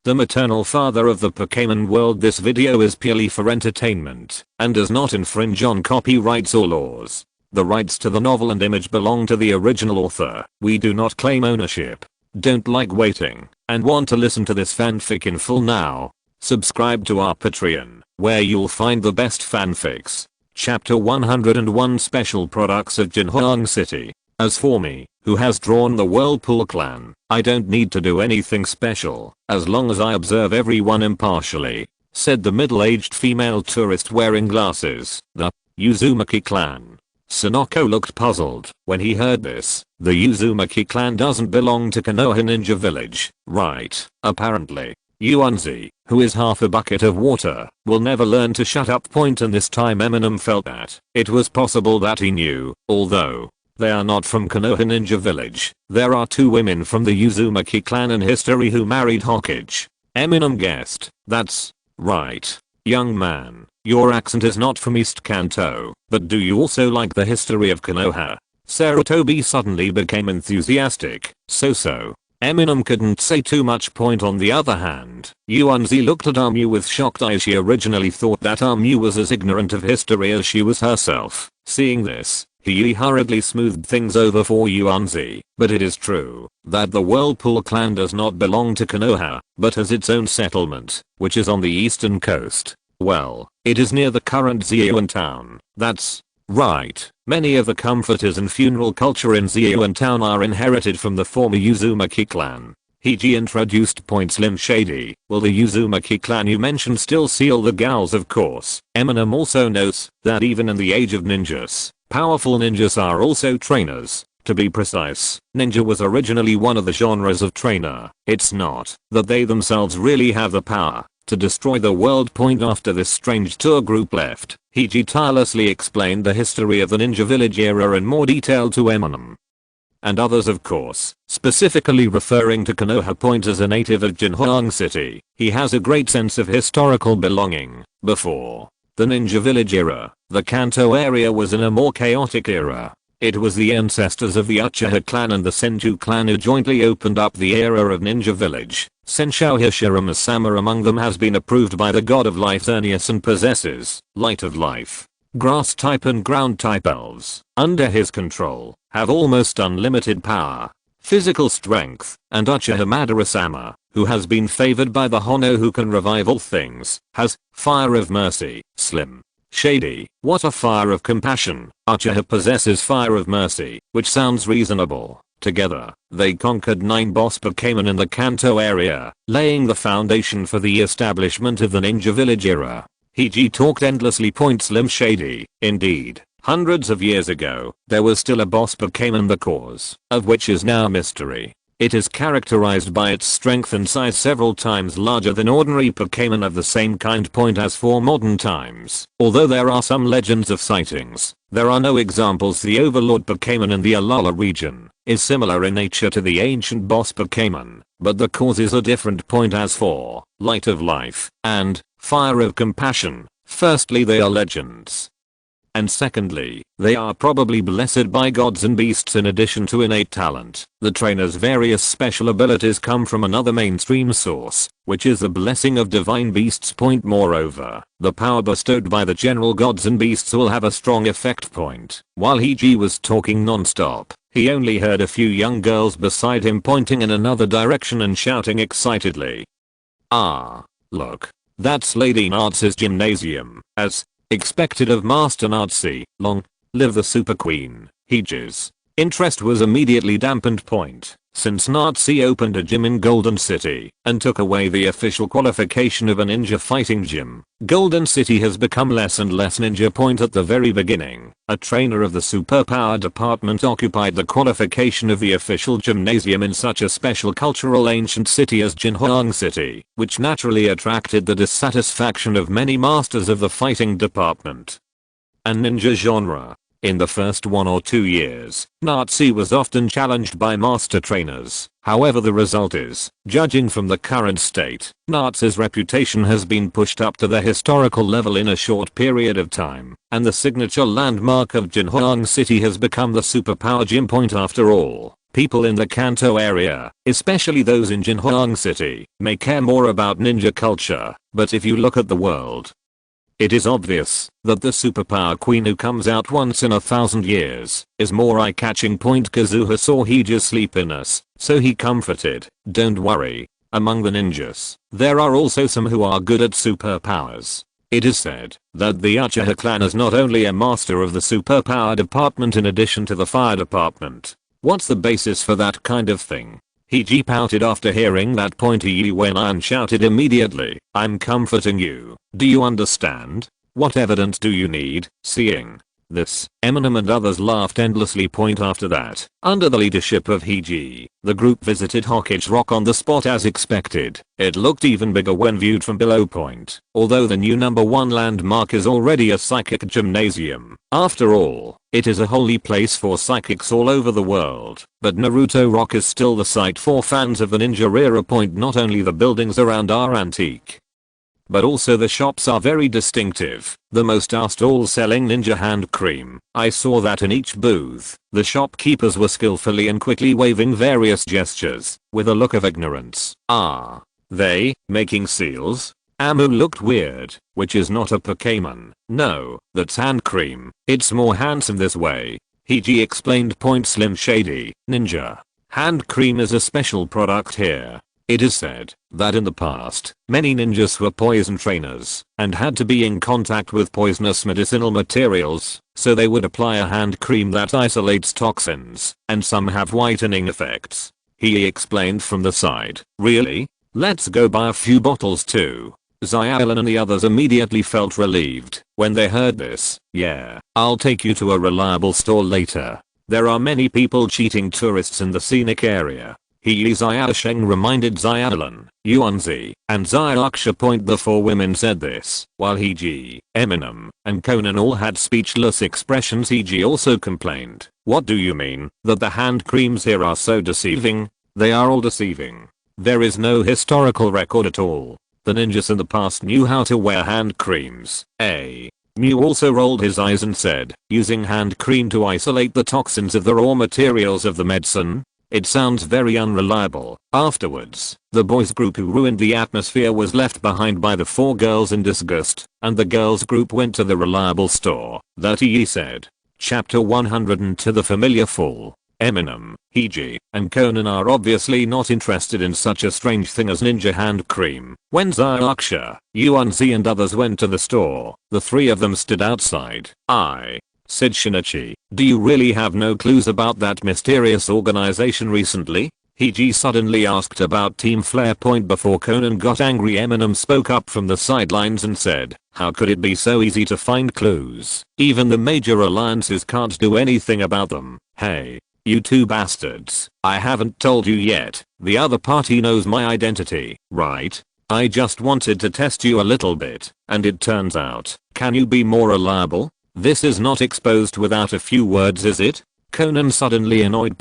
the maternal father of the Pokémon world. This video is purely for entertainment and does not infringe on copyrights or laws. The rights to the novel and image belong to the original author. We do not claim ownership. Don't like waiting and want to listen to this fanfic in full now? Subscribe to our Patreon, where you'll find the best fanfics. Chapter 101 Special Products of Jinhuang City. As for me, who has drawn the Whirlpool clan, I don't need to do anything special, as long as I observe everyone impartially, said the middle-aged female tourist wearing glasses. The Uzumaki clan. Sonoko looked puzzled when he heard this. The Uzumaki clan doesn't belong to Konoha Ninja Village, right? Apparently. Yuanzi, who is half a bucket of water, will never learn to shut up. And this time Eminem felt that it was possible that he knew, although they are not from Konoha Ninja Village. There are two women from the Uzumaki clan in history who married Hokage. Eminem guessed. That's right. Young man, your accent is not from East Kanto, but do you also like the history of Konoha? Sarutobi suddenly became enthusiastic. So. Eminem couldn't say too much. On the other hand, Yuanzi looked at Armu with shocked eyes. She originally thought that Armu was as ignorant of history as she was herself. Seeing this, he hurriedly smoothed things over for Yuanzi. But it is true that the Whirlpool clan does not belong to Konoha, but has its own settlement, which is on the eastern coast. Well, it is near the current Ziyuan town. That's right. Many of the comforters and funeral culture in Ziyuan town are inherited from the former Uzumaki clan. Hiji introduced. Slim Shady. Will the Uzumaki clan you mentioned still seal the gals? Of course. Eminem also notes that even in the age of ninjas, powerful ninjas are also trainers. To be precise, ninja was originally one of the genres of trainer. It's not that they themselves really have the power to destroy the world. After this strange tour group left, Hiji tirelessly explained the history of the Ninja Village era in more detail to Eminem and others, of course, specifically referring to Konoha. As a native of Jinhuang City, he has a great sense of historical belonging. Before the Ninja Village era, the Kanto area was in a more chaotic era. It was the ancestors of the Uchiha clan and the Senju clan who jointly opened up the era of Ninja Village. Senshou Hashirama-sama among them has been approved by the god of life Xerneas and possesses light of life. Grass type and ground type elves, under his control, have almost unlimited power, physical strength, and Uchiha Madara-sama, who has been favored by the Hono who can revive all things, has fire of mercy. Slim Shady. What a fire of compassion. Uchiha possesses fire of mercy, which sounds reasonable. Together, they conquered 9 boss Pokémon in the Kanto area, laying the foundation for the establishment of the Ninja Village era. Hiji talked endlessly. Slim Shady. Indeed, hundreds of years ago, there was still a boss Pokémon, the cause of which is now mystery. It is characterized by its strength and size several times larger than ordinary Pokémon of the same kind. As for modern times, although there are some legends of sightings, there are no examples. The Overlord Pokémon in the Alala region is similar in nature to the ancient boss Pokémon, but the causes are different. As for light of life and fire of compassion, firstly they are legends, and secondly, they are probably blessed by gods and beasts in addition to innate talent. The trainer's various special abilities come from another mainstream source, which is the blessing of divine beasts. Moreover, the power bestowed by the general gods and beasts will have a strong effect. While Hiji was talking non-stop, he only heard a few young girls beside him pointing in another direction and shouting excitedly. Ah, look, that's Lady Nazi's gymnasium. As expected of Master Nazi. Long live the Super Queen. Hiji's interest was immediately dampened. Since Nazi opened a gym in Golden City and took away the official qualification of a ninja fighting gym, Golden City has become less and less ninja. At the very beginning, a trainer of the superpower department occupied the qualification of the official gymnasium in such a special cultural ancient city as Jinhuang City, which naturally attracted the dissatisfaction of many masters of the fighting department and ninja genre. In the first 1 or 2 years, Nazi was often challenged by master trainers. However, the result is, judging from the current state, Nazi's reputation has been pushed up to the historical level in a short period of time, and the signature landmark of Jinhuang City has become the superpower gym. After all, People in the Kanto area, especially those in Jinhuang City, may care more about ninja culture, but if you look at the world, it is obvious that the superpower queen who comes out once in 1,000 years is more eye-catching. Kazuha saw Hiji's sleepiness, so he comforted, "Don't worry. Among the ninjas, there are also some who are good at superpowers." It is said that the Uchiha clan is not only a master of the superpower department in addition to the fire department. What's the basis for that kind of thing? Hiji pouted after hearing that point. Yuan shouted immediately, "I'm comforting you. Do you understand? What evidence do you need?" Seeing this, Eminem and others laughed endlessly. After that, under the leadership of Hiji, the group visited Hokage Rock on the spot as expected. It looked even bigger when viewed from below. Although the new #1 landmark is already a psychic gymnasium, after all, it is a holy place for psychics all over the world. But Naruto Rock is still the site for fans of the ninja era. Not only the buildings around are antique, but also the shops are very distinctive. The most are stalls selling ninja hand cream. I saw that in each booth, the shopkeepers were skillfully and quickly waving various gestures, with a look of ignorance. Are they making seals? Amu looked weird, which is not a Pokémon. No, that's hand cream. It's more handsome this way. Hiji explained. Slim Shady, ninja hand cream is a special product here. It is said that in the past, many ninjas were poison trainers and had to be in contact with poisonous medicinal materials, so they would apply a hand cream that isolates toxins, and some have whitening effects. He explained from the side. Really? Let's go buy a few bottles too. Xiaolin and the others immediately felt relieved when they heard this. Yeah, I'll take you to a reliable store later. There are many people cheating tourists in the scenic area. Xiaosheng reminded Xiaolin, Yuanzi, and Xiaoxia. The four women said this, while Hiji, Eminem, and Conan all had speechless expressions. Hiji also complained, "What do you mean that the hand creams here are so deceiving? They are all deceiving. There is no historical record at all. The ninjas in the past knew how to wear hand creams." Mew also rolled his eyes and said, "Using hand cream to isolate the toxins of the raw materials of the medicine? It sounds very unreliable." Afterwards, the boys group who ruined the atmosphere was left behind by the four girls in disgust, and the girls group went to the reliable store. That Yi said. Chapter 102. The familiar fool. Eminem, Hiji, and Conan are obviously not interested in such a strange thing as ninja hand cream. When Xiaoxia, Yuanzi and others went to the store, the three of them stood outside. Said Shinichi, "Do you really have no clues about that mysterious organization recently?" Hiji suddenly asked about Team Flare. Before Conan got angry, Eminem spoke up from the sidelines and said, "How could it be so easy to find clues? Even the major alliances can't do anything about them." "Hey, you two bastards, I haven't told you yet. The other party knows my identity, right? I just wanted to test you a little bit, and it turns out, can you be more reliable? This is not exposed without a few words, is it?" Conan suddenly annoyed.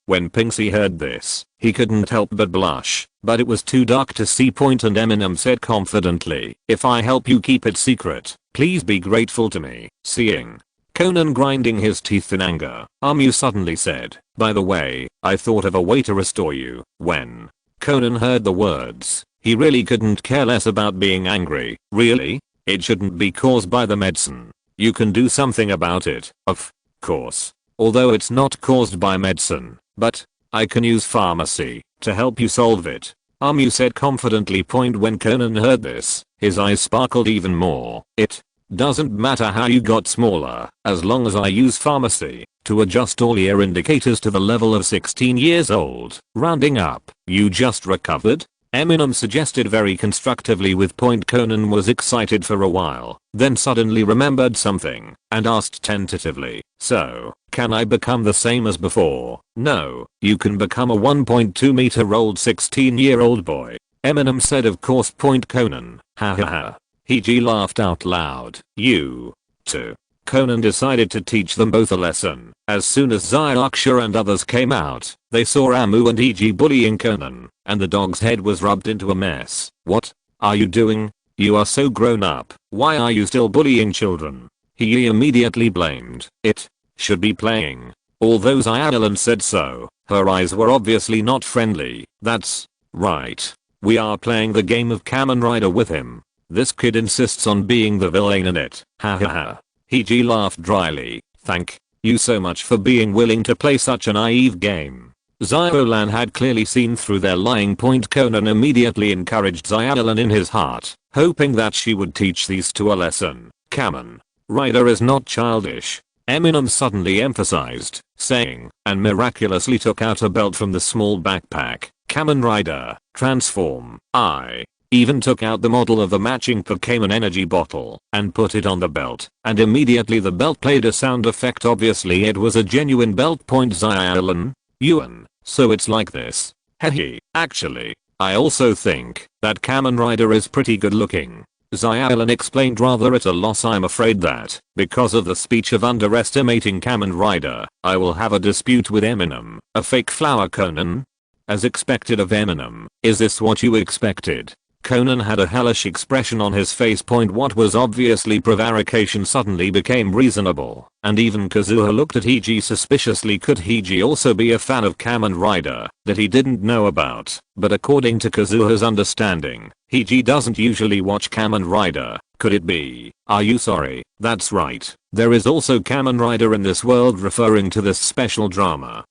When Pinksy heard this, he couldn't help but blush, but it was too dark to see. And Eminem said confidently, "If I help you keep it secret, please be grateful to me." Seeing Conan grinding his teeth in anger, Amu suddenly said, "By the way, I thought of a way to restore you." When Conan heard the words, he really couldn't care less about being angry. "Really? It shouldn't be caused by the medicine. You can do something about it." "Of course. Although it's not caused by medicine, but I can use pharmacy to help you solve it," Amu said confidently. When Conan heard this, his eyes sparkled even more. "It doesn't matter how you got smaller, as long as I use pharmacy to adjust all ear indicators to the level of 16 years old, rounding up." "You just recovered?" Eminem suggested very constructively. With Conan was excited for a while, then suddenly remembered something, and asked tentatively, "So, can I become the same as before?" "No, you can become a 1.2-meter-old 16-year-old boy," Eminem said. "Of course." Conan, ha ha ha. Hiji laughed out loud. "You too." Conan decided to teach them both a lesson. As soon as Xiaoxia and others came out, they saw Amu and Hiji bullying Conan, and the dog's head was rubbed into a mess. "What are you doing? You are so grown up. Why are you still bullying children?" He immediately blamed. "It should be playing." Although Xiaolin said so, Her eyes were obviously not friendly. That's right. We are playing the game of Kamen Rider with him. This kid insists on being the villain in it. Ha ha ha. Hiji laughed dryly. Thank you so much for being willing to play such a naive game. Xiolan had clearly seen through their lying point. Conan immediately encouraged Xiolan in his heart, hoping that she would teach these two a lesson. Kamen Rider is not childish, Eminem suddenly emphasized, saying, and miraculously took out a belt from the small backpack. Kamen Rider, transform. I even took out the model of the matching Pokémon energy bottle and put it on the belt, and immediately the belt played a sound effect. Obviously it was a genuine belt. Xiolan, Yuan, so it's like this. Hehe, actually, I also think that Kamen Rider is pretty good looking. Xiolan explained, rather at a loss. I'm afraid that, because of the speech of underestimating Kamen Rider, I will have a dispute with Eminem, a fake flower. Conan, as expected of Eminem, is this what you expected? Conan had a hellish expression on his face. What was obviously prevarication suddenly became reasonable, and even Kazuha looked at Hiji suspiciously. Could Hiji also be a fan of Kamen Rider that he didn't know about? But according to Kazuha's understanding, Hiji doesn't usually watch Kamen Rider. Could it be? Are you sorry? That's right. There is also Kamen Rider in this world, referring to this special drama.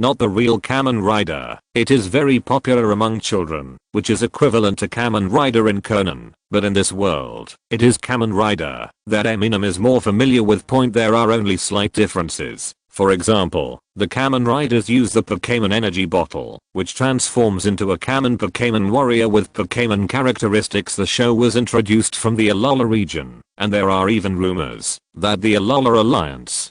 Not the real Kamen Rider. It is very popular among children, which is equivalent to Kamen Rider in Conan, but in this world, it is Kamen Rider that Eminem is more familiar with. There are only slight differences. For example, the Kamen Riders use the Pokémon energy bottle, which transforms into a Pokémon warrior with Pokémon characteristics. The show was introduced from the Alola region, and there are even rumors that the Alola Alliance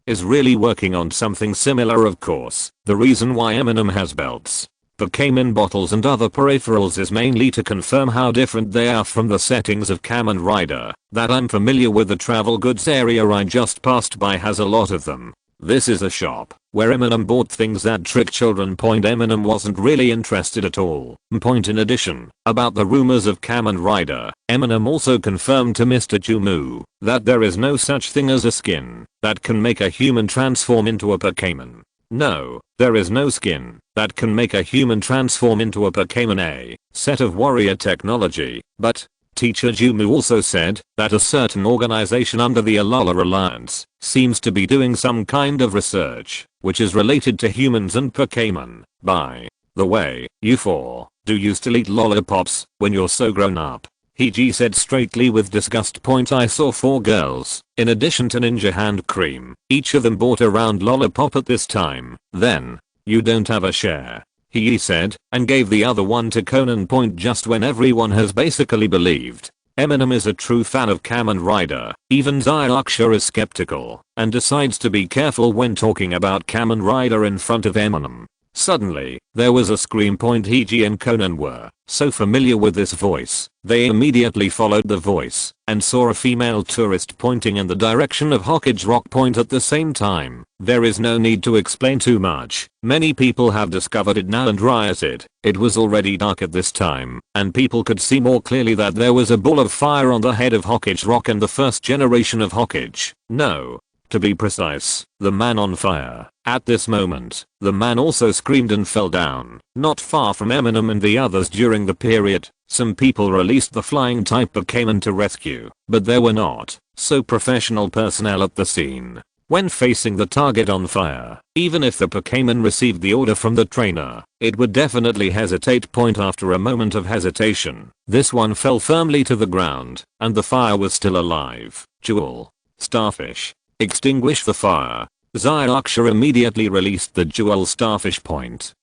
is really working on something similar. Of course, the reason why Eminem has belts, Pokémon bottles and other peripherals is mainly to confirm how different they are from the settings of Kamen Rider that I'm familiar with. The travel goods area I just passed by has a lot of them. This is a shop where Eminem bought things that trick children. Eminem wasn't really interested at all. In addition, about the rumors of Kamen Rider, Eminem also confirmed to Mr. Jumu that there is no such thing as a skin that can make a human transform into a Pokémon. No, there is no skin that can make a human transform into a Pokémon, a set of warrior technology. But Teacher Jumu also said that a certain organization under the Alola Alliance seems to be doing some kind of research which is related to humans and Pokémon. By the way, you four, do you still eat lollipops when you're so grown up? Hiji said straightly with disgust. I saw 4 girls, in addition to ninja hand cream. Each of them bought a round lollipop at this time. Then, you don't have a share, he said, and gave the other one to Conan. Just when everyone has basically believed Eminem is a true fan of Kamen Rider, even Xiolan is skeptical and decides to be careful when talking about Kamen Rider in front of Eminem. Suddenly, there was a scream. Hiji and Conan were so familiar with this voice, they immediately followed the voice and saw a female tourist pointing in the direction of Hokage Rock. At the same time, there is no need to explain too much. Many people have discovered it now and rioted. It was already dark at this time, and people could see more clearly that there was a ball of fire on the head of Hokage Rock and the first generation of Hokage. No, to be precise, the man on fire. At this moment, the man also screamed and fell down, not far from Eminem and the others. During the period, some people released the flying type Pokémon to rescue, but there were not so professional personnel at the scene. When facing the target on fire, even if the Pokémon received the order from the trainer, it would definitely hesitate. After a moment of hesitation, this one fell firmly to the ground, and the fire was still alive. Jewel Starfish, extinguish the fire. Xiolan immediately released the Jewel Starfish.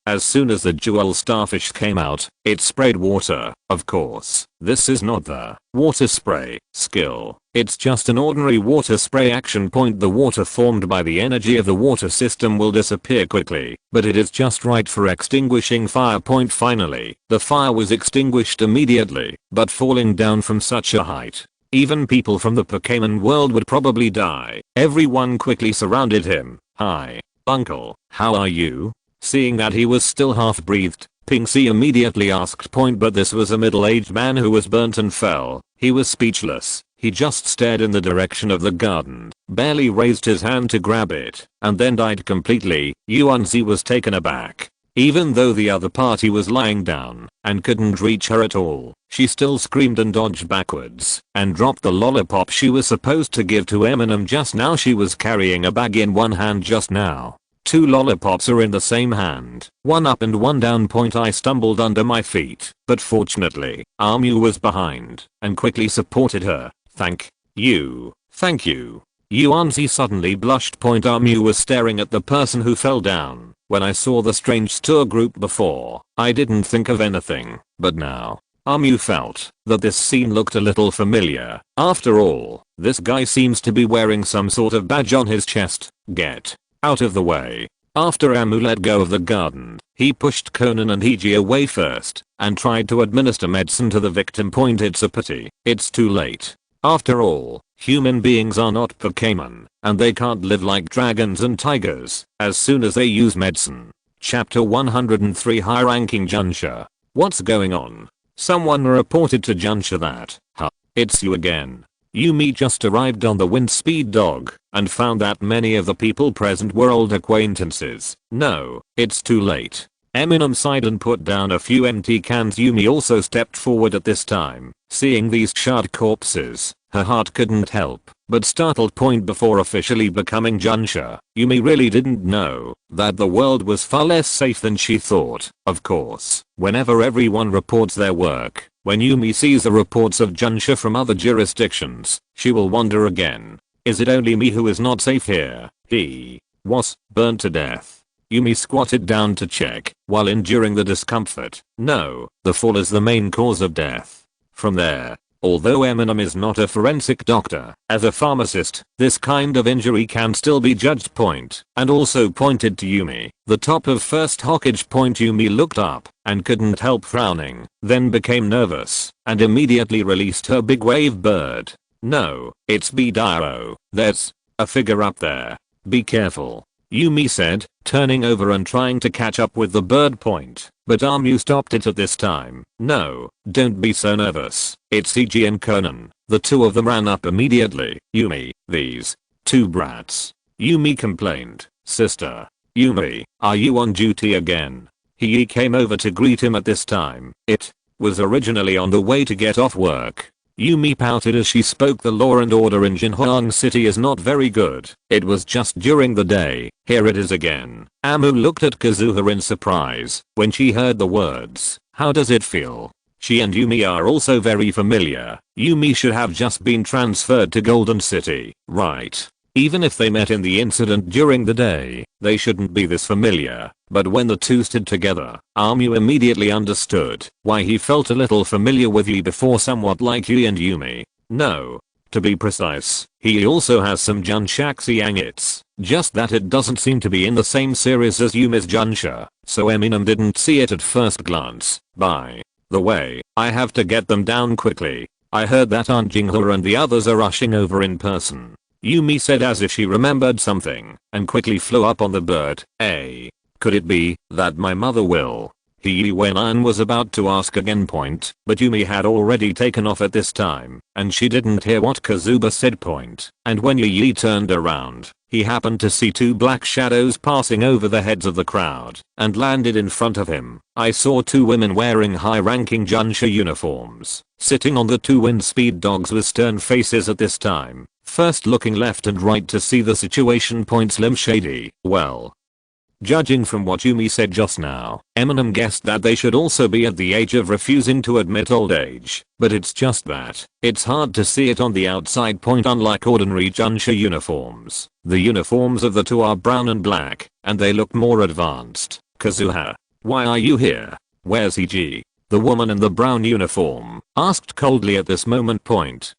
As soon as the Jewel Starfish came out, it sprayed water. Of course, this is not the water spray skill. It's just an ordinary water spray action. The water formed by the energy of the water system will disappear quickly, but it is just right for extinguishing fire. Finally, the fire was extinguished immediately, but falling down from such a height, even people from the Pokémon world would probably die. Everyone quickly surrounded him. Hi, uncle, how are you? Seeing that he was still half-breathed, Pinksy immediately asked. But this was a middle-aged man who was burnt and fell. He was speechless. He just stared in the direction of the garden, barely raised his hand to grab it, and then died completely. Yuanzi was taken aback. Even though the other party was lying down and couldn't reach her at all, she still screamed and dodged backwards and dropped the lollipop she was supposed to give to Eminem just now. She was carrying a bag in one hand just now. 2 lollipops are in the same hand, one up and one down. I stumbled under my feet, but fortunately, Amu was behind and quickly supported her. Thank you. Thank you. Yuanzi suddenly blushed. Amu was staring at the person who fell down. When I saw the strange tour group before, I didn't think of anything, but now, Amu felt that this scene looked a little familiar. After all, this guy seems to be wearing some sort of badge on his chest. Get out of the way. After Amu let go of the garden, he pushed Conan and Hiji away first and tried to administer medicine to the victim. It's a pity. It's too late. After all, human beings are not Pokémon, and they can't live like dragons and tigers as soon as they use medicine. Chapter 103. High-ranking Junsha. What's going on? Someone reported to Junsha that, it's you again. Yumi just arrived on the wind speed dog and found that many of the people present were old acquaintances. No, it's too late. Eminem sighed and put down a few empty cans. Yumi also stepped forward at this time. Seeing these charred corpses, her heart couldn't help but startled. Before officially becoming Junsha, Yumi really didn't know that the world was far less safe than she thought. Of course, whenever everyone reports their work, when Yumi sees the reports of Junsha from other jurisdictions, she will wonder again. Is it only me who is not safe here? He was burned to death. Yumi squatted down to check while enduring the discomfort. No, the fall is the main cause of death. From there, although Eminem is not a forensic doctor, as a pharmacist, this kind of injury can still be judged. And also pointed to Yumi. The top of first Hokage. Yumi looked up and couldn't help frowning, then became nervous and immediately released her big wave bird. No, it's Bidaro. There's a figure up there. Be careful, Yumi said, turning over and trying to catch up with the bird. But Amu stopped it at this time. No, don't be so nervous. It's Hiji and Conan. The two of them ran up immediately. Yumi, these 2 brats. Yumi complained. Sister. Yumi, are you on duty again? He came over to greet him at this time. It was originally on the way to get off work. Yumi pouted as she spoke. The law and order in Jinhuang City is not very good. It was just during the day. Here it is again. Amu looked at Kazuha in surprise when she heard the words. How does it feel? She and Yumi are also very familiar. Yumi should have just been transferred to Golden City, right? Even if they met in the incident during the day, they shouldn't be this familiar. But when the two stood together, Amu immediately understood why he felt a little familiar with Yi before, somewhat like Yi and Yumi. No. To be precise, he also has some Junshaxi Angits, just that it doesn't seem to be in the same series as Yumi's Junsha, so Eminem didn't see it at first glance. By the way, I have to get them down quickly. I heard that Aunt Jinghua and the others are rushing over in person. Yumi said as if she remembered something and quickly flew up on the bird. Could it be that my mother will? Wenan was about to ask again, but Yumi had already taken off at this time and she didn't hear what Kazuba said. And when Yi turned around, he happened to see 2 black shadows passing over the heads of the crowd and landed in front of him. I saw 2 women wearing high-ranking Junsha uniforms, sitting on the 2 wind speed dogs with stern faces at this time, first looking left and right to see the situation. Slim Shady. Well, judging from what Yumi said just now, Eminem guessed that they should also be at the age of refusing to admit old age, but it's just that it's hard to see it on the outside. Unlike ordinary Junsha uniforms, the uniforms of the 2 are brown and black, and they look more advanced. Kazuha, why are you here? Where's Hiji? The woman in the brown uniform asked coldly at this moment.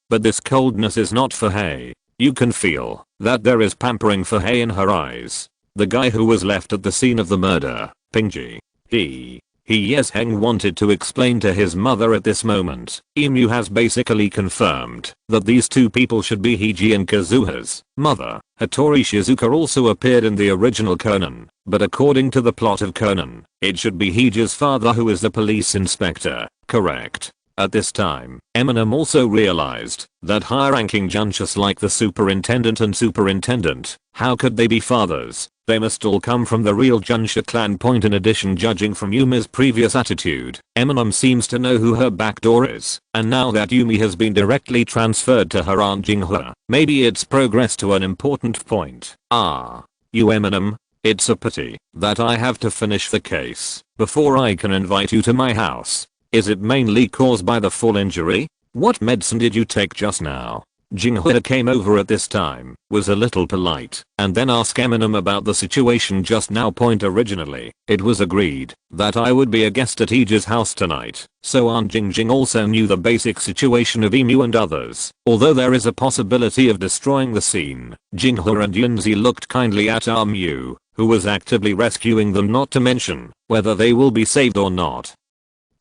But this coldness is not for Hei. You can feel that there is pampering for Hei in her eyes. The guy who was left at the scene of the murder, Pingji. Yes, Heng wanted to explain to his mother at this moment. Emu has basically confirmed that these 2 people should be Hiji and Kazuha's mother. Hattori Shizuka also appeared in the original Conan, but according to the plot of Conan, it should be Hiji's father who is the police inspector, correct? At this time, Eminem also realized that high-ranking Junshas like the superintendent and superintendent, how could they be fathers? They must all come from the real Junsha clan. In addition, judging from Yumi's previous attitude, Eminem seems to know who her backdoor is, and now that Yumi has been directly transferred to her aunt Jinghua, maybe it's progress to an important point. You Eminem, it's a pity that I have to finish the case before I can invite you to my house. Is it mainly caused by the fall injury? What medicine did you take just now? Jinghua came over at this time, was a little polite, and then asked Eminem about the situation just now. Originally, it was agreed that I would be a guest at Iji's house tonight, so Aunt Jingjing also knew the basic situation of Emu and others. Although there is a possibility of destroying the scene, Jinghua and Yunzi looked kindly at Emu, who was actively rescuing them, not to mention whether they will be saved or not.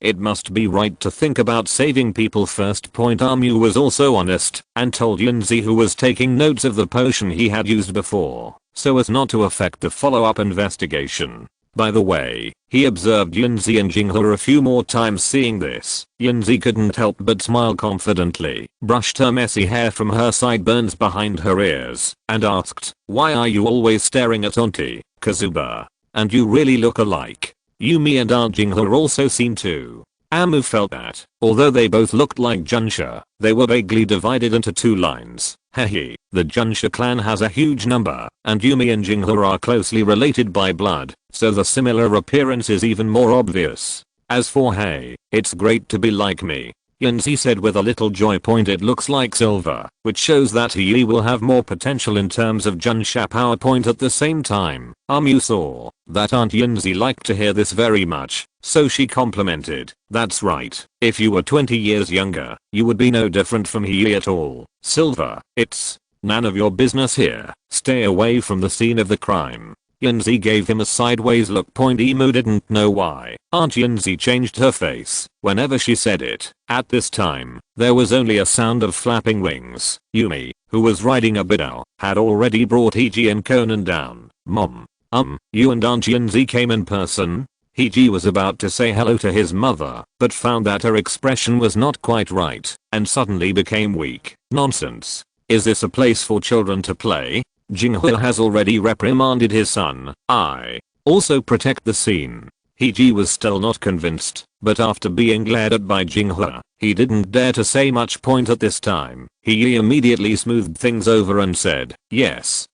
It must be right to think about saving people first. Amu was also honest and told Yunzi, who was taking notes of the potion he had used before, so as not to affect the follow-up investigation. By the way, he observed Yunzi and Jinghua a few more times. Seeing this, Yunzi couldn't help but smile confidently, brushed her messy hair from her sideburns behind her ears, and asked, "Why are you always staring at Auntie Kazuba? And you really look alike." Yumi and Aunt Jinghua also seem to. Amu felt that, although they both looked like Junsha, they were vaguely divided into two lines. Hehe, the Junsha clan has a huge number, and Yumi and Jinghua are closely related by blood, so the similar appearance is even more obvious. As for hey, it's great to be like me, Yunzi said with a little joy. It looks like silver, which shows that he will have more potential in terms of Junsha power. At the same time, Amu saw that Aunt Yunzi liked to hear this very much, so she complimented, "That's right, if you were 20 years younger, you would be no different from he at all. Silver, it's none of your business here, stay away from the scene of the crime." Yunzi gave him a sideways look. Emu didn't know why Aunt Yunzi changed her face whenever she said it. At this time, there was only a sound of flapping wings. Yumi, who was riding a biddle, had already brought Iji and Conan down. "Mom, you and Aunt Yunzi came in person?" Iji was about to say hello to his mother, but found that her expression was not quite right, and suddenly became weak. "Nonsense. Is this a place for children to play? Jinghua has already reprimanded his son. I also protect the scene." Iji was still not convinced, but after being glared at by Jinghua, he didn't dare to say much. At this time, he immediately smoothed things over and said, yes,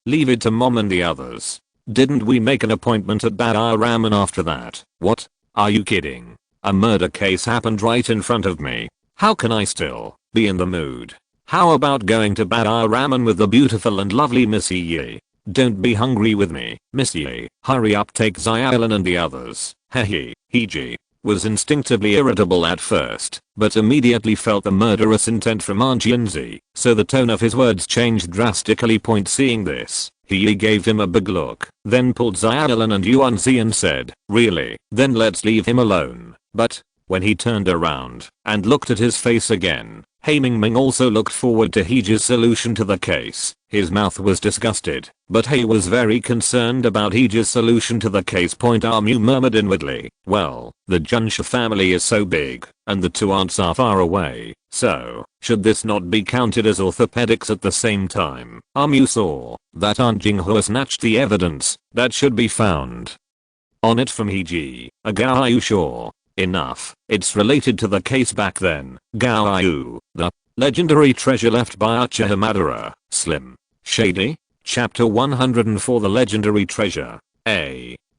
leave it to Mom and the others. Didn't we make an appointment at Bad Ramen after that? What? Are you kidding? A murder case happened right in front of me. How can I still be in the mood? How about going to Bad Ramen with the beautiful and lovely Miss Yi? Don't be hungry with me, Miss Yi. Hurry up, take Xiaolan and the others. Hehe. Iji was instinctively irritable at first, but immediately felt the murderous intent from Aunt Yunzi, so the tone of his words changed drastically. Seeing this, he gave him a big look, then pulled Xiaolan and Yuanzi and said, "Really? Then let's leave him alone." But when he turned around and looked at his face again, Ming also looked forward to Heeji's solution to the case. His mouth was disgusted, but He was very concerned about Heeji's solution to the case. Amu murmured inwardly, "Well, the Junsha family is so big, and the two aunts are far away, so should this not be counted as orthopedics at the same time?" Amu saw that Aunt Jinghua snatched the evidence that should be found on it from Heeji. "Are you sure? Enough, it's related to the case back then." Gao, the legendary treasure left by Uchiha Madara, Slim Shady. Chapter 104, The Legendary Treasure.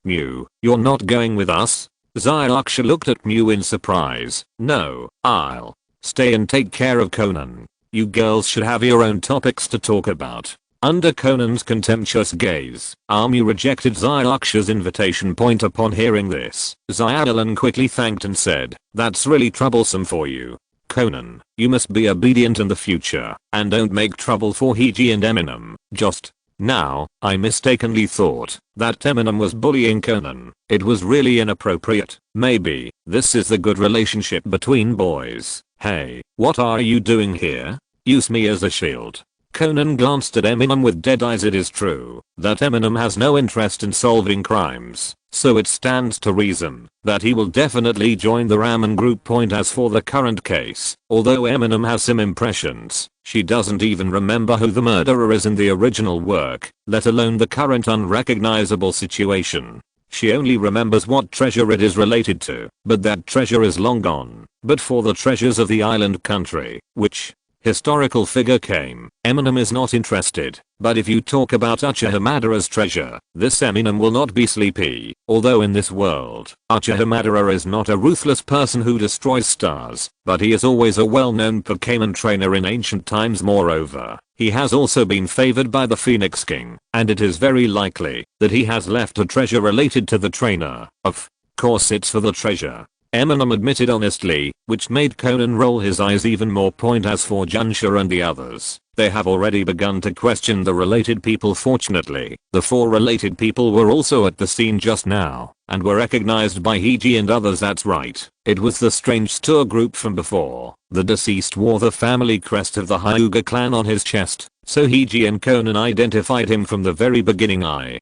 Mew, you're not going with us? Xiaoxia looked at Mew in surprise. "No, I'll stay and take care of Conan. You girls should have your own topics to talk about." Under Conan's contemptuous gaze, Amu rejected Xiaoxia's invitation. Upon hearing this, Xiaolan quickly thanked and said, "That's really troublesome for you. Conan, you must be obedient in the future, and don't make trouble for Heeji and Eminem." Just now, I mistakenly thought that Eminem was bullying Conan. It was really inappropriate. Maybe this is the good relationship between boys. Hey, what are you doing here? Use me as a shield. Conan glanced at Eminem with dead eyes. It is true that Eminem has no interest in solving crimes, so it stands to reason that he will definitely join the Ramen group. As for the current case, although Eminem has some impressions, she doesn't even remember who the murderer is in the original work, let alone the current unrecognizable situation. She only remembers what treasure it is related to, but that treasure is long gone. But for the treasures of the island country, which historical figure came, Eminem is not interested. But if you talk about Uchiha treasure, this Eminem will not be sleepy. Although in this world, Uchiha is not a ruthless person who destroys stars, but he is always a well-known Pokémon trainer in ancient times. Moreover, he has also been favored by the Phoenix King, and it is very likely that he has left a treasure related to the trainer. Of course it's for the treasure, Eminem admitted honestly, which made Conan roll his eyes even more. As for Junsha and the others, they have already begun to question the related people. Fortunately, the 4 related people were also at the scene just now, and were recognized by Hiji and others. That's right, it was the strange tour group from before. The deceased wore the family crest of the Hyuga clan on his chest, so Hiji and Conan identified him from the very beginning. I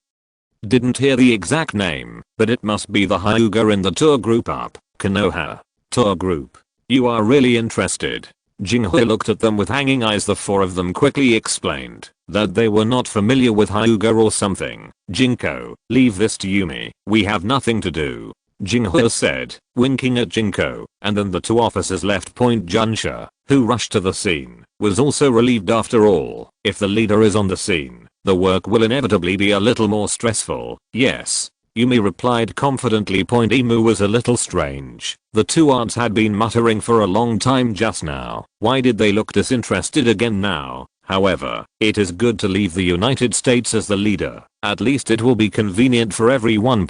didn't hear the exact name, but it must be the Hyuga in the tour group. Up Konoha. Tour group. You are really interested. Jinghoi looked at them with hanging eyes. The 4 of them quickly explained that they were not familiar with Hyuga or something. Jinko, leave this to Yumi, we have nothing to do, Jinghoi said, winking at Jinko, and then the 2 officers left. Junsha, who rushed to the scene, was also relieved. After all, if the leader is on the scene, the work will inevitably be a little more stressful. Yes, Yumi replied confidently. Emu was a little strange. The 2 aunts had been muttering for a long time just now. Why did they look disinterested again now? However, it is good to leave the United States as the leader. At least it will be convenient for everyone.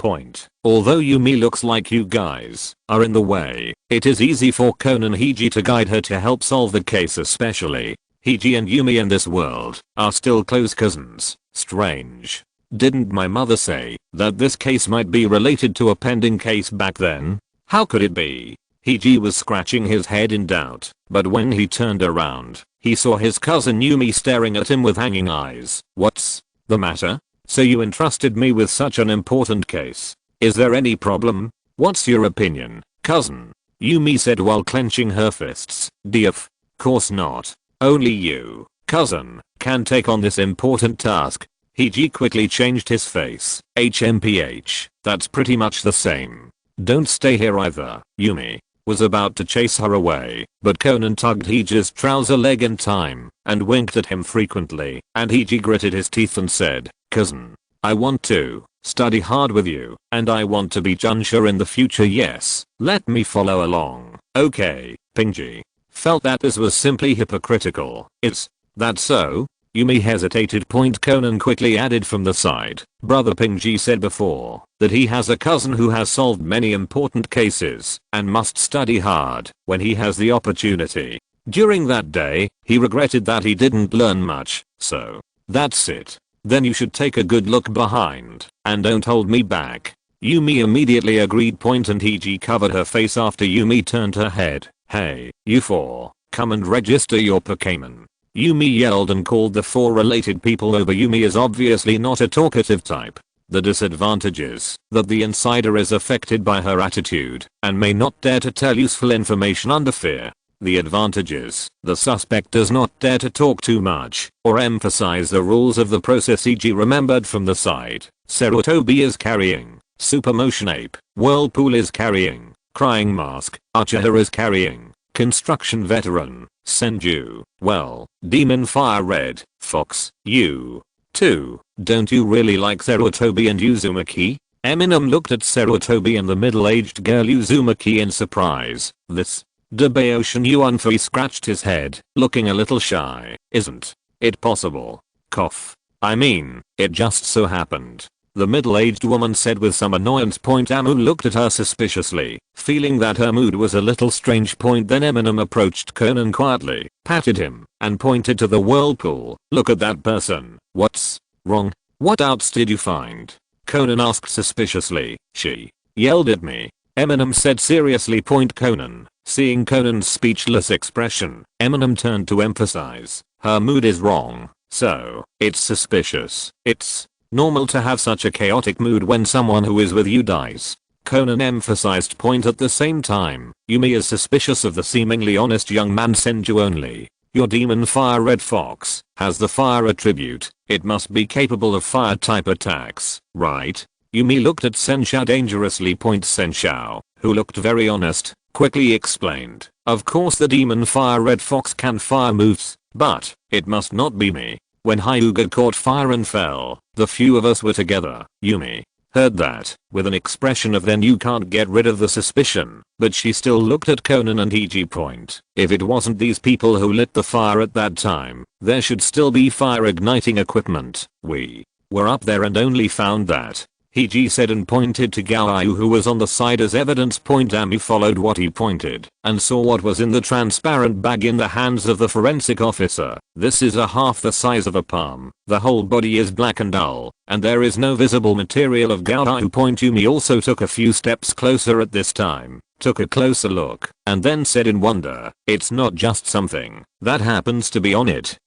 Although Yumi looks like you guys are in the way, it is easy for Conan Hiji to guide her to help solve the case. Especially, Hiji and Yumi in this world are still close cousins. Strange. Didn't my mother say that this case might be related to a pending case back then? How could it be? Hiji was scratching his head in doubt, but when he turned around, he saw his cousin Yumi staring at him with hanging eyes. What's the matter? So you entrusted me with such an important case. Is there any problem? What's your opinion, cousin? Yumi said while clenching her fists. Of course not. Only you, cousin, can take on this important task. Hiji quickly changed his face. HMPH, that's pretty much the same. Don't stay here either. Yumi was about to chase her away, but Conan tugged Hiji's trouser leg in time and winked at him frequently, and Hiji gritted his teeth and said, cousin, I want to study hard with you, and I want to be Junsha in the future. Yes, let me follow along. Okay, Pingji felt that this was simply hypocritical. Is that so? Yumi hesitated. Conan quickly added from the side, brother Pingji said before that he has a cousin who has solved many important cases and must study hard when he has the opportunity. During that day, he regretted that he didn't learn much, so that's it. Then you should take a good look behind and don't hold me back. Yumi immediately agreed. And Hiji covered her face after Yumi turned her head. Hey, you 4, come and register your Pokémon. Yumi yelled and called the 4 related people over. Yumi is obviously not a talkative type. The disadvantage is that the insider is affected by her attitude and may not dare to tell useful information under fear. The advantage is the suspect does not dare to talk too much or emphasize the rules of the process. E.g. remembered from the side, Cerotobi is carrying, Super Motion Ape, Whirlpool is carrying, Crying Mask, Uchiha is carrying, Construction Veteran, Senju, well, Demon Fire Red, Fox, you too. Don't you really like Cerotobi and Uzumaki? Eminem looked at Cerotobi and the middle-aged girl Uzumaki in surprise. This Debaocean Yuanfei scratched his head, looking a little shy. Isn't it possible? Cough. I mean, it just so happened, the middle-aged woman said with some annoyance. Amu looked at her suspiciously, feeling that her mood was a little strange. Then Eminem approached Conan quietly, patted him, and pointed to the whirlpool. Look at that person. What's wrong? What outs did you find? Conan asked suspiciously. She yelled at me, Eminem said seriously. Conan, seeing Conan's speechless expression, Eminem turned to emphasize. Her mood is wrong, so it's suspicious. It's normal to have such a chaotic mood when someone who is with you dies. Conan emphasized point at the same time. Yumi is suspicious of the seemingly honest young man Senju only. Your demon fire red fox has the fire attribute. It must be capable of fire type attacks, right? Yumi looked at Senshao dangerously. Senshao, who looked very honest, quickly explained. Of course the demon fire red fox can fire moves, but it must not be me. When Hyuga caught fire and fell, the few of us were together. Yumi heard that with an expression of then you can't get rid of the suspicion, but she still looked at Conan and Hiji. If it wasn't these people who lit the fire at that time, there should still be fire igniting equipment. We were up there and only found that. Hiji said and pointed to Gaoyu who was on the side as evidence. Ami followed what he pointed and saw what was in the transparent bag in the hands of the forensic officer. This is a half the size of a palm. The whole body is black and dull, and there is no visible material of Gaoyu. Yumi also took a few steps closer at this time, took a closer look, and then said in wonder, it's not just something that happens to be on it.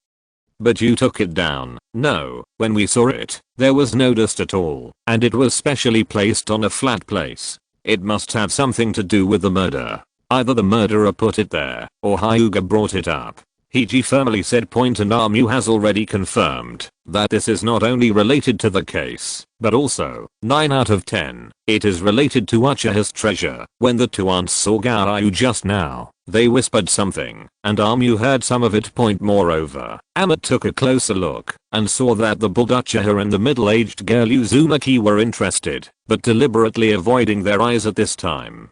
But you took it down. No, when we saw it, there was no dust at all, and it was specially placed on a flat place. It must have something to do with the murder. Either the murderer put it there, or Hyuga brought it up. Hiji firmly said. And Amu has already confirmed that this is not only related to the case, but also, 9 out of 10, it is related to Uchiha's treasure. When the two aunts saw Gaoyu just now, they whispered something, and Amu heard some of it. Moreover, Amit took a closer look and saw that the bald Uchiha and the middle-aged girl Uzumaki were interested, but deliberately avoiding their eyes at this time.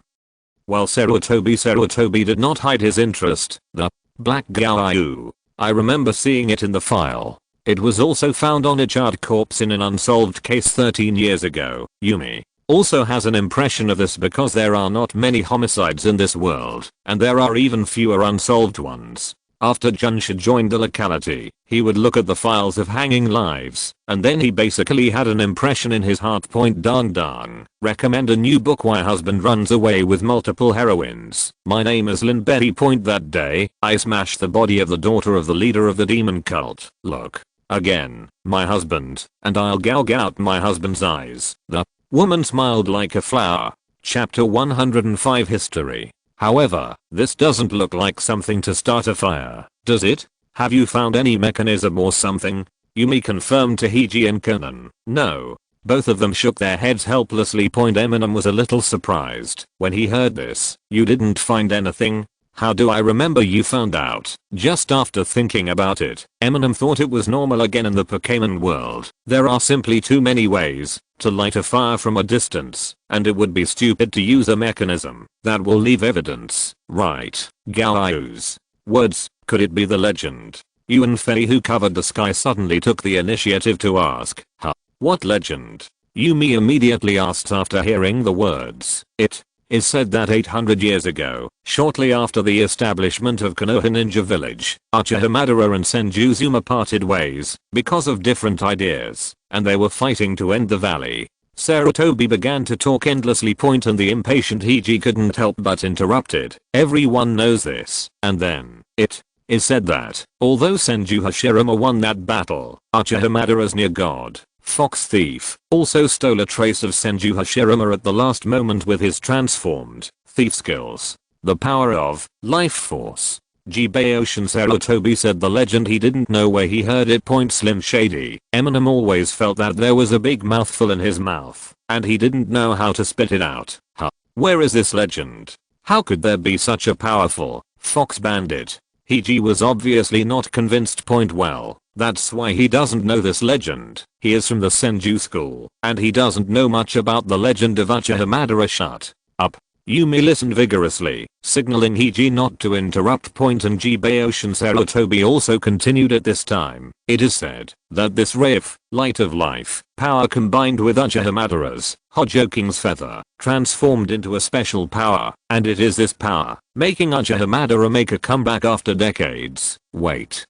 While Sarutobi did not hide his interest, the black Gaoyu, I remember seeing it in the file. It was also found on a charred corpse in an unsolved case 13 years ago. Yumi also has an impression of this because there are not many homicides in this world, and there are even fewer unsolved ones. After Junsha joined the locality, he would look at the files of hanging lives, and then he basically had an impression in his heart. Dang. Recommend a new book why husband runs away with multiple heroines. My name is Lin Betty. That day, I smashed the body of the daughter of the leader of the demon cult. Look. Again, my husband, and I'll gouge out my husband's eyes. The woman smiled like a flower. Chapter 105 History. However, this doesn't look like something to start a fire, does it? Have you found any mechanism or something? Yumi confirmed to Hiji and Conan. No. Both of them shook their heads helplessly. Eminem was a little surprised when he heard this. You didn't find anything? How do I remember you found out? Just after thinking about it, Eminem thought it was normal again in the Pokémon world. There are simply too many ways to light a fire from a distance, and it would be stupid to use a mechanism that will leave evidence, right? Gaoyu's words, could it be the legend? Yuan Fei, who covered the sky, suddenly took the initiative to ask, huh? What legend? Yumi immediately asked after hearing the words. It is said that 800 years ago, shortly after the establishment of Konoha Ninja Village, Uchiha Madara and Senju Zuma parted ways because of different ideas, and they were fighting to end the valley. Sarutobi began to talk endlessly. And the impatient Hiji couldn't help but interrupted. Everyone knows this. And then, it is said that, although Senju Hashirama won that battle, Uchiha Madara's near god, Fox Thief, also stole a trace of Senju Hashirama at the last moment with his transformed thief skills. The power of life force. Jibaoshin Sarutobi said the legend. He didn't know where he heard it. Slim Shady. Eminem always felt that there was a big mouthful in his mouth, and he didn't know how to spit it out. Huh? Where is this legend? How could there be such a powerful fox bandit? Hiji was obviously not convinced. Well, that's why he doesn't know this legend. He is from the Senju school, and he doesn't know much about the legend of Uchiha Madara. Shut up. Yumi listened vigorously, signaling Hiji not to interrupt. And Jibaoshin Sarutobi also continued at this time. It is said that this ray of light of life power combined with Uchiha Madara's Hojoking's feather transformed into a special power, and it is this power making Uchiha Madara make a comeback after decades. Wait.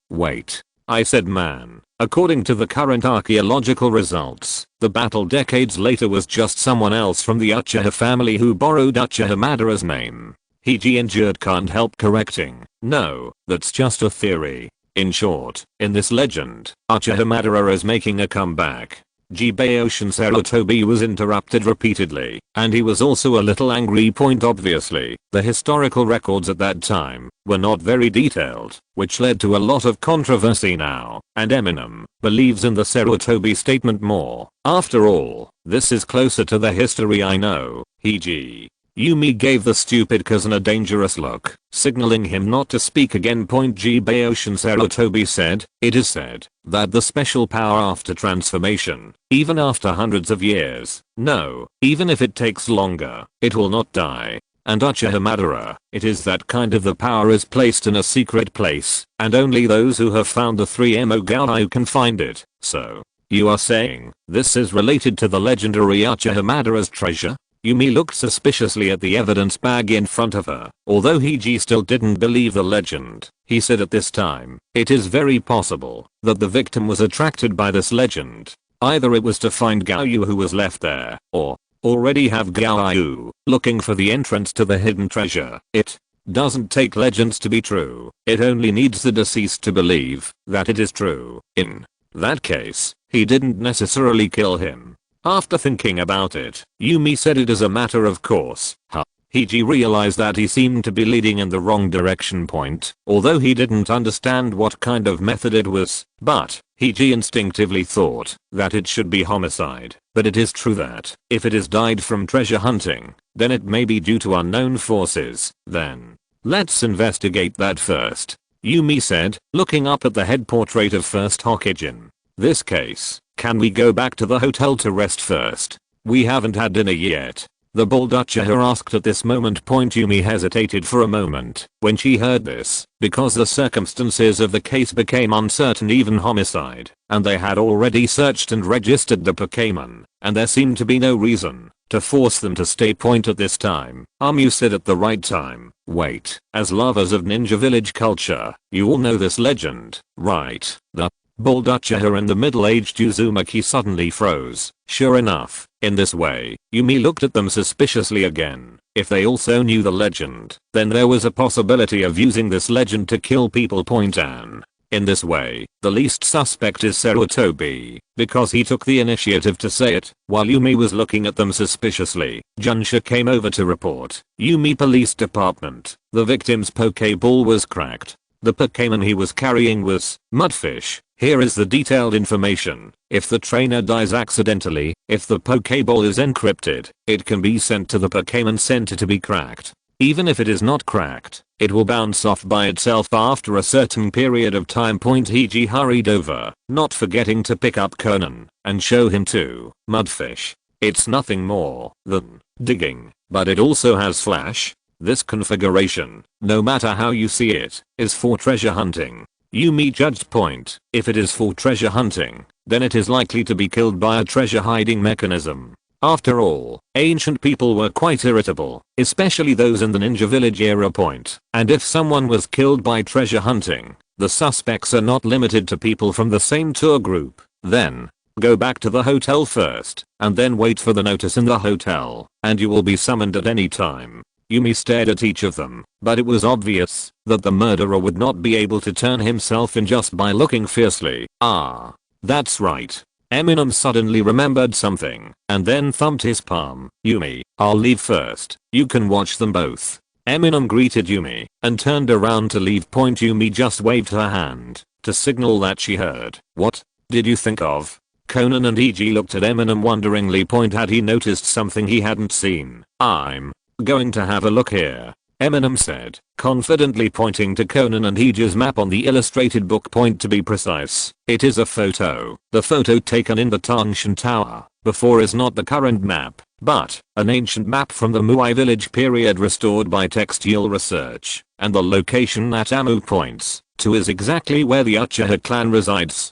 I said man. According to the current archaeological results, the battle decades later was just someone else from the Uchiha family who borrowed Uchiha Madara's name. Hiji injured can't help correcting. No, that's just a theory. In short, in this legend, Uchiha Madara is making a comeback. Jibaoshin Sarutobi was interrupted repeatedly, and he was also a little angry. Obviously, the historical records at that time were not very detailed, which led to a lot of controversy now, and Eminem believes in the Sarutobi statement more. After all, this is closer to the history I know. Yumi gave the stupid cousin a dangerous look, signaling him not to speak again. Jibaoshin Sarutobi said, "It is said that the special power after transformation, even after hundreds of years, no, even if it takes longer, it will not die. And Uchiha Madara, it is that kind of the power is placed in a secret place, and only those who have found the 3 Emogarai can find it. So, you are saying this is related to the legendary Uchiha Madara's treasure?" Yumi looked suspiciously at the evidence bag in front of her. Although Hiji still didn't believe the legend, he said at this time, it is very possible that the victim was attracted by this legend. Either it was to find Gaoyu who was left there, or already have Gaoyu looking for the entrance to the hidden treasure. It doesn't take legends to be true. It only needs the deceased to believe that it is true. In that case, he didn't necessarily kill him. After thinking about it, Yumi said it is a matter of course. Hiji realized that he seemed to be leading in the wrong direction. Although he didn't understand what kind of method it was, but Hiji instinctively thought that it should be homicide. But it is true that if it is died from treasure hunting, then it may be due to unknown forces. Then let's investigate that first, Yumi said, looking up at the head portrait of First Hokage. This case, can we go back to the hotel to rest first? We haven't had dinner yet. The bald Uchiha asked at this moment. Yumi hesitated for a moment when she heard this, because the circumstances of the case became uncertain, even homicide, and they had already searched and registered the Pokémon, and there seemed to be no reason to force them to stay at this time. You said at the right time. Wait, as lovers of Ninja Village culture, you all know this legend, right? The bald Uchiha and the middle-aged Uzumaki suddenly froze. Sure enough, in this way, Yumi looked at them suspiciously again. If they also knew the legend, then there was a possibility of using this legend to kill people. And in this way, the least suspect is Sarutobi, because he took the initiative to say it. While Yumi was looking at them suspiciously, Junsha came over to report. Yumi Police Department. The victim's Pokeball was cracked. The Pokémon he was carrying was Mudfish. Here is the detailed information. If the trainer dies accidentally, if the Pokeball is encrypted, it can be sent to the Pokémon Center to be cracked. Even if it is not cracked, it will bounce off by itself after a certain period of time. Hiji hurried over, not forgetting to pick up Conan and show him to Mudfish. It's nothing more than digging, but it also has flash. This configuration, no matter how you see it, is for treasure hunting. Yumi judged. If it is for treasure hunting, then it is likely to be killed by a treasure hiding mechanism. After all, ancient people were quite irritable, especially those in the Ninja Village era. And if someone was killed by treasure hunting, the suspects are not limited to people from the same tour group. Then, go back to the hotel first, and then wait for the notice in the hotel, and you will be summoned at any time. Yumi stared at each of them, but it was obvious that the murderer would not be able to turn himself in just by looking fiercely. Ah, that's right. Eminem suddenly remembered something, and then thumped his palm. Yumi, I'll leave first. You can watch them both. Eminem greeted Yumi, and turned around to leave. Yumi just waved her hand, to signal that she heard. What did you think of? Conan and Iji looked at Eminem wonderingly. Had he noticed something he hadn't seen? I'm going to have a look here, Eminem said, confidently pointing to Conan and Hiji's map on the illustrated book. To be precise, it is a photo. The photo taken in the Tangshan Tower before is not the current map, but an ancient map from the Muai village period restored by textile research, and the location that Amu points to is exactly where the Uchiha clan resides.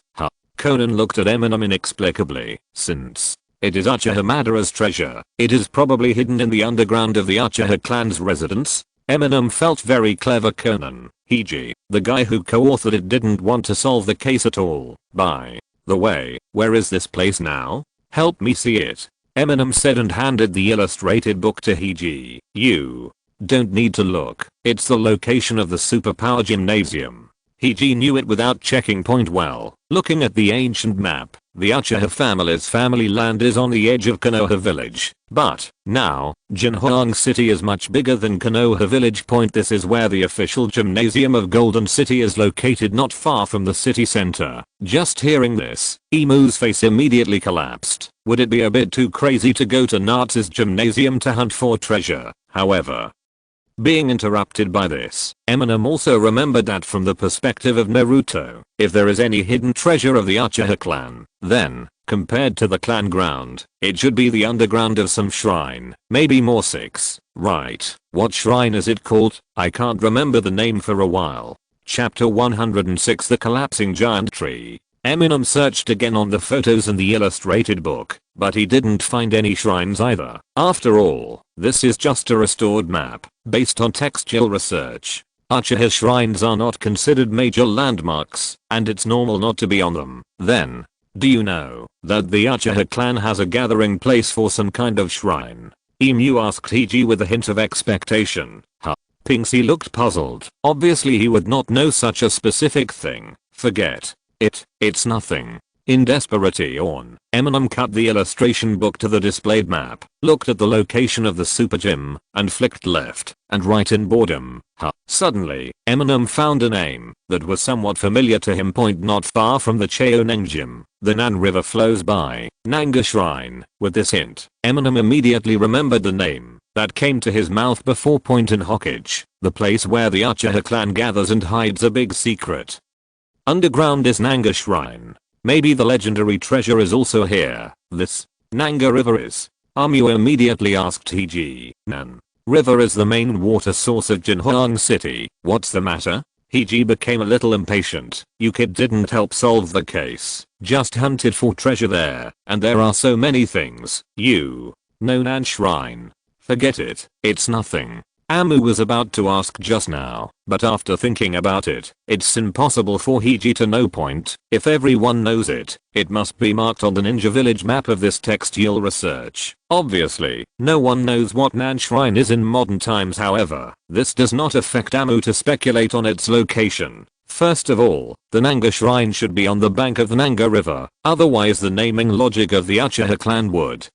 Conan looked at Eminem inexplicably. Since it is Uchiha Madara's treasure, it is probably hidden in the underground of the Uchiha clan's residence. Eminem felt very clever. Conan, Hiji, the guy who co-authored it, didn't want to solve the case at all. By the way, where is this place now? Help me see it, Eminem said, and handed the illustrated book to Hiji. You don't need to look. It's the location of the superpower gymnasium. He knew it without checking. Well, looking at the ancient map, the Uchiha family's family land is on the edge of Konoha village. But, now, Jinhoang City is much bigger than Konoha village. This is where the official gymnasium of Golden City is located, not far from the city center. Just hearing this, Emu's face immediately collapsed. Would it be a bit too crazy to go to Natsu's gymnasium to hunt for treasure? However, being interrupted by this, Eminem also remembered that from the perspective of Naruto, if there is any hidden treasure of the Uchiha clan, then, compared to the clan ground, it should be the underground of some shrine, maybe more 6, right? What shrine is it called? I can't remember the name for a while. Chapter 106, The Collapsing Giant Tree. Eminem searched again on the photos in the illustrated book, but he didn't find any shrines either. After all, this is just a restored map, based on textual research. Uchiha shrines are not considered major landmarks, and it's normal not to be on them. Then, do you know that the Uchiha clan has a gathering place for some kind of shrine? Emu asked Hiji with a hint of expectation. Huh? Pinksy looked puzzled. Obviously he would not know such a specific thing. Forget it, it's nothing. In desperation, Eminem cut the illustration book to the displayed map, looked at the location of the super gym, and flicked left and right in boredom. Suddenly, Eminem found a name that was somewhat familiar to him. Not far from the Cheoneng gym, the Nan River flows by. Nanga Shrine. With this hint, Eminem immediately remembered the name that came to his mouth before. In Hokage, the place where the Uchiha clan gathers and hides a big secret. Underground is Nanga Shrine. Maybe the legendary treasure is also here. This Nanga River is? Amu immediately asked Hiji. Nan River is the main water source of Jinhoang City. What's the matter? Hiji became a little impatient. You kid didn't help solve the case. Just hunted for treasure there, and there are so many things. You know Nan Shrine. Forget it, it's nothing. Amu was about to ask just now, but after thinking about it, it's impossible for Hiji to know. If everyone knows it, it must be marked on the ninja village map of this textual research. Obviously, no one knows what Nan Shrine is in modern times. However, this does not affect Amu to speculate on its location. First of all, the Nanga Shrine should be on the bank of the Nanga River, otherwise the naming logic of the Uchiha clan would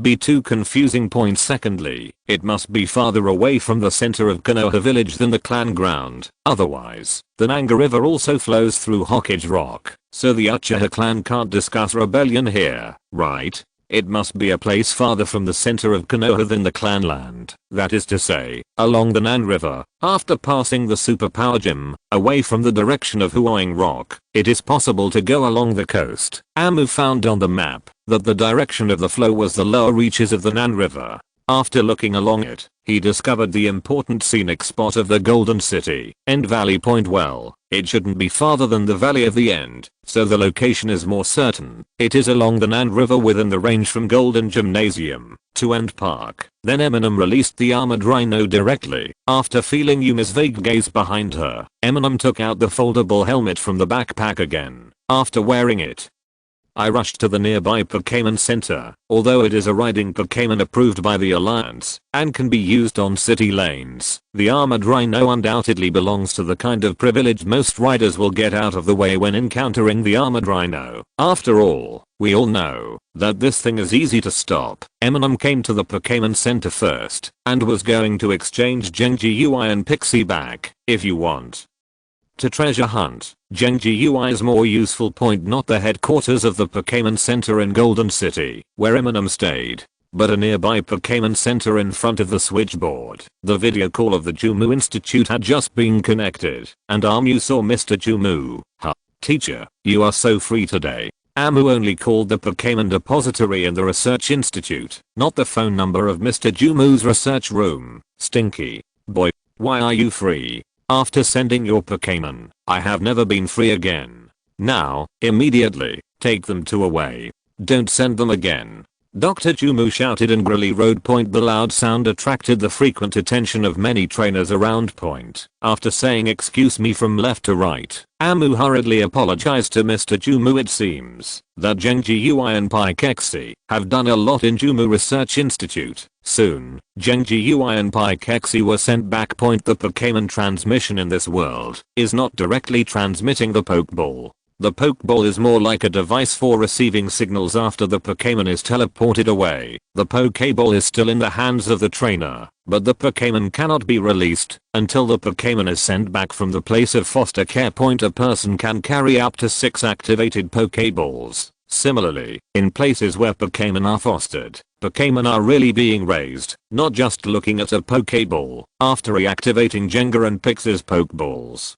be too confusing. Secondly, it must be farther away from the center of Konoha village than the clan ground. Otherwise, the Nanga River also flows through Hokage Rock, so the Uchiha clan can't discuss rebellion here, right? It must be a place farther from the center of Konoha than the clan land. That is to say, along the Nan River, after passing the superpower gym, away from the direction of Huoing Rock. It is possible to go along the coast. Amu found on the map that the direction of the flow was the lower reaches of the Nan River. After looking along it, he discovered the important scenic spot of the Golden City, End Valley. Well, it shouldn't be farther than the Valley of the End, so the location is more certain. It is along the Nan River within the range from Golden Gymnasium to End Park. Then Eminem released the armored rhino directly. After feeling Yuma's vague gaze behind her, Eminem took out the foldable helmet from the backpack again. After wearing it, I rushed to the nearby Pokémon Center. Although it is a riding Pokémon approved by the Alliance and can be used on city lanes, the armored rhino undoubtedly belongs to the kind of privilege most riders will get out of the way when encountering the armored rhino. After all, we all know that this thing is easy to stop. Eminem came to the Pokémon Center first and was going to exchange Genji UI and Pixie back. If you want to treasure hunt, Genji UI is more useful. Not the headquarters of the Pokémon Center in Golden City, where Eminem stayed, but a nearby Pokémon Center in front of the switchboard. The video call of the Jumu Institute had just been connected, and Amu saw Mr. Jumu. Teacher, you are so free today. Amu only called the Pokémon depository in the research institute, not the phone number of Mr. Jumu's research room. Stinky boy, why are you free? After sending your Pokémon, I have never been free again. Now, immediately, take them two away. Don't send them again. Dr. Jumu shouted angrily. Road point. The loud sound attracted the frequent attention of many trainers around point. After saying excuse me from left to right, Amu hurriedly apologized to Mr. Jumu. It seems that Genji Ui and Paikexi have done a lot in Jumu Research Institute. Soon, Genji Ui and Paikexi were sent back. Point. The Pokémon transmission in this world is not directly transmitting the Pokeball. The Pokeball is more like a device for receiving signals after the Pokémon is teleported away. The Pokeball is still in the hands of the trainer, but the Pokémon cannot be released until the Pokémon is sent back from the place of foster care. Point. A person can carry up to 6 activated Pokeballs. Similarly, in places where Pokémon are fostered, Pokémon are really being raised, not just looking at a Pokeball after reactivating Jenga and Pix's Pokeballs.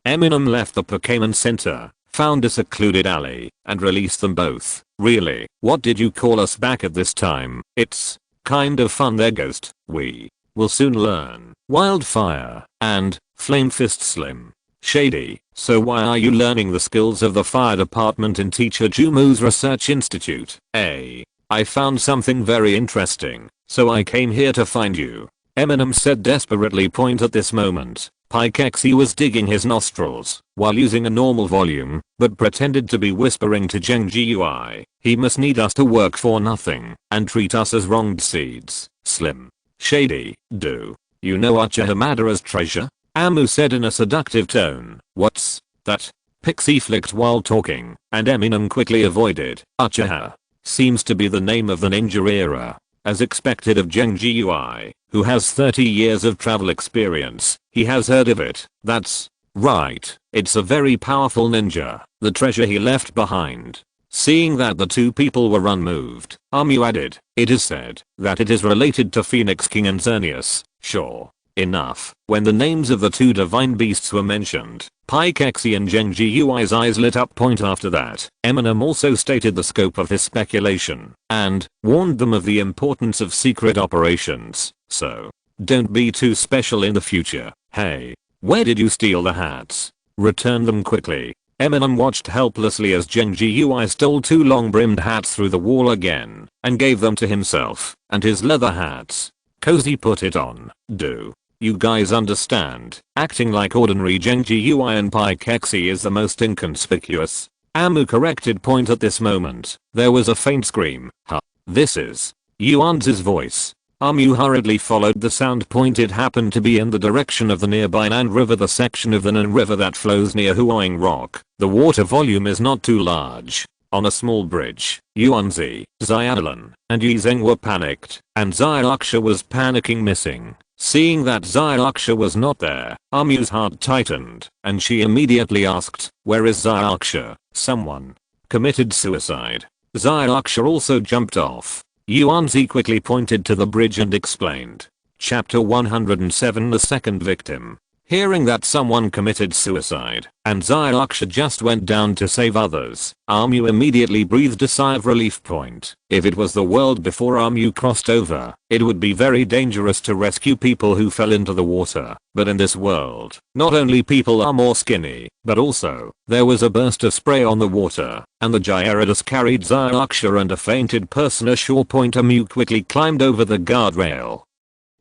Eminem left the Pokémon Center, found a secluded alley, and released them both. Really? What did you call us back at this time? It's kind of fun there, Ghost. We will soon learn. Wildfire and Flame Fist Slim. Shady. So why are you learning the skills of the fire department in Teacher Jumu's Research Institute? I found something very interesting, so I came here to find you. Eminem said desperately. Point. At this moment, Paikexi was digging his nostrils while using a normal volume, but pretended to be whispering to Genji Ui. He must need us to work for nothing and treat us as wronged seeds. Slim. Shady. Do you know Uchiha Madara's treasure? Amu said in a seductive tone. What's that? Pixie flicked while talking, and Eminem quickly avoided. Uchiha seems to be the name of the ninja era. As expected of Genji Ui, who has 30 years of travel experience, he has heard of it. That's right. It's a very powerful ninja. The treasure he left behind. Seeing that the two people were unmoved, Amu added, it is said that it is related to Phoenix King and Xerneas. Sure enough, when the names of the two divine beasts were mentioned, Paikexi and Genji Ui's eyes lit up. Point. After that, Eminem also stated the scope of his speculation and warned them of the importance of secret operations. So, don't be too special in the future. Hey, where did you steal the hats? Return them quickly. Eminem watched helplessly as Genji Ui stole 2 long-brimmed hats through the wall again and gave them to himself and his leather hats. Cozy put it on. Do you guys understand? Acting like ordinary Genji Ui and Paikexi is the most inconspicuous. Amu corrected. Point. At this moment, there was a faint scream. Huh. This is Yuan's voice. Amu hurriedly followed the sound. Point. It happened to be in the direction of the nearby Nan River, the section of the Nan River that flows near Huoing Rock. The water volume is not too large. On a small bridge, Yuanzi, Xiaolan, and Yizeng were panicked, and Xiaoxia was panicking missing. Seeing that Xiaoxia was not there, Amu's heart tightened, and she immediately asked, where is Xiaoxia? Someone committed suicide. Xiaoxia also jumped off. Yuanzi quickly pointed to the bridge and explained. Chapter 107. The second victim. Hearing that someone committed suicide and Xiaoxia just went down to save others, Amu immediately breathed a sigh of relief. Point. If it was the world before Amu crossed over, it would be very dangerous to rescue people who fell into the water. But in this world, not only people are more skinny, but also, there was a burst of spray on the water, and the Gyarados carried Xiaoxia and a fainted person ashore. Point. Amu quickly climbed over the guardrail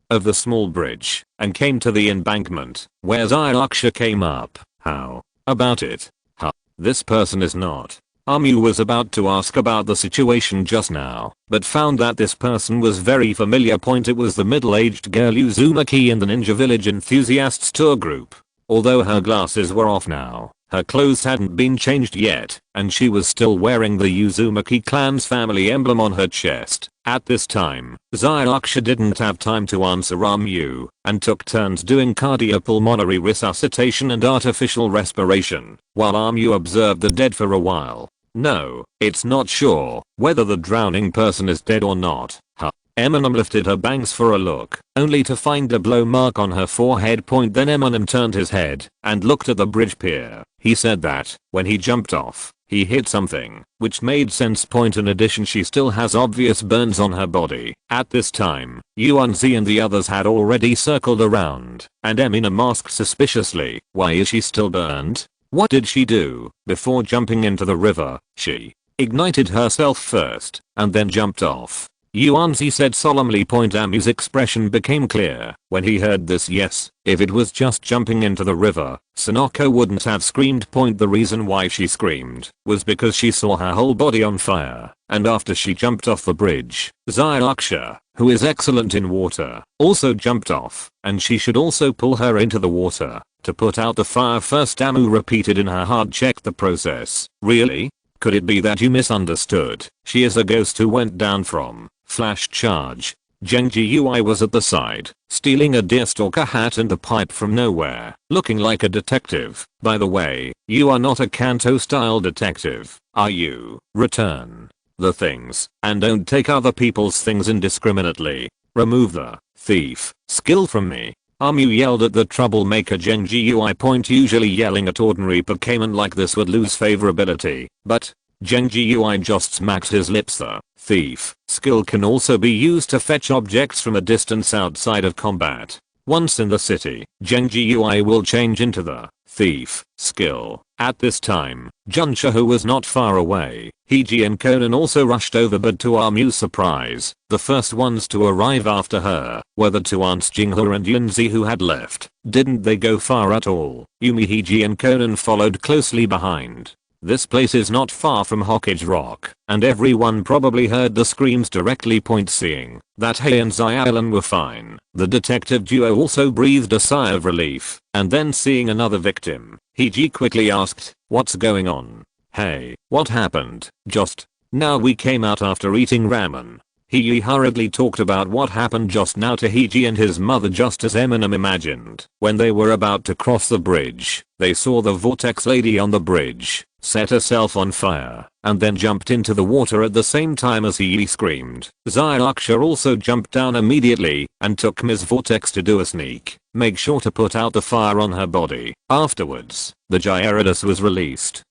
of the small bridge and came to the embankment where Xiaoxia came up. How about it? Huh. This person is not. Amu was about to ask about the situation just now, but found that this person was very familiar. Point. It was the middle-aged girl Uzumaki in the Ninja Village Enthusiasts tour group. Although her glasses were off now, her clothes hadn't been changed yet, and she was still wearing the Uzumaki clan's family emblem on her chest. At this time, Xiaoxia didn't have time to answer Amu, and took turns doing cardiopulmonary resuscitation and artificial respiration, while Amu observed the dead for a while. No, it's not sure whether the drowning person is dead or not. Huh. Eminem lifted her bangs for a look, only to find a blow mark on her forehead. Point. Then Eminem turned his head and looked at the bridge pier. He said that, when he jumped off, he hit something, which made sense. Point. In addition, she still has obvious burns on her body. At this time, Yuanzi and the others had already circled around, and Eminem asked suspiciously, why is she still burned? What did she do before jumping into the river? She ignited herself first, and then jumped off. Yuanzi said solemnly. Amu's expression became clear when he heard this. Yes, if it was just jumping into the river, Sonoko wouldn't have screamed. The reason why she screamed was because she saw her whole body on fire, and after she jumped off the bridge, Zylaksha, who is excellent in water, also jumped off, and she should also pull her into the water to put out the fire first. Amu repeated in her heart. Check the process. Really? Could it be that you misunderstood? She is a ghost who went down from flash charge. Genji Ui was at the side, stealing a deerstalker hat and a pipe from nowhere, looking like a detective. By the way, you are not a Kanto style detective, are you? Return the things, and don't take other people's things indiscriminately. Remove the thief skill from me. Amu yelled at the troublemaker Genji Ui. Usually yelling at ordinary Pokémon like this would lose favorability, but Genji Ui just smacked his lips. The thief skill can also be used to fetch objects from a distance outside of combat. Once in the city, Genji Ui will change into the thief skill. At this time, Junsha, who was not far away, Hiji and Conan also rushed over, but to Amu's surprise, the first ones to arrive after her were the two aunts Jinghe and Yunzi, who had left. Didn't they go far at all? Yumi, Hiji and Conan followed closely behind. This place is not far from Hokage Rock, and everyone probably heard the screams directly. Seeing that Hei and Xiaolan were fine, the detective duo also breathed a sigh of relief, and then seeing another victim, Hiji quickly asked, "What's going on? Hey, what happened?" "Just now we came out after eating ramen." Hiji hurriedly talked about what happened just now to Hiji and his mother, just as Eminem imagined. When they were about to cross the bridge, they saw the vortex lady on the bridge set herself on fire, and then jumped into the water at the same time as Hiji screamed. Zylaksha also jumped down immediately and took Ms. Vortex to do a sneak. Make sure to put out the fire on her body. Afterwards, the Gyarados was released,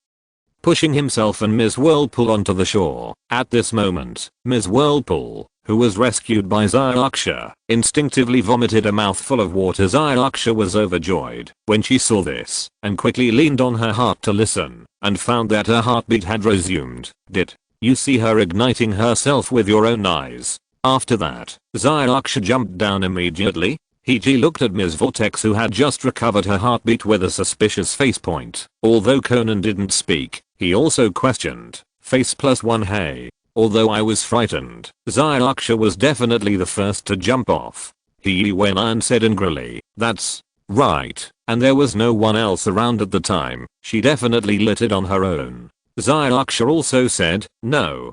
pushing himself and Ms. Whirlpool onto the shore. At this moment, Ms. Whirlpool, who was rescued by Zylaksha, instinctively vomited a mouthful of water. Zylaksha was overjoyed when she saw this, and quickly leaned on her heart to listen, and found that her heartbeat had resumed. "Did you see her igniting herself with your own eyes?" After that, Zylaksha jumped down immediately. Hiji looked at Ms. Vortex, who had just recovered her heartbeat, with a suspicious face point. Although Conan didn't speak, he also questioned. Face +1. Hey. Although I was frightened, Zylaksha was definitely the first to jump off. He went and said angrily, "That's right, and there was no one else around at the time. She definitely lit it on her own." Zylaksha also said, No,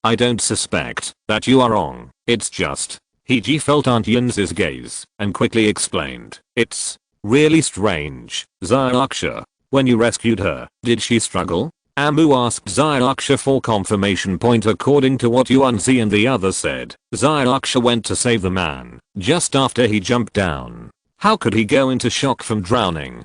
I don't suspect that you are wrong. It's just." Hiji felt Aunt Yunzi's gaze and quickly explained, "It's really strange. Zylaksha, when you rescued her, did she struggle?" Amu asked Zylaksha for confirmation. According to what Yunzi and the others said, Zylaksha went to save the man just after he jumped down. How could he go into shock from drowning?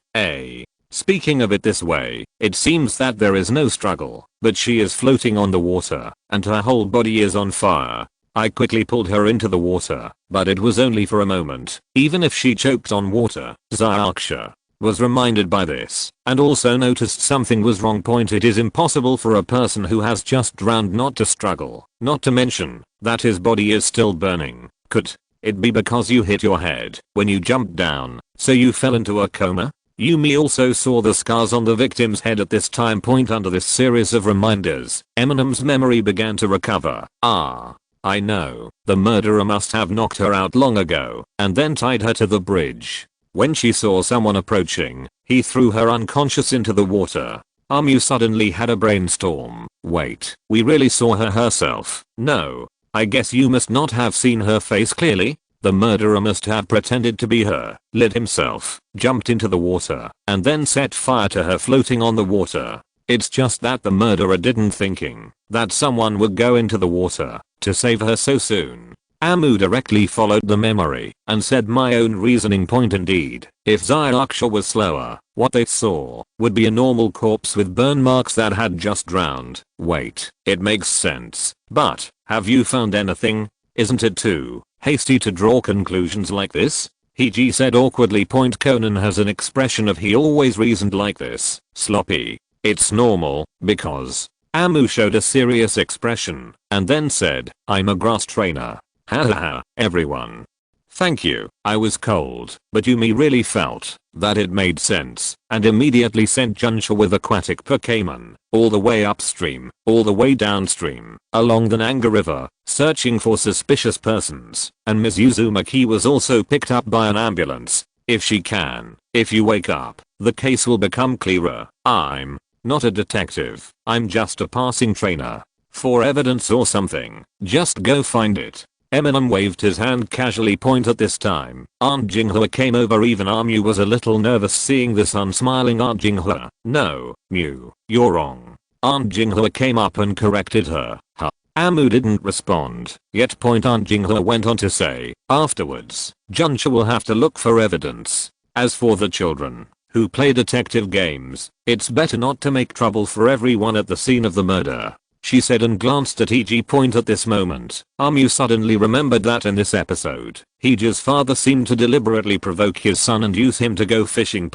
Speaking of it this way, it seems that there is no struggle, but she is floating on the water, and her whole body is on fire. I quickly pulled her into the water, but it was only for a moment. Even if she choked on water, Zylaksha was reminded by this, and also noticed something was wrong. It is impossible for a person who has just drowned not to struggle, not to mention that his body is still burning. Could it be because you hit your head when you jumped down, so you fell into a coma? Yumi also saw the scars on the victim's head at this time. Under this series of reminders, Eminem's memory began to recover. I know, the murderer must have knocked her out long ago, and then tied her to the bridge. When she saw someone approaching, he threw her unconscious into the water. Amu suddenly had a brainstorm. Wait, we really saw her herself? No. I guess you must not have seen her face clearly? The murderer must have pretended to be her, lit himself, jumped into the water, and then set fire to her floating on the water. It's just that the murderer didn't thinking that someone would go into the water to save her so soon. Amu directly followed the memory and said, my own reasoning. Indeed, if Zylaksha was slower, what they saw would be a normal corpse with burn marks that had just drowned. Wait, it makes sense. But, have you found anything? Isn't it too hasty to draw conclusions like this? Hiji said awkwardly. Conan has an expression of he always reasoned like this. Sloppy. It's normal, because Amu showed a serious expression and then said, I'm a grass trainer. Hahaha, everyone. Thank you. I was cold, but Yumi really felt that it made sense and immediately sent Junsha with aquatic Pokémon all the way upstream, all the way downstream, along the Nanga River, searching for suspicious persons, and Ms. Uzumaki was also picked up by an ambulance. If she can, if you wake up, the case will become clearer. I'm not a detective, I'm just a passing trainer. For evidence or something, just go find it. Eminem waved his hand casually point at this time. Aunt Jinghua came over. Even Amu was a little nervous seeing this unsmiling Aunt Jinghua. No, Mew, you're wrong. Aunt Jinghua came up and corrected her. Huh. Amu didn't respond, yet Aunt Jinghua went on to say, afterwards, Junsha will have to look for evidence. As for the children who play detective games, it's better not to make trouble for everyone at the scene of the murder, she said and glanced at EG. At this moment, Amu suddenly remembered that in this episode, Heej's father seemed to deliberately provoke his son and use him to go fishing.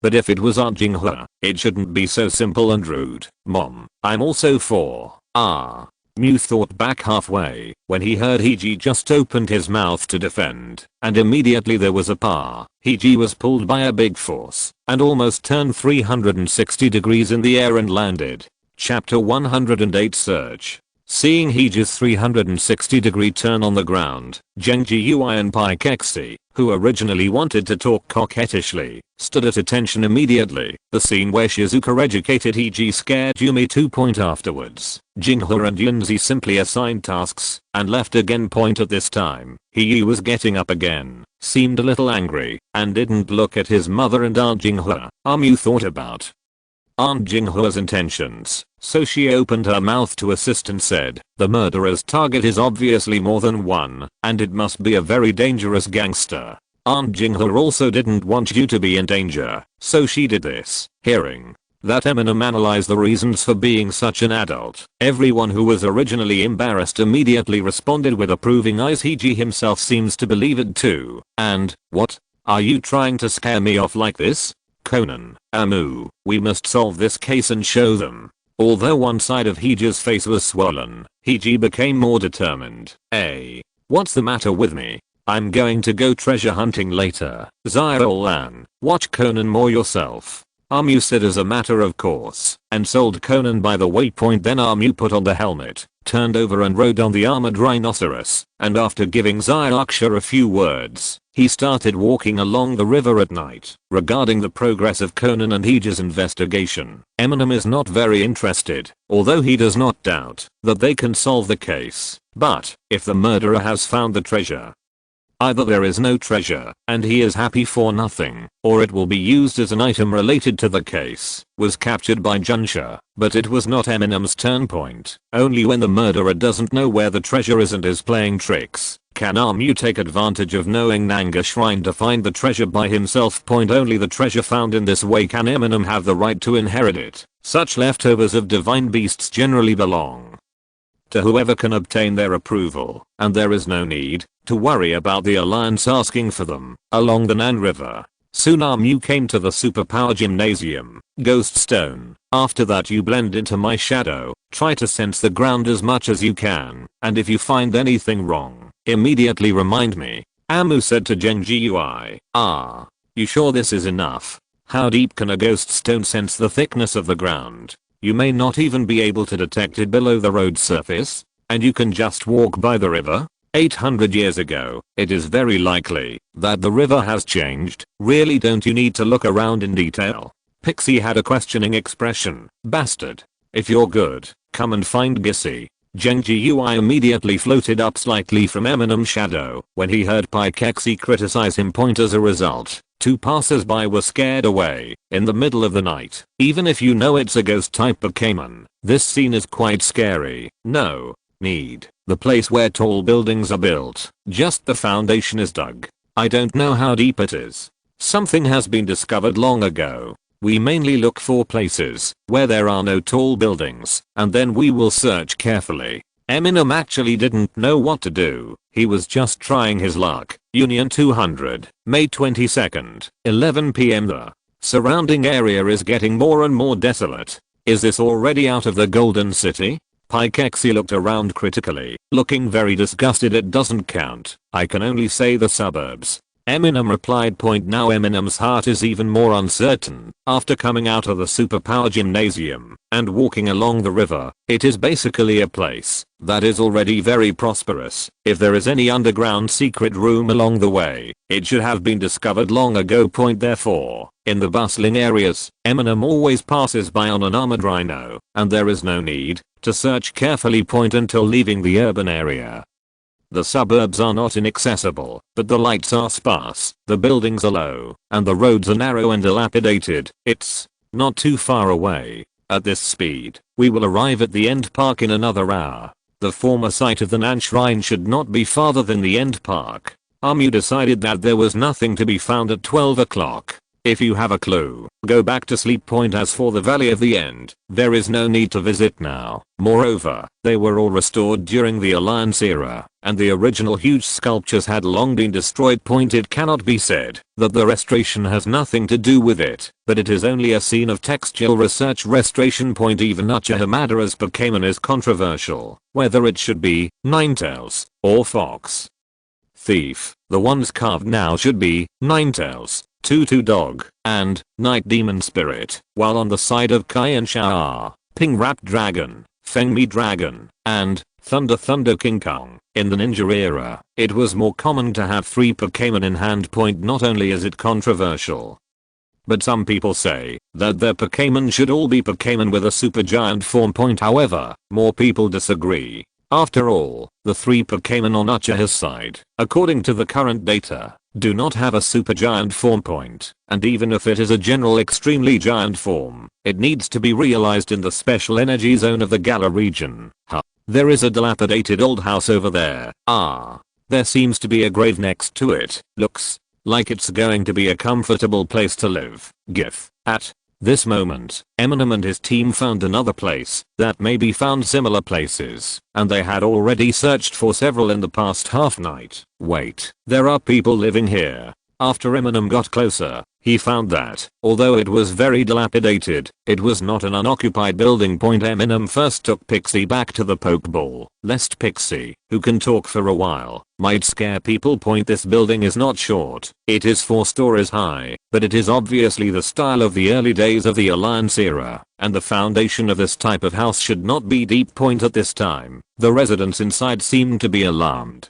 But if it was Aunt Jinghua, it shouldn't be so simple and rude. Mom, I'm also for. Mew thought back halfway when he heard Heej just opened his mouth to defend, and immediately there was a pa. Heej was pulled by a big force and almost turned 360 degrees in the air and landed. Chapter 108 Search. Seeing Heej's 360 degree turn on the ground, Genji Ui and Paikexi, who originally wanted to talk coquettishly, stood at attention immediately. The scene where Shizuka educated Heej scared Yumi 2. Afterwards, Jinghua and Yunzi simply assigned tasks and left again. At this time, Heej was getting up again, seemed a little angry, and didn't look at his mother and Aunt Jinghua. Amu thought about Aunt Jinghua's intentions, so she opened her mouth to assist and said, the murderer's target is obviously more than one, and it must be a very dangerous gangster. Aunt Jinghua also didn't want you to be in danger, so she did this. Hearing that Eminem analyzed the reasons for being such an adult, everyone who was originally embarrassed immediately responded with approving eyes. Heej himself seems to believe it too. And, what? Are you trying to scare me off like this? Conan, Amu, we must solve this case and show them. Although one side of Heej's face was swollen, Heej became more determined. Hey, what's the matter with me? I'm going to go treasure hunting later. Ziolan, watch Conan more yourself. Amu said as a matter of course, and sold Conan by the waypoint. Then Amu put on the helmet, turned over and rode on the armored rhinoceros, and after giving Zyuksha a few words, he started walking along the river at night. Regarding the progress of Conan and Heej's investigation, Eminem is not very interested, although he does not doubt that they can solve the case. But, if the murderer has found the treasure, either there is no treasure and he is happy for nothing, or it will be used as an item related to the case. Was captured by Junsha, but it was not Eminem's turn. Only when the murderer doesn't know where the treasure is and is playing tricks can Amu take advantage of knowing Nanga Shrine to find the treasure by himself. Only the treasure found in this way can Eminem have the right to inherit it. Such leftovers of divine beasts generally belong to whoever can obtain their approval, and there is no need to worry about the Alliance asking for them. Along the Nan River, soon Amu came to the superpower gymnasium, Ghost Stone. After that you blend into my shadow, try to sense the ground as much as you can, and if you find anything wrong, immediately remind me. Amu said to Genji Ui. You sure this is enough? How deep can a ghost stone sense the thickness of the ground? You may not even be able to detect it below the road surface, and you can just walk by the river? 800 years ago, it is very likely that the river has changed. Really, don't you need to look around in detail? Pixie had a questioning expression. Bastard. If you're good, come and find Gissy. Genji Ui immediately floated up slightly from Eminem's shadow when he heard Paikexi criticize him. As a result, 2 passers-by were scared away in the middle of the night. Even if you know it's a ghost type Pokémon, this scene is quite scary. No need. The place where tall buildings are built, just the foundation is dug. I don't know how deep it is. Something has been discovered long ago. We mainly look for places where there are no tall buildings, and then we will search carefully. Eminem actually didn't know what to do. He was just trying his luck. Union 200, May 22nd, 11 PM. The surrounding area is getting more and more desolate. Is this already out of the Golden City? Pikexi looked around critically, looking very disgusted. It doesn't count. I can only say the suburbs. Eminem replied. Now Eminem's heart is even more uncertain after coming out of the superpower gymnasium and walking along the river. It is basically a place that is already very prosperous. If there is any underground secret room along the way, it should have been discovered long ago. Therefore, in the bustling areas, Eminem always passes by on an armored rhino, and there is no need to search carefully. Until leaving the urban area. The suburbs are not inaccessible, but the lights are sparse, the buildings are low, and the roads are narrow and dilapidated. It's not too far away. At this speed, we will arrive at the end park in another hour. The former site of the Nan Shrine should not be farther than the end park. Amu decided that there was nothing to be found at 12 o'clock. If you have a clue, go back to sleep. As for the Valley of the End, there is no need to visit now. Moreover, they were all restored during the Alliance era, and the original huge sculptures had long been destroyed. It cannot be said that the restoration has nothing to do with it, but it is only a scene of textual research restoration. Even Uchiha Madara's Pokémon is controversial, whether it should be Ninetales or Fox. Thief, the ones carved now should be Ninetales, Tutu Dog, and Night Demon Spirit, while on the side of Kai and Sha are Ping Rat Dragon, Feng Mi Dragon, and Thunder King Kong. In the ninja era, it was more common to have 3 Pokémon in hand. Not only is it controversial, but some people say that their Pokémon should all be Pokémon with a supergiant form. However, more people disagree. After all, the 3 Pokémon on Uchiha's side, according to the current data, do not have a supergiant form. And even if it is a general extremely giant form, it needs to be realized in the special energy zone of the Galar region. There is a dilapidated old house over there. There seems to be a grave next to it. Looks like it's going to be a comfortable place to live. GIF. At this moment, Eminem and his team found another place that maybe found similar places, and they had already searched for several in the past half night. Wait, there are people living here. After Eminem got closer, he found that, although it was very dilapidated, it was not an unoccupied building. Eminem first took Pixie back to the Pokeball, lest Pixie, who can talk for a while, might scare people. This building is not short, it is 4 stories high, but it is obviously the style of the early days of the Alliance era, and the foundation of this type of house should not be deep. At this time, the residents inside seemed to be alarmed.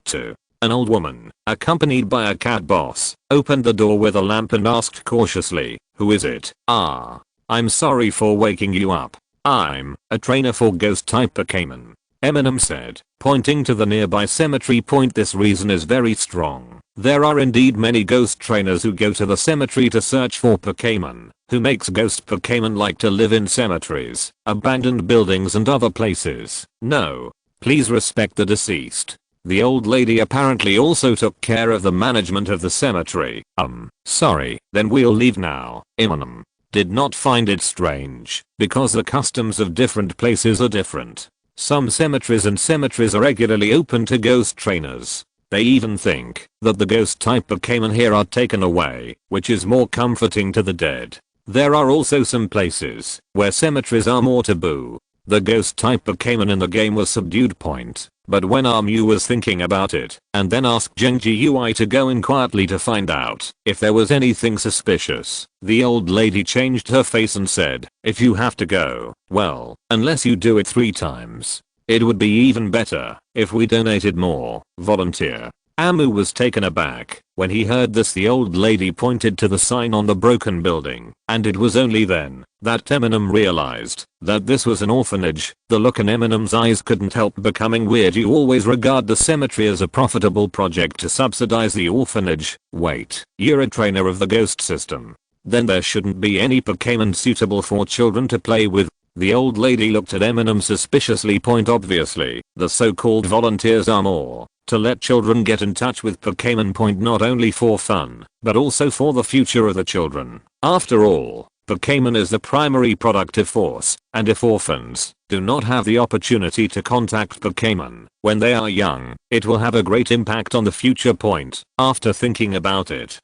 2. An old woman, accompanied by a cat boss, opened the door with a lamp and asked cautiously, "Who is it?" I'm sorry for waking you up. I'm a trainer for ghost-type Pokémon," Eminem said, pointing to the nearby cemetery. This reason is very strong. There are indeed many ghost trainers who go to the cemetery to search for Pokémon. Who makes ghost Pokémon like to live in cemeteries, abandoned buildings and other places? No. Please respect the deceased. The old lady apparently also took care of the management of the cemetery. Sorry, then we'll leave now. Eminem did not find it strange, because the customs of different places are different. Some cemeteries are regularly open to ghost trainers. They even think that the ghost type Pokémon here are taken away, which is more comforting to the dead. There are also some places where cemeteries are more taboo. The ghost type Pokémon in the game was subdued. But when Amu was thinking about it, and then asked Genji UI to go in quietly to find out if there was anything suspicious, the old lady changed her face and said, "If you have to go, well, unless you do it 3 times. It would be even better if we donated more. Volunteer." Amu was taken aback. When he heard this, the old lady pointed to the sign on the broken building, and it was only then that Eminem realized that this was an orphanage. The look in Eminem's eyes couldn't help becoming weird. You always regard the cemetery as a profitable project to subsidize the orphanage. Wait, you're a trainer of the ghost system. Then there shouldn't be any Pokémon suitable for children to play with. The old lady looked at Eminem suspiciously. Obviously, the so-called volunteers are more to let children get in touch with Pokémon. Not only for fun, but also for the future of the children. After all, Pokémon is the primary productive force, and if orphans do not have the opportunity to contact Pokémon when they are young, it will have a great impact on the future. After thinking about it,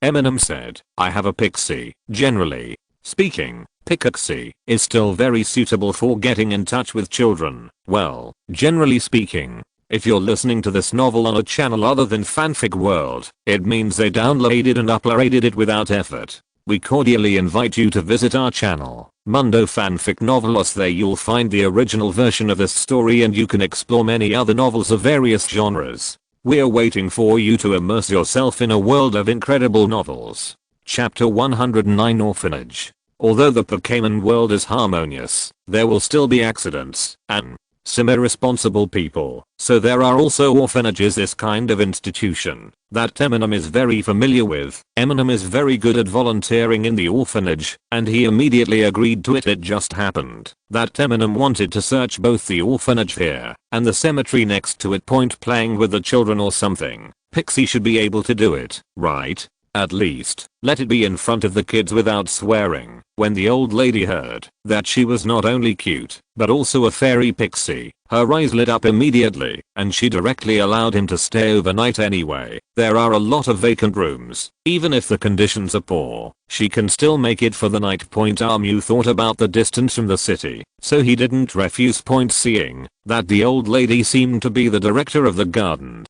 Eminem said, "I have a Pixie. Generally, speaking, Pixie is still very suitable for getting in touch with children. Well, generally speaking. If you're listening to this novel on a channel other than Fanfic World, it means they downloaded and uploaded it without effort. We cordially invite you to visit our channel, Mundo Fanfic Novelos. There you'll find the original version of this story and you can explore many other novels of various genres. We're waiting for you to immerse yourself in a world of incredible novels. Chapter 109 Orphanage. Although the Pokémon world is harmonious, there will still be accidents and some irresponsible people, so there are also orphanages, this kind of institution that Eminem is very familiar with. Eminem is very good at volunteering in the orphanage, and he immediately agreed to it. It just happened that Eminem wanted to search both the orphanage here and the cemetery next to it, point playing with the children or something. Pixie should be able to do it, right? At least, let it be in front of the kids without swearing. When the old lady heard that she was not only cute, but also a fairy pixie, her eyes lit up immediately, and she directly allowed him to stay overnight anyway. There are a lot of vacant rooms. Even if the conditions are poor, she can still make it for the night. Armu thought about the distance from the city, so he didn't refuse. Seeing that the old lady seemed to be the director of the garden,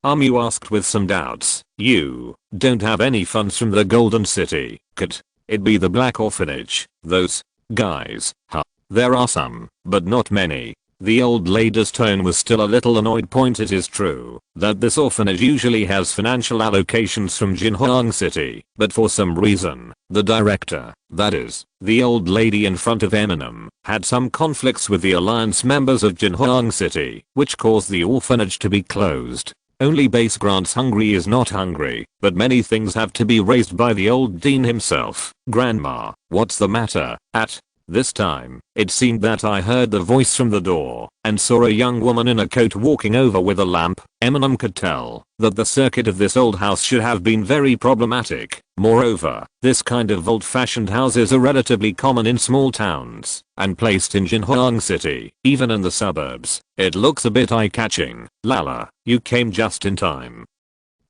Armu asked with some doubts, "You don't have any funds from the Golden City, could it be the Black Orphanage? Those guys, huh? There are some, but not many." The old lady's tone was still a little annoyed. It is true that this orphanage usually has financial allocations from Jinhuang City, but for some reason, the director, that is, the old lady in front of Eminem, had some conflicts with the alliance members of Jinhuang City, which caused the orphanage to be closed. Only base grants hungry is not hungry, but many things have to be raised by the old dean himself. "Grandma, what's the matter?" At this time, it seemed that I heard the voice from the door and saw a young woman in a coat walking over with a lamp. Eminem could tell that the circuit of this old house should have been very problematic. Moreover, this kind of old-fashioned houses are relatively common in small towns and placed in Jinhuang City. Even in the suburbs, it looks a bit eye-catching. "Lala, you came just in time.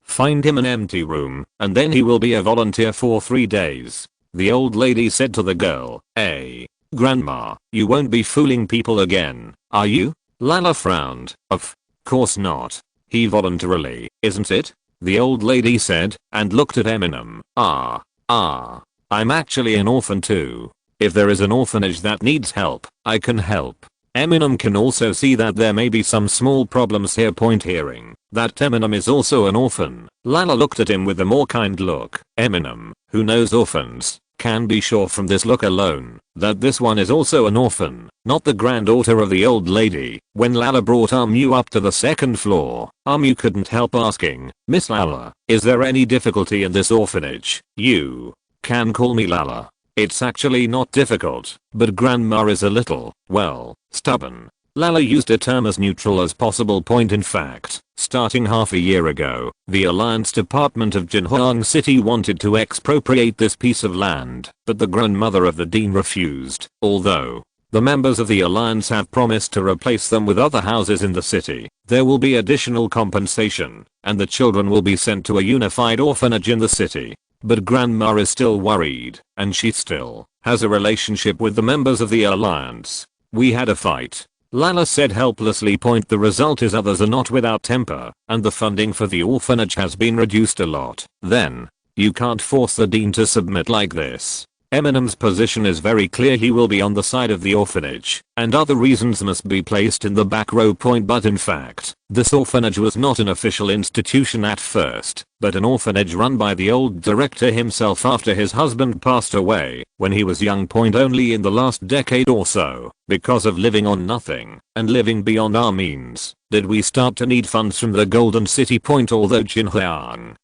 Find him an empty room, and then he will be a volunteer for 3 days." The old lady said to the girl. "Hey, Grandma, you won't be fooling people again, are you?" Lala frowned. "Of course not. He voluntarily, isn't it?" the old lady said, and looked at Eminem. I'm actually an orphan too. If there is an orphanage that needs help, I can help." Eminem can also see that there may be some small problems here. Hearing that Eminem is also an orphan, Lala looked at him with a more kind look. Eminem, who knows orphans, can be sure from this look alone that this one is also an orphan, not the granddaughter of the old lady. When Lala brought Armu up to the second floor, Armu couldn't help asking, "Miss Lala, is there any difficulty in this orphanage?" "You can call me Lala. It's actually not difficult, but Grandma is a little, well, stubborn." Lala used a term as neutral as possible. In fact, starting half a year ago, the Alliance Department of Jinhuang City wanted to expropriate this piece of land, but the grandmother of the dean refused. Although the members of the Alliance have promised to replace them with other houses in the city, there will be additional compensation, and the children will be sent to a unified orphanage in the city. But Grandma is still worried, and she still has a relationship with the members of the Alliance. "We had a fight," Lala said helplessly. The result is others are not without temper, and the funding for the orphanage has been reduced a lot. "Then, you can't force the dean to submit like this." Eminem's position is very clear. He will be on the side of the orphanage, and other reasons must be placed in the back row. But in fact, this orphanage was not an official institution at first, but an orphanage run by the old director himself after his husband passed away when he was young. Only in the last decade or so, because of living on nothing and living beyond our means, did we start to need funds from the Golden City. Although Jinhuang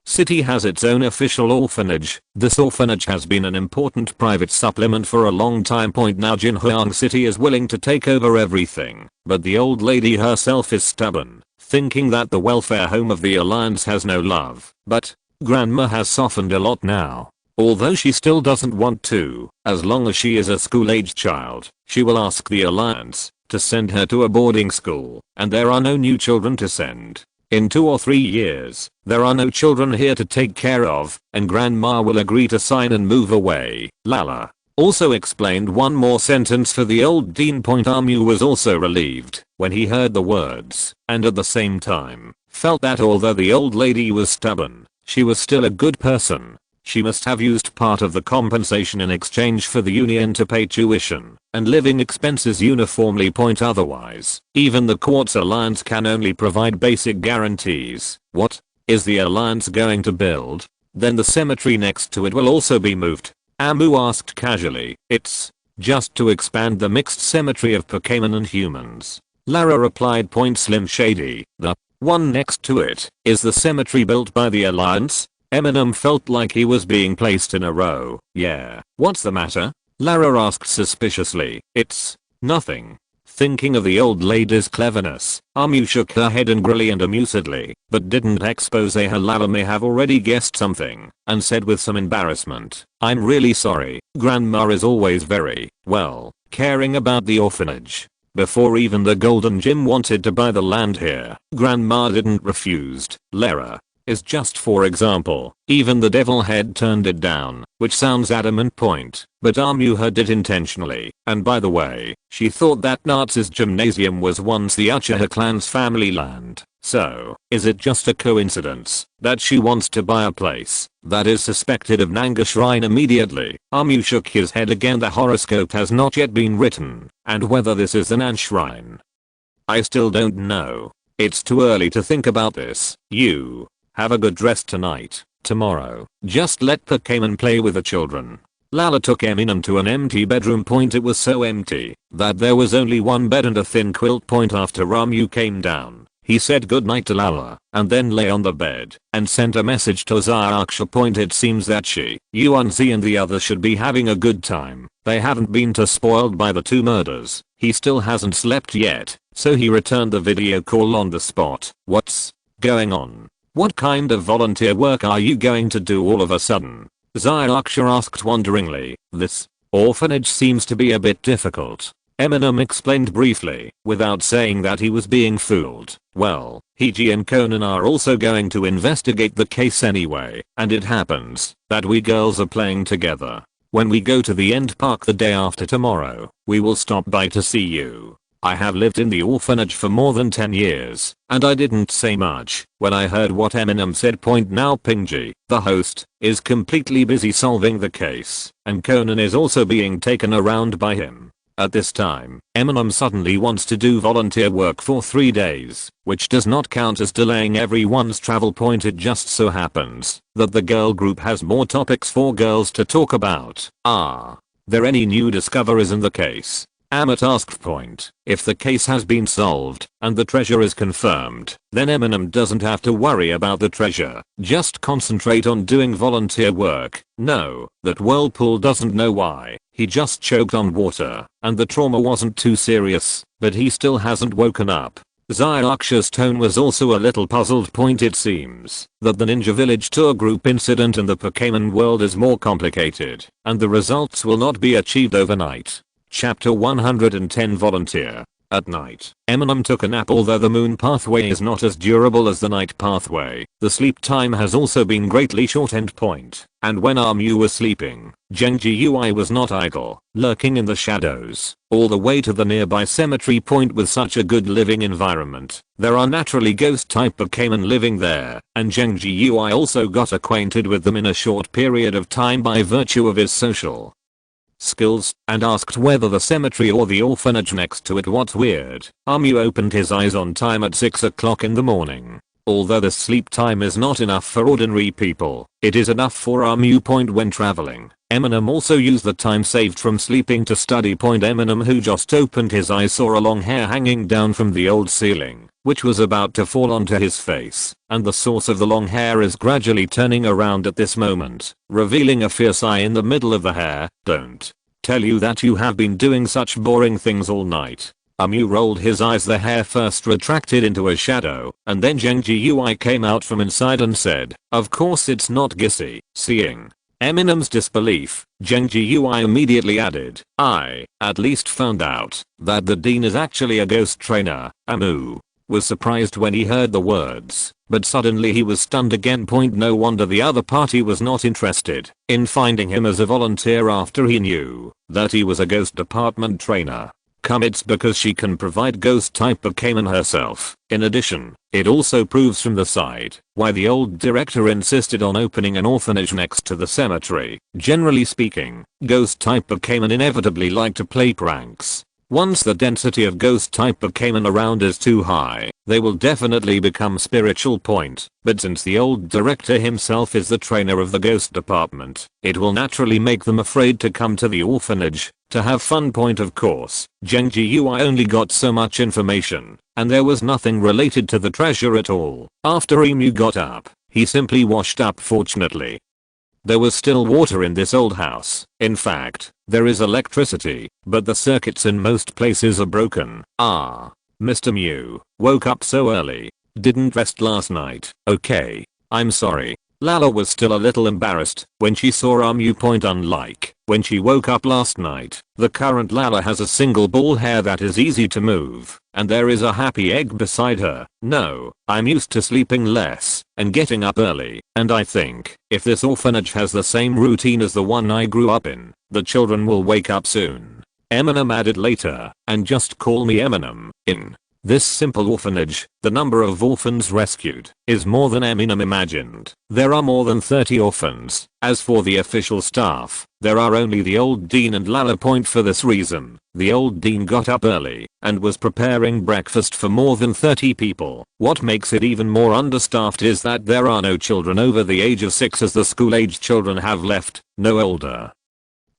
City has its own official orphanage, this orphanage has been an important private supplement for a long time. Now Jinhuang City is willing to take over everything, but the old lady herself is stubborn, thinking that the welfare home of the Alliance has no love. But Grandma has softened a lot now. Although she still doesn't want to, as long as she is a school-aged child, she will ask the Alliance to send her to a boarding school, and there are no new children to send. In 2 or 3 years, there are no children here to take care of, and grandma will agree to sign and move away. Lala also explained one more sentence for the old dean. Amu was also relieved when he heard the words, and at the same time, felt that although the old lady was stubborn, she was still a good person. She must have used part of the compensation in exchange for the union to pay tuition and living expenses uniformly. Otherwise, even the Quartz Alliance can only provide basic guarantees. What is the Alliance going to build? Then the cemetery next to it will also be moved? Amu asked casually. It's just to expand the mixed cemetery of Pokémon and humans. Lara replied. Slim Shady. The one next to it is the cemetery built by the Alliance? Eminem felt like he was being placed in a row. Yeah. What's the matter? Lara asked suspiciously. It's nothing. Thinking of the old lady's cleverness, Amu shook her head angrily and amusedly, but didn't expose her. Lara may have already guessed something, and said with some embarrassment, I'm really sorry. Grandma is always very, well, caring about the orphanage. Before even the Golden Gym wanted to buy the land here, Grandma didn't refused. Lara is just for example, even the devil head turned it down, which sounds adamant. But Amu heard it intentionally, and by the way, she thought that Nazis gymnasium was once the Uchiha clan's family land. So, is it just a coincidence that she wants to buy a place that is suspected of Nanga Shrine immediately? Amu shook his head again. The horoscope has not yet been written, and whether this is the Nan Shrine, I still don't know. It's too early to think about this. You have a good rest tonight. Tomorrow, just let Pokémon play with the children. Lala took Eminem to an empty bedroom. It was so empty that there was only one bed and a thin quilt. After Ramu came down, he said goodnight to Lala and then lay on the bed and sent a message to Zyarksha. It seems that she, Yuanzi and the others should be having a good time. They haven't been too spoiled by the 2 murders. He still hasn't slept yet, so he returned the video call on the spot. What's going on? What kind of volunteer work are you going to do all of a sudden? Zyarksha asked wonderingly. This orphanage seems to be a bit difficult. Eminem explained briefly, without saying that he was being fooled. Well, Hiji and Conan are also going to investigate the case anyway, and it happens that we girls are playing together. When we go to the end park the day after tomorrow, we will stop by to see you. I have lived in the orphanage for more than 10 years, and I didn't say much when I heard what Eminem said. Now Pingji, the host, is completely busy solving the case, and Conan is also being taken around by him. At this time, Eminem suddenly wants to do volunteer work for 3 days, which does not count as delaying everyone's travel. It just so happens that the girl group has more topics for girls to talk about. Are there any new discoveries in the case? Amit asked. If the case has been solved and the treasure is confirmed, then Eminem doesn't have to worry about the treasure. Just concentrate on doing volunteer work. No, that Whirlpool doesn't know why. He just choked on water and the trauma wasn't too serious, but he still hasn't woken up. Zyarksha's tone was also a little puzzled. It seems that the Ninja Village tour group incident in the Pokémon world is more complicated, and the results will not be achieved overnight. Chapter 110 Volunteer. At night, Eminem took a nap. Although the moon pathway is not as durable as the night pathway, the sleep time has also been greatly shortened. And when Amu was sleeping, Genji UI was not idle, lurking in the shadows, all the way to the nearby cemetery. With such a good living environment, there are naturally ghost type Pokémon living there, and Genji UI also got acquainted with them in a short period of time by virtue of his social skills, and asked whether the cemetery or the orphanage next to it. What's weird? Amu opened his eyes on time at 6 o'clock in the morning. Although the sleep time is not enough for ordinary people, it is enough for Amu. When traveling, Eminem also used the time saved from sleeping to study. Eminem, who just opened his eyes, saw a long hair hanging down from the old ceiling, which was about to fall onto his face, and the source of the long hair is gradually turning around at this moment, revealing a fierce eye in the middle of the hair. Don't tell you that you have been doing such boring things all night. Amu rolled his eyes. The hair first retracted into a shadow, and then Genji UI came out from inside and said, "Of course it's not Gissy." Seeing Eminem's disbelief, Genji UI immediately added, "I at least found out that the dean is actually a ghost trainer, Amu." was surprised when he heard the words, but suddenly he was stunned again. No wonder the other party was not interested in finding him as a volunteer after he knew that he was a ghost department trainer. It's because she can provide ghost type Pokémon herself. In addition, it also proves from the side why the old director insisted on opening an orphanage next to the cemetery. Generally speaking, ghost type Pokémon inevitably like to play pranks. Once the density of ghost type Pokémon around is too high, they will definitely become spiritual point. But since the old director himself is the trainer of the ghost department, it will naturally make them afraid to come to the orphanage to have fun. Of course, Genji UI only got so much information, and there was nothing related to the treasure at all. After Emu got up, he simply washed up. Fortunately, there was still water in this old house. In fact, there is electricity, but the circuits in most places are broken. Mr. Mew woke up so early. Didn't rest last night. Okay, I'm sorry. Lala was still a little embarrassed when she saw our Mew. Unlike when she woke up last night, the current Lala has a single ball hair that is easy to move, and there is a happy egg beside her. No, I'm used to sleeping less and getting up early, and I think if this orphanage has the same routine as the one I grew up in, the children will wake up soon. Eminem added later, and just call me Eminem. In this simple orphanage, the number of orphans rescued is more than Eminem imagined. There are more than 30 orphans. As for the official staff, there are only the old dean and Lala. For this reason, the old dean got up early and was preparing breakfast for more than 30 people. What makes it even more understaffed is that there are no children over the age of 6, as the school-age children have left. No older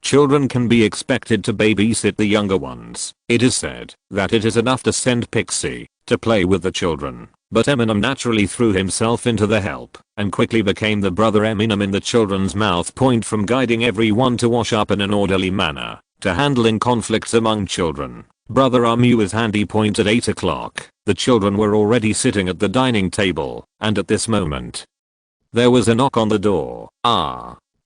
children can be expected to babysit the younger ones. It is said that it is enough to send Pixie to play with the children, but Eminem naturally threw himself into the help and quickly became the brother Eminem in the children's mouth. From guiding everyone to wash up in an orderly manner to handling conflicts among children, Brother Amu is handy. At 8 o'clock, the children were already sitting at the dining table, and at this moment, there was a knock on the door.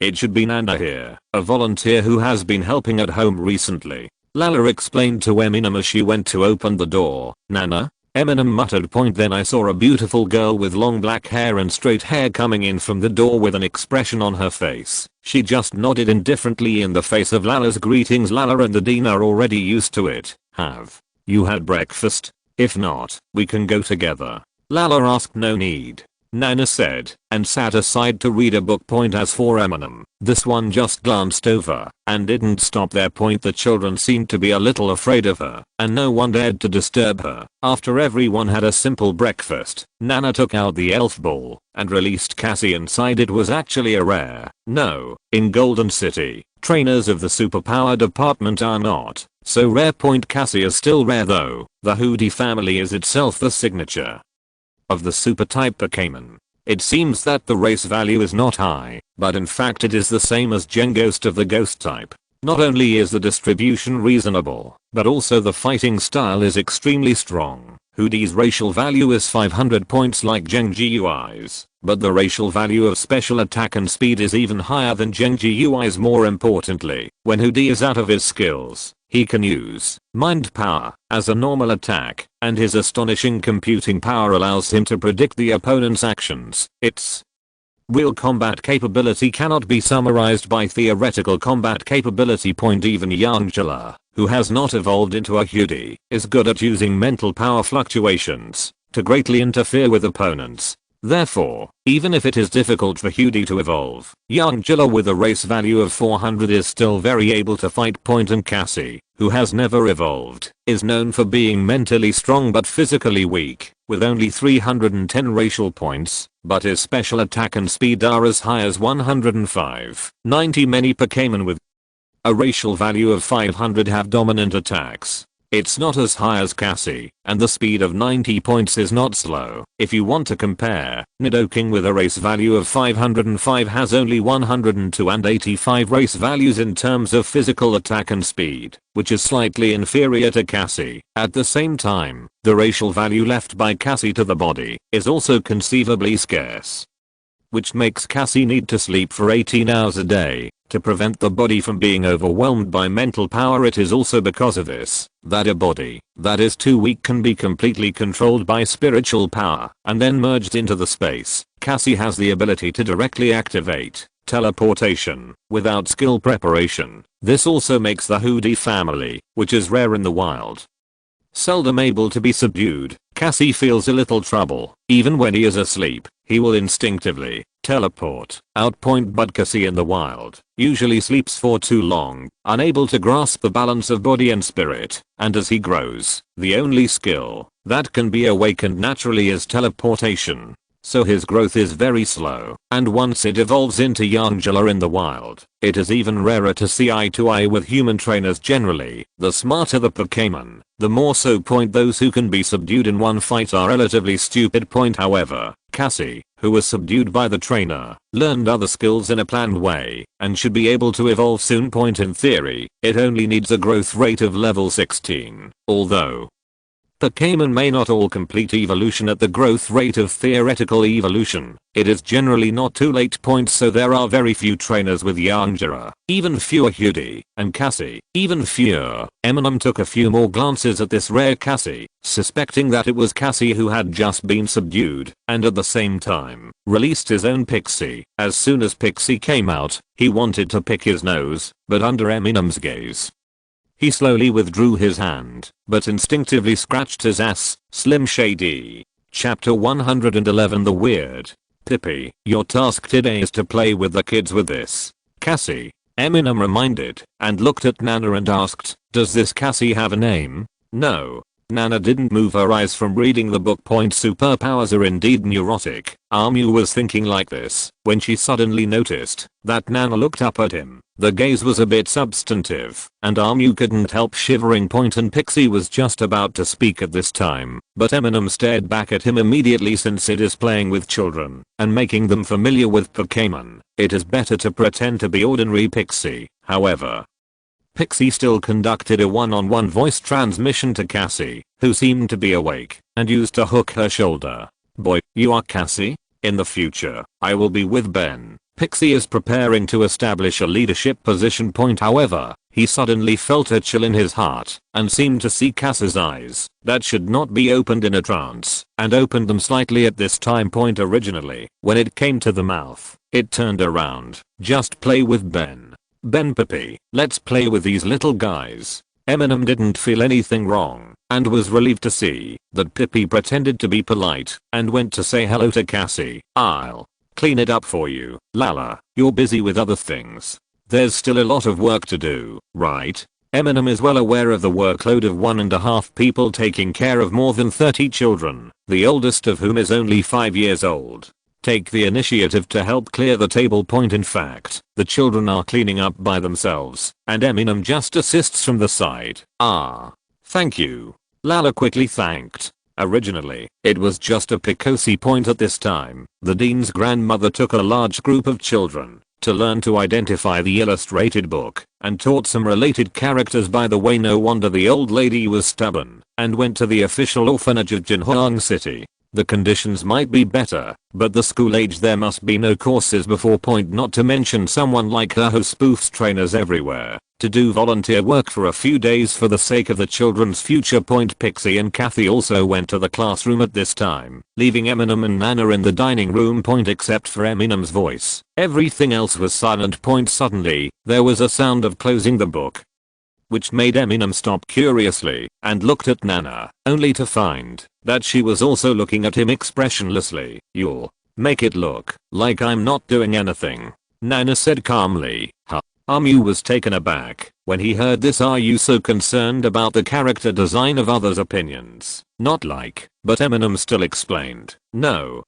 It should be Nana here, a volunteer who has been helping at home recently. Lala explained to Eminem as she went to open the door. Nana? Eminem muttered. Then I saw a beautiful girl with long black hair and straight hair coming in from the door with an expression on her face. She just nodded indifferently in the face of Lala's greetings. Lala and the dean are already used to it. Have you had breakfast? If not, we can go together. Lala asked. No need, Nana said, and sat aside to read a book. As for Eminem, this one just glanced over and didn't stop there. The children seemed to be a little afraid of her, and no one dared to disturb her. After everyone had a simple breakfast, Nana took out the elf ball and released Cassie inside. It was actually a rare. No, in Golden City, trainers of the superpower department are not so rare. Cassie is still rare though. The Hoodie family is itself the signature of the super type Pokémon. It seems that the race value is not high, but in fact it is the same as Ghost of the ghost type. Not only is the distribution reasonable, but also the fighting style is extremely strong. Hoodie's racial value is 500 points like Genji UI's, but the racial value of special attack and speed is even higher than Genji UI's. More importantly, when Hoodie is out of his skills, he can use mind power as a normal attack, and his astonishing computing power allows him to predict the opponent's actions. Its real combat capability cannot be summarized by theoretical combat capability. Even Youngula, who has not evolved into a Hoodie, is good at using mental power fluctuations to greatly interfere with opponents. Therefore, even if it is difficult for Hoodie to evolve, Youngula with a race value of 400 is still very able to fight. And Cassie, who has never evolved, is known for being mentally strong but physically weak, with only 310 racial points, but his special attack and speed are as high as 105. Many Pokémon with a racial value of 500 have dominant attacks. It's not as high as Cassie, and the speed of 90 points is not slow. If you want to compare, Nidoking with a race value of 505 has only 102 and 85 race values in terms of physical attack and speed, which is slightly inferior to Cassie. At the same time, the racial value left by Cassie to the body is also conceivably scarce, which makes Cassie need to sleep for 18 hours a day to prevent the body from being overwhelmed by mental power. It is also because of this that a body that is too weak can be completely controlled by spiritual power and then merged into the space. Cassie has the ability to directly activate teleportation without skill preparation. This also makes the Hoodie family, which is rare in the wild, seldom able to be subdued. Cassie feels a little trouble. Even when he is asleep, he will instinctively teleport out. But Cassie in the wild usually sleeps for too long, unable to grasp the balance of body and spirit, and as he grows, the only skill that can be awakened naturally is teleportation. So his growth is very slow, and once it evolves into Yangela in the wild, it is even rarer to see eye to eye with human trainers generally. The smarter the Pokémon, the more so. Those who can be subdued in one fight are relatively stupid. However, Cassie, who was subdued by the trainer, learned other skills in a planned way, and should be able to evolve soon. In theory, it only needs a growth rate of level 16, although Pokémon may not all complete evolution at the growth rate of theoretical evolution. It is generally not too late. So there are very few trainers with Yangela, even fewer Hoodie and Cassie, even fewer. Eminem took a few more glances at this rare Cassie, suspecting that it was Cassie who had just been subdued, and at the same time, released his own Pixie. As soon as Pixie came out, he wanted to pick his nose, but under Eminem's gaze, he slowly withdrew his hand, but instinctively scratched his ass. Slim Shady. Chapter 111. The Weird. Pippi, your task today is to play with the kids with this. Cassie. Eminem reminded, and looked at Nana and asked, does this Cassie have a name? No. Nana didn't move her eyes from reading the book. Superpowers are indeed neurotic. Amu was thinking like this when she suddenly noticed that Nana looked up at him. The gaze was a bit substantive, and Amu couldn't help shivering. And Pixie was just about to speak at this time, but Eminem stared back at him immediately. Since it is playing with children and making them familiar with Pokémon, it is better to pretend to be ordinary Pixie. However, Pixie still conducted a one-on-one voice transmission to Cassie, who seemed to be awake, and used to hook her shoulder. Boy, you are Cassie? In the future, I will be with Ben. Pixie is preparing to establish a leadership position. However, he suddenly felt a chill in his heart, and seemed to see Cassie's eyes, that should not be opened in a trance, and opened them slightly at this time. Originally, when it came to the mouth, it turned around. Just play with Ben. Ben Pippi, let's play with these little guys. Eminem didn't feel anything wrong, and was relieved to see that Pippi pretended to be polite, and went to say hello to Cassie. I'll clean it up for you, Lala, you're busy with other things. There's still a lot of work to do, right? Eminem is well aware of the workload of 1.5 people taking care of more than 30 children, the oldest of whom is only 5 years old. Take the initiative to help clear the table. In fact, the children are cleaning up by themselves, and Eminem just assists from the side. Ah. Thank you. Lala quickly thanked. Originally, it was just a Picosi point at this time. The dean's grandmother took a large group of children to learn to identify the illustrated book, and taught some related characters. By the way, no wonder the old lady was stubborn, and went to the official orphanage of Jinhuang City. The conditions might be better, but the school age there must be no courses before. Not to mention someone like her who spoofs trainers everywhere to do volunteer work for a few days for the sake of the children's future. Pixie and Kathy also went to the classroom at this time, leaving Eminem and Nana in the dining room. Except for Eminem's voice, everything else was silent. Suddenly, there was a sound of closing the book, which made Eminem stop curiously and looked at Nana, only to find that she was also looking at him expressionlessly. You'll make it look like I'm not doing anything, Nana said calmly. Huh. Amu was taken aback when he heard this. Are you so concerned about the character design of others' opinions? Not like, but Eminem still explained. No,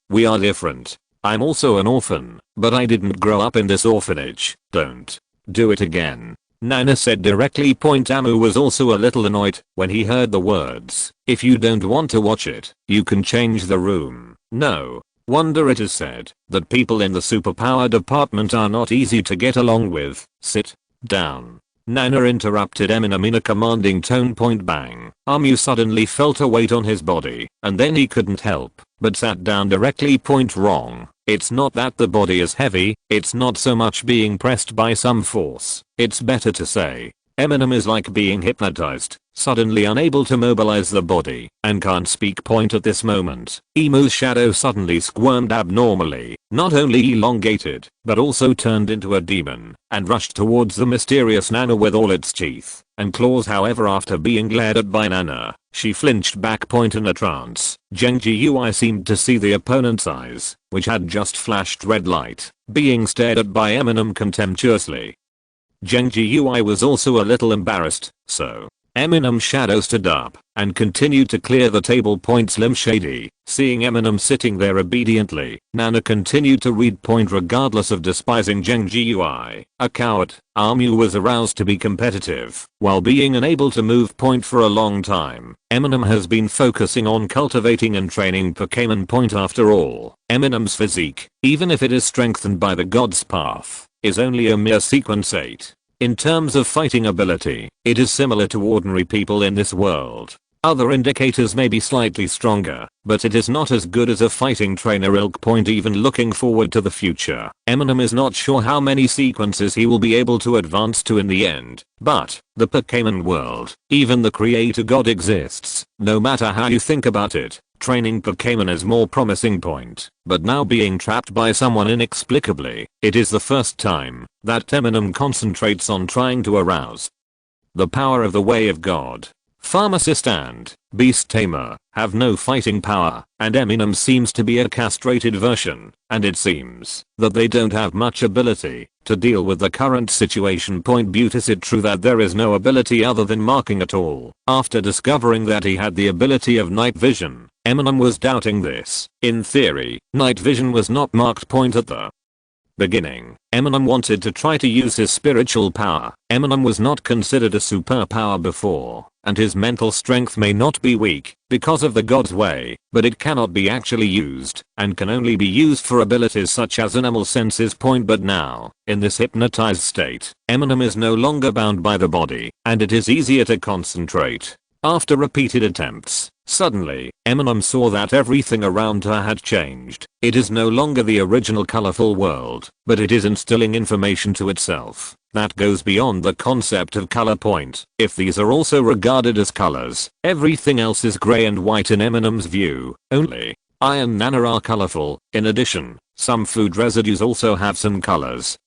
we are different. I'm also an orphan, but I didn't grow up in this orphanage. Don't do it again, Nana said directly. Amu was also a little annoyed when he heard the words. If you don't want to watch it, you can change the room. No wonder it is said that people in the superpower department are not easy to get along with. Sit down, Nana interrupted Eminem in a commanding tone. Bang. Amu suddenly felt a weight on his body, and then he couldn't help but sat down directly. Wrong. It's not that the body is heavy, it's not so much being pressed by some force, it's better to say. Eminem is like being hypnotized, suddenly unable to mobilize the body, and can't speak point at this moment. Emu's shadow suddenly squirmed abnormally, not only elongated, but also turned into a demon, and rushed towards the mysterious Nana with all its teeth and claws. However, after being glared at by Nana, she flinched back point in a trance. Genji UI seemed to see the opponent's eyes, which had just flashed red light, being stared at by Eminem contemptuously. Genji UI was also a little embarrassed, so Eminem's shadow stood up and continued to clear the table. Slim Shady, seeing Eminem sitting there obediently, Nana continued to read point regardless of despising Genji UI. A coward, Armu was aroused to be competitive, while being unable to move point for a long time. Eminem has been focusing on cultivating and training Pokémon point. After all, Eminem's physique, even if it is strengthened by the God's path, is only a mere sequence 8. In terms of fighting ability, it is similar to ordinary people in this world. Other indicators may be slightly stronger, but it is not as good as a fighting trainer ilk point. Even looking forward to the future, Eminem is not sure how many sequences he will be able to advance to in the end, but the Pokémon world, even the creator god exists. No matter how you think about it, training Pokémon is more promising point, but now being trapped by someone inexplicably, it is the first time that Eminem concentrates on trying to arouse the power of the way of God. Pharmacist and Beast Tamer have no fighting power, and Eminem seems to be a castrated version, and it seems that they don't have much ability to deal with the current situation. But is it true that there is no ability other than marking at all? After discovering that he had the ability of night vision, Eminem was doubting this. In theory, night vision was not marked at the beginning. Eminem wanted to try to use his spiritual power. Eminem was not considered a superpower before, and his mental strength may not be weak because of the God's way, but it cannot be actually used and can only be used for abilities such as animal senses. But now, in this hypnotized state, Eminem is no longer bound by the body, and it is easier to concentrate. After repeated attempts, suddenly, Eminem saw that everything around her had changed. It is no longer the original colorful world, but it is instilling information to itself that goes beyond the concept of color. If these are also regarded as colors, everything else is gray and white in Eminem's view. Only I and Nana are colorful. In addition, some food residues also have some colors.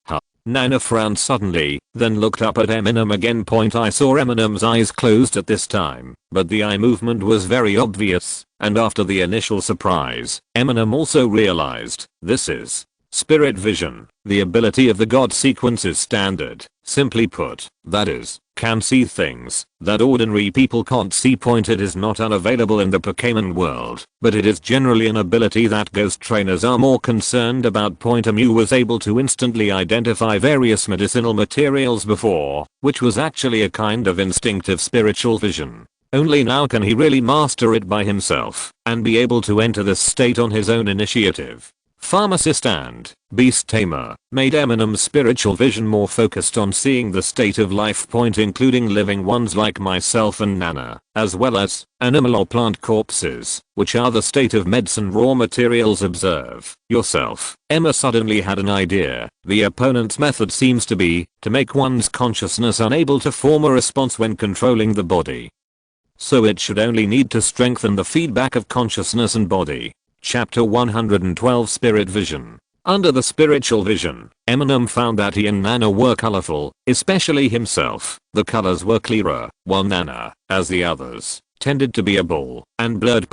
Nana frowned suddenly, then looked up at Eminem again. I saw Eminem's eyes closed at this time, but the eye movement was very obvious, and after the initial surprise, Eminem also realized this is spirit vision. The ability of the God sequence is standard. Simply put, that is, can see things that ordinary people can't see. It is not unavailable in the Pokémon world, but it is generally an ability that ghost trainers are more concerned about. Emu was able to instantly identify various medicinal materials before, which was actually a kind of instinctive spiritual vision. Only now can he really master it by himself and be able to enter this state on his own initiative. Pharmacist and Beast Tamer made Eminem's spiritual vision more focused on seeing the state of life. Including living ones like myself and Nana, as well as animal or plant corpses, which are the state of medicine raw materials. Observe yourself. Emma suddenly had an idea. The opponent's method seems to be to make one's consciousness unable to form a response when controlling the body. So it should only need to strengthen the feedback of consciousness and body. Chapter 112 Spirit Vision. Under the spiritual vision, Eminem found that he and Nana were colorful, especially himself. The colors were clearer, while Nana, as the others, tended to be a ball and blurred.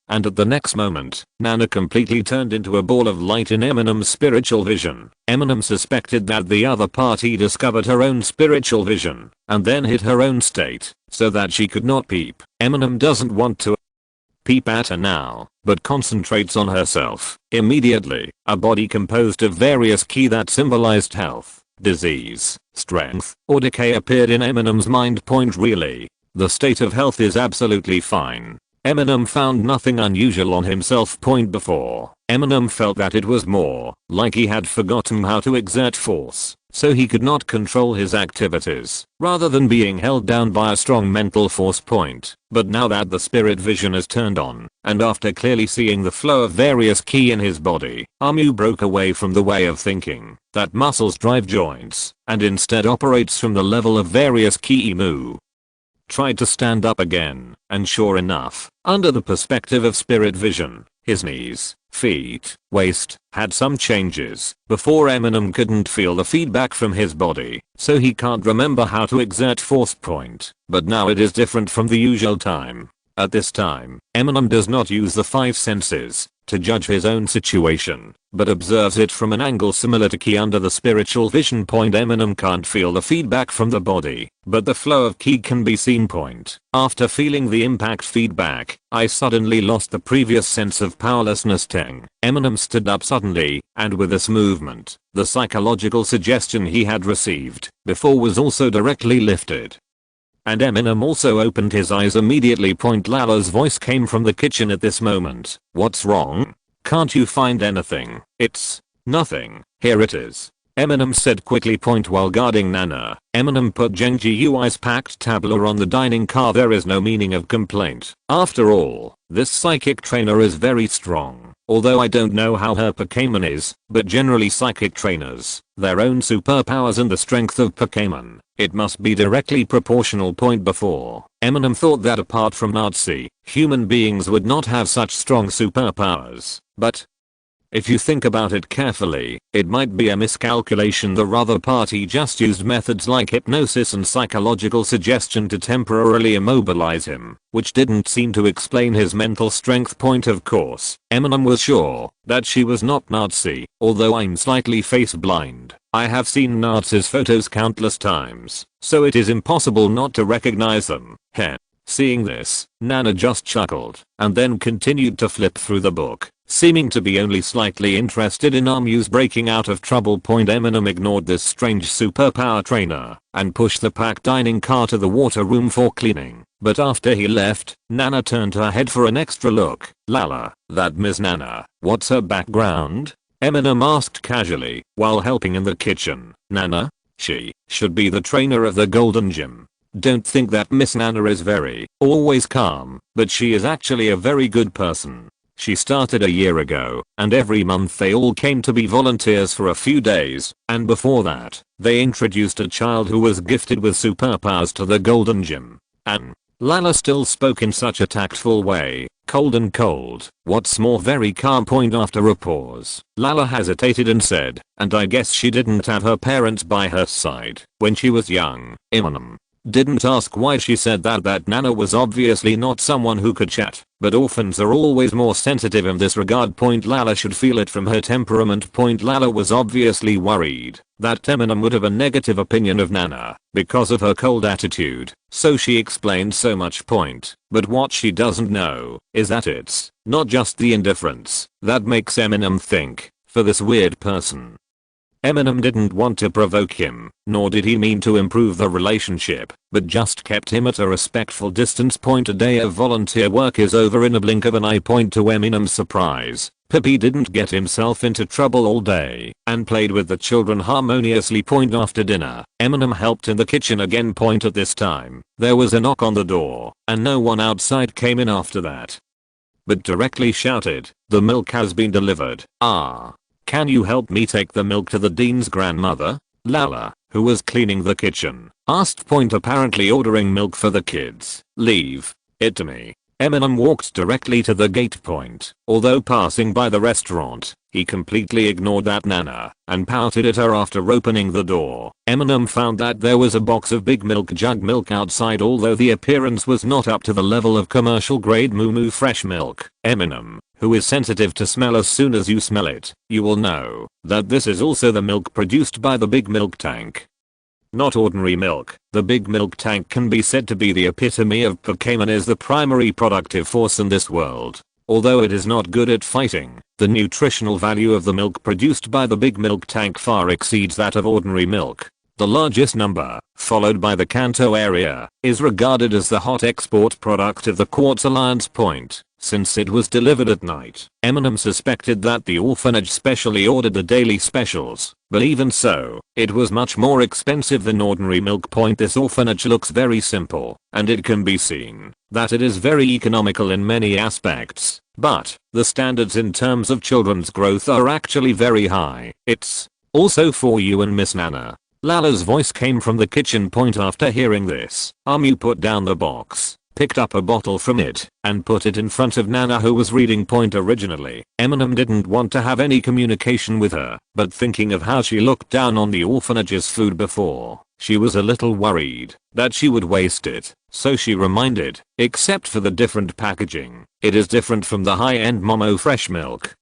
And at the next moment, Nana completely turned into a ball of light in Eminem's spiritual vision. Eminem suspected that the other party discovered her own spiritual vision and then hid her own state so that she could not peep. Eminem doesn't want to peep at her now, but concentrates on herself. Immediately, a body composed of various key that symbolized health, disease, strength, or decay appeared in Eminem's mind. Really, the state of health is absolutely fine. Eminem found nothing unusual on himself. Before, Eminem felt that it was more like he had forgotten how to exert force. so he could not control his activities, rather than being held down by a strong mental force point. But now that the spirit vision is turned on, and after clearly seeing the flow of various ki in his body, Amu broke away from the way of thinking that muscles drive joints, and instead operates from the level of various ki. Mu tried to stand up again, and sure enough, under the perspective of spirit vision, his knees, feet, waist, had some changes. Before, Eminem couldn't feel the feedback from his body, so he can't remember how to exert force point, but now it is different from the usual time. At this time, Eminem does not use the five senses to judge his own situation, but observes it from an angle similar to ki under the spiritual vision point. Eminem can't feel the feedback from the body, but the flow of ki can be seen. Point. After feeling the impact feedback, I suddenly lost the previous sense of powerlessness. Teng. Eminem stood up suddenly, and with this movement, the psychological suggestion he had received before was also directly lifted. And Eminem also opened his eyes immediately. Lala's voice came from the kitchen at this moment. What's wrong? Can't you find anything? It's nothing. Here it is, Eminem said quickly. While guarding Nana, Eminem put Genjiui's packed tableau on the dining car. There is no meaning of complaint. After all, this psychic trainer is very strong. Although I don't know how her Pokémon is, but generally psychic trainers, their own superpowers and the strength of Pokémon, it must be directly proportional. Before, Eminem thought that apart from Nazi, human beings would not have such strong superpowers, but if you think about it carefully, it might be a miscalculation. The other party just used methods like hypnosis and psychological suggestion to temporarily immobilize him, which didn't seem to explain his mental strength. Of course, Eminem was sure that she was not Nazi, although I'm slightly face blind. I have seen Nazis' photos countless times, so it is impossible not to recognize them. Heh. Seeing this, Nana just chuckled, and then continued to flip through the book, seeming to be only slightly interested in Amu's breaking out of trouble. Eminem ignored this strange superpower trainer, and pushed the packed dining car to the water room for cleaning. But after he left, Nana turned her head for an extra look. Lala, that Miss Nana, what's her background? Eminem asked casually, while helping in the kitchen. Nana? She should be the trainer of the Golden Gym. Don't think that Miss Nana is always calm, but she is actually a very good person. She started a year ago, and every month they all came to be volunteers for a few days, and before that, they introduced a child who was gifted with superpowers to the Golden Gym. And Lala still spoke in such a tactful way, cold. What's more, very calm. After a pause, Lala hesitated and said, and I guess she didn't have her parents by her side when she was young. Eminem didn't ask why she said that Nana was obviously not someone who could chat, but orphans are always more sensitive in this regard. Lala should feel it from her temperament. Lala was obviously worried that Eminem would have a negative opinion of Nana because of her cold attitude, so she explained so much. But what she doesn't know is that it's not just the indifference that makes Eminem think for this weird person. Eminem didn't want to provoke him, nor did he mean to improve the relationship, but just kept him at a respectful distance. A day of volunteer work is over in a blink of an eye. To Eminem's surprise, Pippi didn't get himself into trouble all day and played with the children harmoniously. After dinner, Eminem helped in the kitchen again. At this time, there was a knock on the door, and no one outside came in after that, but directly shouted, "The milk has been delivered." Can you help me take the milk to the dean's grandmother? Lala, who was cleaning the kitchen, asked. Apparently ordering milk for the kids. Leave it to me. Eminem walked directly to the gate. Although passing by the restaurant, he completely ignored that Nana and pouted at her after opening the door. Eminem found that there was a box of big milk jug milk outside. Although the appearance was not up to the level of commercial grade Moo fresh milk, Eminem, who is sensitive to smell, as soon as you smell it, you will know that this is also the milk produced by the big milk tank. Not ordinary milk. The big milk tank can be said to be the epitome of Pokémon, is the primary productive force in this world. Although it is not good at fighting, the nutritional value of the milk produced by the big milk tank far exceeds that of ordinary milk. The largest number, followed by the Kanto area, is regarded as the hot export product of the Quartz Alliance. Since it was delivered at night, Eminem suspected that the orphanage specially ordered the daily specials, but even so, it was much more expensive than ordinary milk. This orphanage looks very simple, and it can be seen that it is very economical in many aspects, but the standards in terms of children's growth are actually very high. It's also for you and Miss Nana. Lala's voice came from the kitchen. After hearing this, Amu put down the box, picked up a bottle from it, and put it in front of Nana, who was reading. Originally, Eminem didn't want to have any communication with her, but thinking of how she looked down on the orphanage's food before, she was a little worried that she would waste it, so she reminded, except for the different packaging, it is different from the high-end Momo fresh milk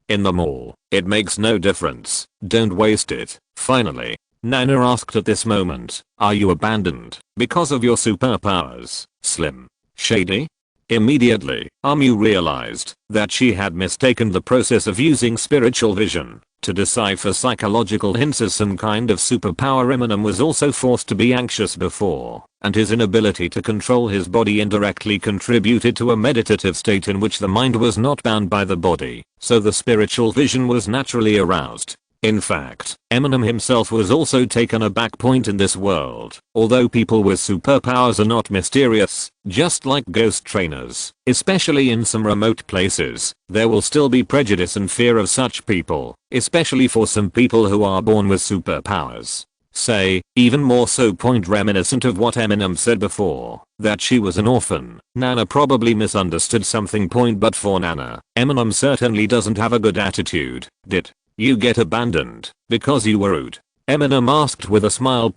in the mall. It makes no difference, don't waste it. Finally, Nana asked at this moment, are you abandoned because of your superpowers, Slim Shady? Immediately, Amu realized that she had mistaken the process of using spiritual vision to decipher psychological hints as some kind of superpower. Eminem was also forced to be anxious before, and his inability to control his body indirectly contributed to a meditative state in which the mind was not bound by the body, so the spiritual vision was naturally aroused. In fact, Eminem himself was also taken aback. In this world, although people with superpowers are not mysterious, just like ghost trainers, especially in some remote places, there will still be prejudice and fear of such people, especially for some people who are born with superpowers. Say, even more so. Reminiscent of what Eminem said before, that she was an orphan, Nana probably misunderstood something. But for Nana, Eminem certainly doesn't have a good attitude. Did you get abandoned because you were rude? Eminem asked with a smile.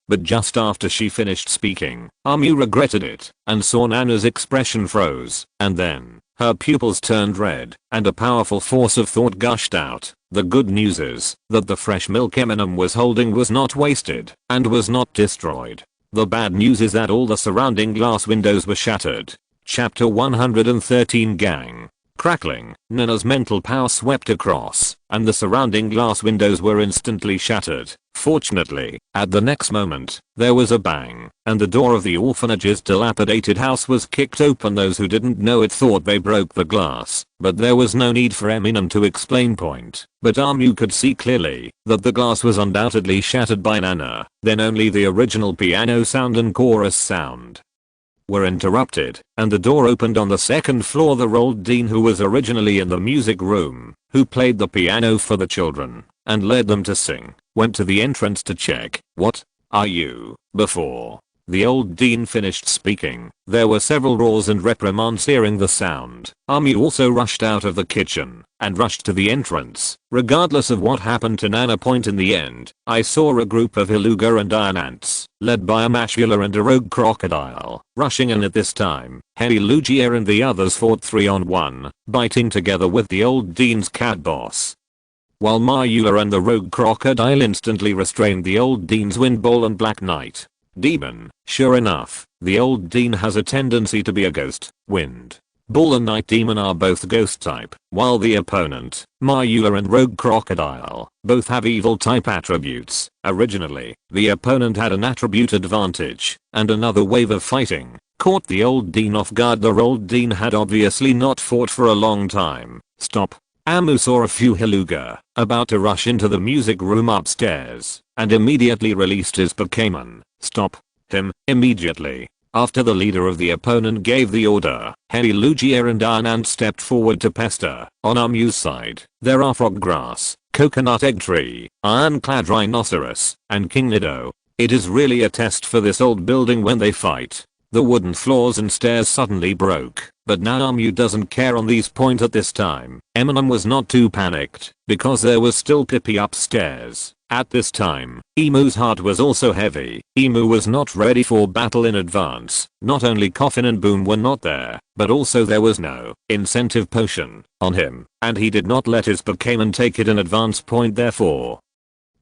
But just after she finished speaking, Amu regretted it and saw Nana's expression froze, and then her pupils turned red and a powerful force of thought gushed out. The good news is that the fresh milk Eminem was holding was not wasted and was not destroyed. The bad news is that all the surrounding glass windows were shattered. Chapter 113. Gang. Crackling, Nana's mental power swept across, and the surrounding glass windows were instantly shattered. Fortunately, at the next moment, there was a bang, and the door of the orphanage's dilapidated house was kicked open. Those who didn't know it thought they broke the glass, but there was no need for Eminem to explain. But Amu could see clearly that the glass was undoubtedly shattered by Nana. Then only the original piano sound and chorus sound were interrupted, and the door opened on the second floor. The old dean, who was originally in the music room, who played the piano for the children and led them to sing, went to the entrance to check. What are you? Before the old dean finished speaking, there were several roars and reprimands. Hearing the sound, Amu also rushed out of the kitchen and rushed to the entrance, regardless of what happened to Nana. In the end, I saw a group of Hiluga and iron ants, led by a mashula and a rogue crocodile, rushing in at this time. Hiluga and the others fought 3-on-1, biting together with the old dean's cat boss, while Mayula and the rogue crocodile instantly restrained the old dean's windball and black knight demon. Sure enough, the old dean has a tendency to be a ghost. Wind Bull and Night Demon are both ghost type, while the opponent, Mayula and Rogue Crocodile, both have evil type attributes. Originally, the opponent had an attribute advantage, and another wave of fighting caught the old dean off guard. The old dean had obviously not fought for a long time. Stop. Amu saw a few Hiluga about to rush into the music room upstairs, and immediately released his Pokémon. Stop him immediately. After the leader of the opponent gave the order, Hiluga and Arnant stepped forward to pester. On Amu's side, there are Froggrass, Coconut Egg Tree, Ironclad Rhinoceros, and King Nido. It is really a test for this old building when they fight. The wooden floors and stairs suddenly broke, but now Amu doesn't care on these points at this time. Eminem was not too panicked, because there was still Pippi upstairs. At this time, Emu's heart was also heavy. Emu was not ready for battle in advance. Not only Coffin and Boom were not there, but also there was no incentive potion on him, and he did not let his Pokémon take it in advance. Therefore,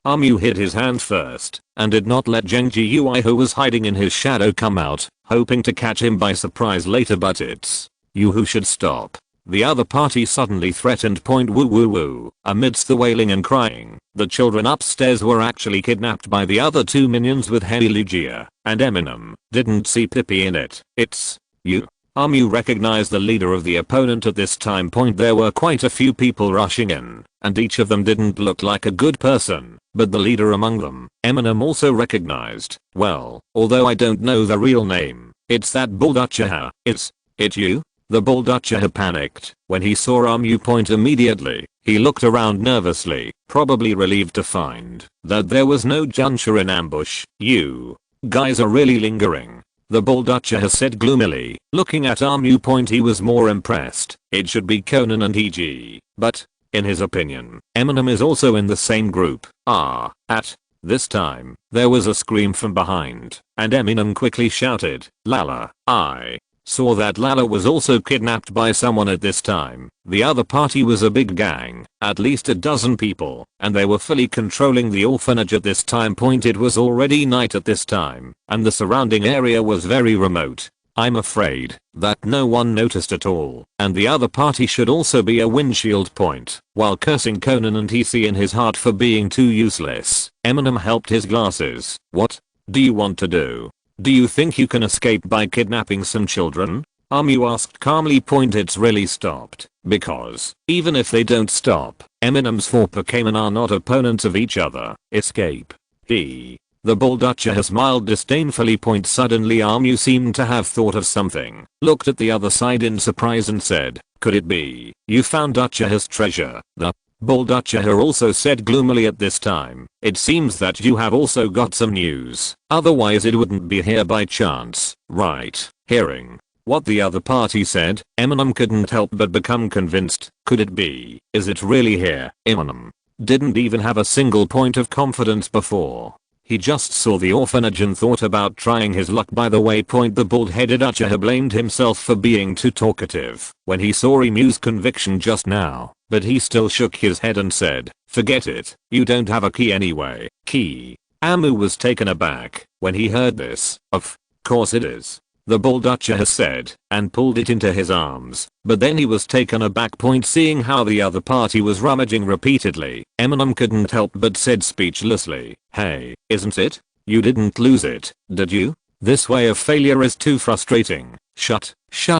Amu hid his hand first, and did not let Genji Ui, who was hiding in his shadow, come out, hoping to catch him by surprise later. But it's you who should stop. The other party suddenly threatened. Woo woo woo. Amidst the wailing and crying, the children upstairs were actually kidnapped by the other two minions with Hiluga, and Eminem didn't see Pippi in it. It's you Amu recognized the leader of the opponent at this time point. There were quite a few people rushing in, and each of them didn't look like a good person, but the leader among them, Eminem, also recognized. Well, although I don't know the real name, it's that Buldachaha. It you? The Buldachaha panicked when he saw Amu point immediately. He looked around nervously, probably relieved to find that there was no Junsha in ambush. You guys are really lingering, the Buldachaha said gloomily. Looking at Amu point, he was more impressed. It should be Conan and EG, but in his opinion, Eminem is also in the same group. At this time, there was a scream from behind, and Eminem quickly shouted, Lala. I saw that Lala was also kidnapped by someone at this time. The other party was a big gang, at least a dozen people, and they were fully controlling the orphanage at this time point. It was already night at this time, and the surrounding area was very remote. I'm afraid that no one noticed at all, and the other party should also be a windshield point. While cursing Conan and TC in his heart for being too useless, Eminem helped his glasses. What do you want to do? Do you think you can escape by kidnapping some children? Amu asked calmly. Point, it's really stopped, because even if they don't stop, Eminem's 4 Pokémon are not opponents of each other. Escape. The Buldachaha smiled disdainfully. Point, suddenly Amu seemed to have thought of something, looked at the other side in surprise and said, could it be you found Uchaha's treasure? The Buldachaha also said gloomily at this time, it seems that you have also got some news, otherwise it wouldn't be here by chance, right? Hearing what the other party said, Eminem couldn't help but become convinced. Could it be? Is it really here? Eminem didn't even have a single point of confidence before. He just saw the orphanage and thought about trying his luck. By the way, point, the bald-headed Uchaha blamed himself for being too talkative when he saw Emu's conviction just now, but he still shook his head and said, forget it, you don't have a key anyway. Key? Amu was taken aback when he heard this. Of course it is, the Buldachaha said, and pulled it into his arms, but then he was taken aback. Point, seeing how the other party was rummaging repeatedly, Eminem couldn't help but said speechlessly, hey, isn't it? You didn't lose it, did you? This way of failure is too frustrating. Shut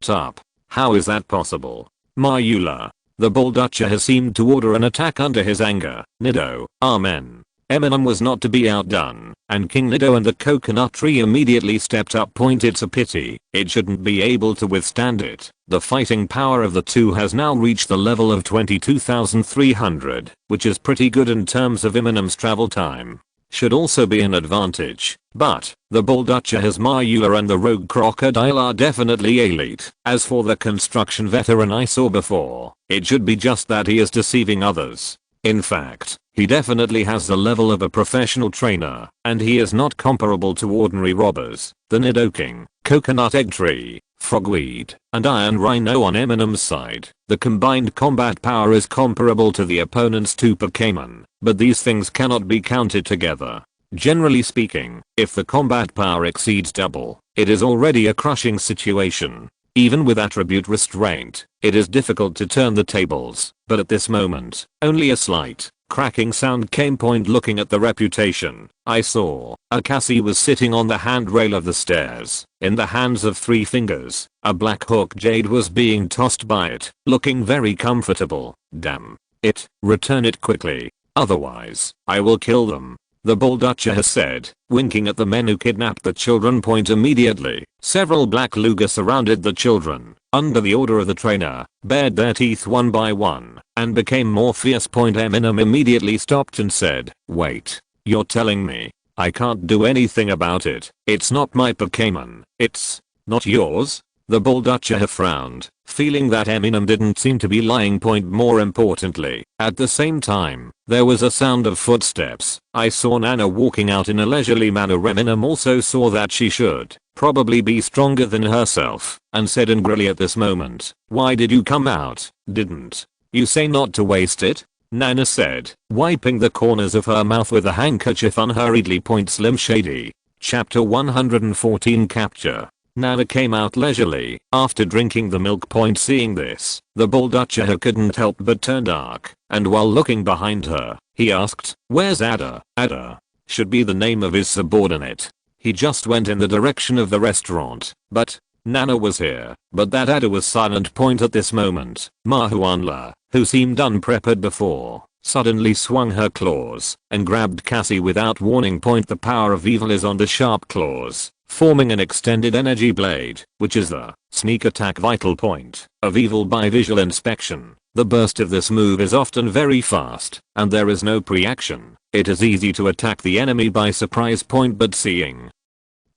up. How is that possible? Mayula. The Buldachaha seemed to order an attack under his anger. Nido, amen. Eminem was not to be outdone, and King Nido and the coconut tree immediately stepped up. Point, it's a pity, it shouldn't be able to withstand it. The fighting power of the two has now reached the level of 22,300, which is pretty good in terms of Eminem's travel time. Should also be an advantage, but the Buldachaha's Mayula and the rogue crocodile are definitely elite. As for the construction veteran I saw before, it should be just that he is deceiving others. In fact, he definitely has the level of a professional trainer, and he is not comparable to ordinary robbers. The Nidoking, coconut egg tree, frogweed, and iron rhino on Eminem's side. The combined combat power is comparable to the opponent's 2 Pokémon, but these things cannot be counted together. Generally speaking, if the combat power exceeds double, it is already a crushing situation. Even with attribute restraint, it is difficult to turn the tables, but at this moment, only a slight cracking sound came. Point, looking at the reputation, I saw Akasi was sitting on the handrail of the stairs, in the hands of 3 fingers. A black hawk jade was being tossed by it, looking very comfortable. Damn it, return it quickly, otherwise, I will kill them. The Buldachaha said, winking at the men who kidnapped the children. Point, immediately, several black Luga surrounded the children, under the order of the trainer, bared their teeth one by one, and became more fierce. Point, Eminem immediately stopped and said, wait, you're telling me I can't do anything about it? It's not my Pokémon, it's not yours? The Buldachaha frowned, feeling that Eminem didn't seem to be lying. Point, more importantly, at the same time, there was a sound of footsteps. I saw Nana walking out in a leisurely manner. Eminem also saw that she should probably be stronger than herself, and said angrily at this moment, why did you come out? Didn't you say not to waste it? Nana said, wiping the corners of her mouth with a handkerchief unhurriedly. Point, Slim Shady. Chapter 114 Capture. Nana came out leisurely after drinking the milk. Point, seeing this, the Buldachaha couldn't help but turn dark, and while looking behind her, he asked, where's Ada? Ada should be the name of his subordinate. He just went in the direction of the restaurant, but Nana was here, but that Ada was silent. Point at this moment, Mahuanla, who seemed unprepared before, suddenly swung her claws and grabbed Cassie without warning. Point the power of evil is on the sharp claws, forming an extended energy blade, which is the sneak attack vital point of evil by visual inspection. The burst of this move is often very fast, and there is no pre-action. It is easy to attack the enemy by surprise. Point but seeing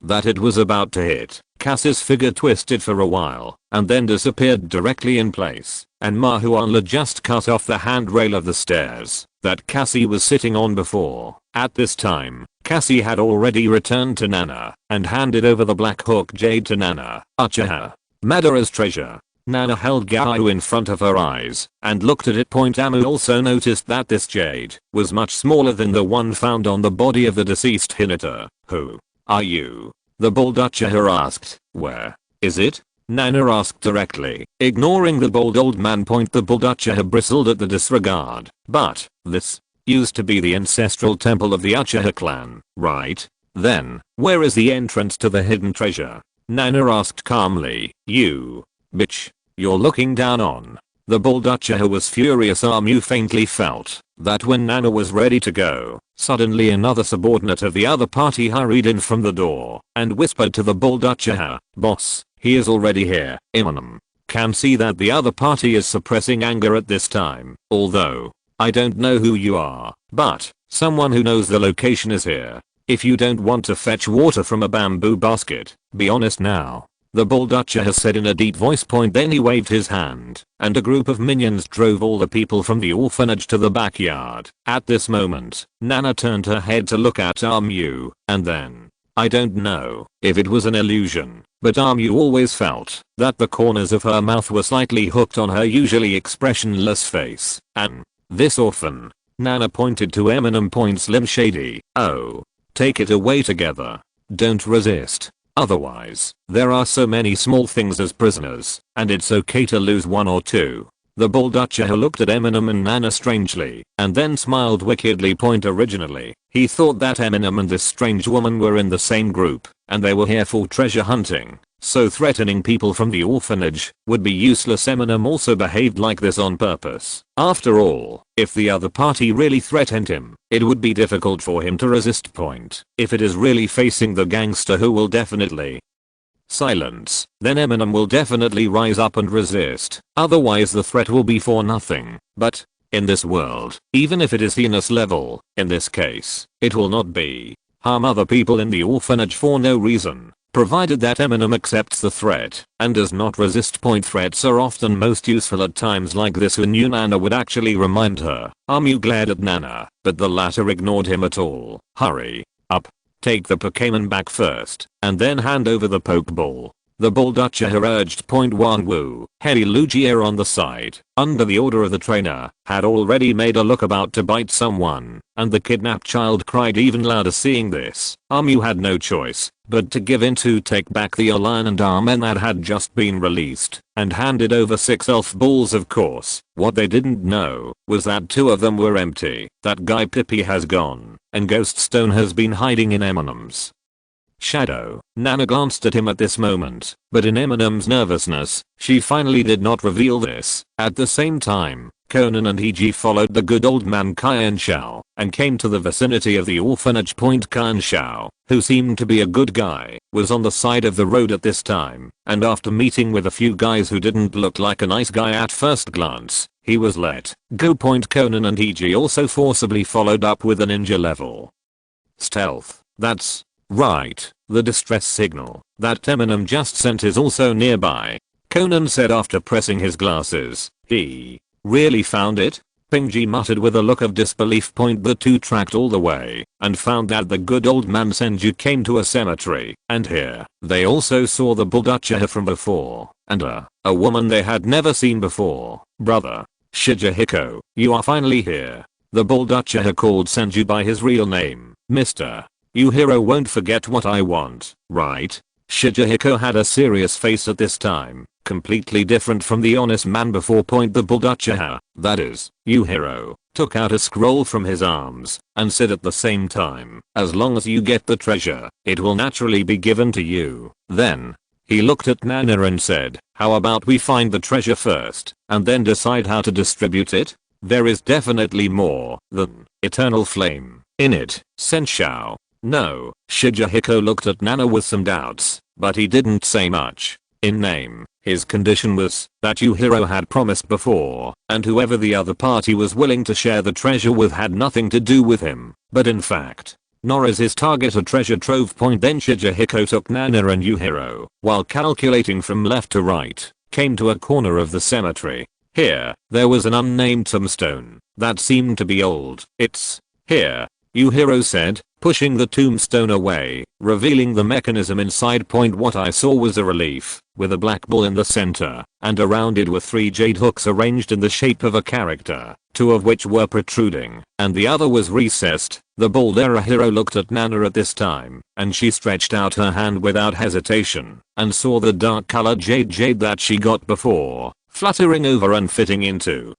that it was about to hit, Cassie's figure twisted for a while, and then disappeared directly in place, and Mahuanla just cut off the handrail of the stairs that Cassie was sitting on before. At this time, Cassie had already returned to Nana, and handed over the Black Hawk Jade to Nana. Uchaha. Madara's treasure. Nana held Gao in front of her eyes, and looked at it. Amu also noticed that this jade was much smaller than the one found on the body of the deceased Hinata. Who are you? The bald Uchaha asked. Where is it? Nana asked directly, ignoring the bald old man. The bald Uchaha bristled at the disregard. But this used to be the ancestral temple of the Uchaha clan, right? Then, where is the entrance to the hidden treasure? Nana asked calmly. You bitch, you're looking down on. The bald Uchaha was furious. Amu faintly felt that when Nana was ready to go, suddenly another subordinate of the other party hurried in from the door and whispered to the bald Uchaha, boss, he is already here. Eminem can see that the other party is suppressing anger at this time, although I don't know who you are, but someone who knows the location is here. If you don't want to fetch water from a bamboo basket, be honest now. The bald Uchaha said in a deep voice. Then he waved his hand, and a group of minions drove all the people from the orphanage to the backyard. At this moment, Nana turned her head to look at Amu, and then, I don't know if it was an illusion, but Amu always felt that the corners of her mouth were slightly hooked on her usually expressionless face, and this orphan. Nana pointed to Eminem. Slim Shady. Oh. Take it away together. Don't resist. Otherwise, there are so many small things as prisoners, and it's okay to lose one or two. The bald Uchaha looked at Eminem and Nana strangely, and then smiled wickedly. Originally, he thought that Eminem and this strange woman were in the same group, and they were here for treasure hunting, so threatening people from the orphanage would be useless. Eminem also behaved like this on purpose. After all, if the other party really threatened him, it would be difficult for him to resist. If it is really facing the gangster who will definitely silence, then Eminem will definitely rise up and resist, otherwise the threat will be for nothing. But in this world, even if it is heinous level, in this case, it will not be. Harm other people in the orphanage for no reason, provided that Eminem accepts the threat and does not resist. Threats are often most useful at times like this when Nana would actually remind her. Amu glared at Nana, but the latter ignored him at all. Hurry up. Take the Pokémon back first, and then hand over the Pokeball. The bald Uchaha urged. Wanwu, Hei Lugia on the side, under the order of the trainer, had already made a look about to bite someone, and the kidnapped child cried even louder. Seeing this, Amu had no choice but to give in to take back the lion and armor that had just been released, and handed over 6 elf balls. Of course, what they didn't know was that 2 of them were empty. That guy Pippi has gone, and Ghost Stone has been hiding in Eminem's shadow. Nana glanced at him at this moment, but in Eminem's nervousness, she finally did not reveal this. At the same time, Conan and Hiji followed the good old man Kyan Shao, and came to the vicinity of the orphanage. Kyan Shao, who seemed to be a good guy, was on the side of the road at this time, and after meeting with a few guys who didn't look like a nice guy at first glance, he was let go. Conan and Hiji also forcibly followed up with a ninja level stealth. That's right, the distress signal that Eminem just sent is also nearby, Conan said after pressing his glasses. He really found it? Pingji muttered with a look of disbelief. The two tracked all the way and found that the good old man Senju came to a cemetery, and here they also saw the bald Uchaha from before, and a woman they had never seen before. Brother Shijahiko, you are finally here. The bald Uchaha called Senju by his real name. Mr. You hero won't forget what I want, right? Shijahiko had a serious face at this time, completely different from the honest man before. The bald Uchaha, that is, you hero, took out a scroll from his arms and said at the same time, as long as you get the treasure, it will naturally be given to you. Then He looked at Nana and said, how about we find the treasure first, and then decide how to distribute it? There is definitely more than eternal flame in it, Senshou. No, Shigehiko looked at Nana with some doubts, but he didn't say much. In name, his condition was that Yuhiro had promised before, and whoever the other party was willing to share the treasure with had nothing to do with him. But in fact, nor is his target a treasure trove. Then Shigehiko took Nana and Yuhiro, while calculating from left to right, came to a corner of the cemetery. Here, there was an unnamed tombstone that seemed to be old. It's here, Yuhiro said, pushing the tombstone away, revealing the mechanism inside. What I saw was a relief, with a black bull in the center, and around it were 3 jade hooks arranged in the shape of a character, 2 of which were protruding, and the other was recessed. The bald Erahiro looked at Nana at this time, and she stretched out her hand without hesitation, and saw the dark colored jade that she got before, fluttering over and fitting into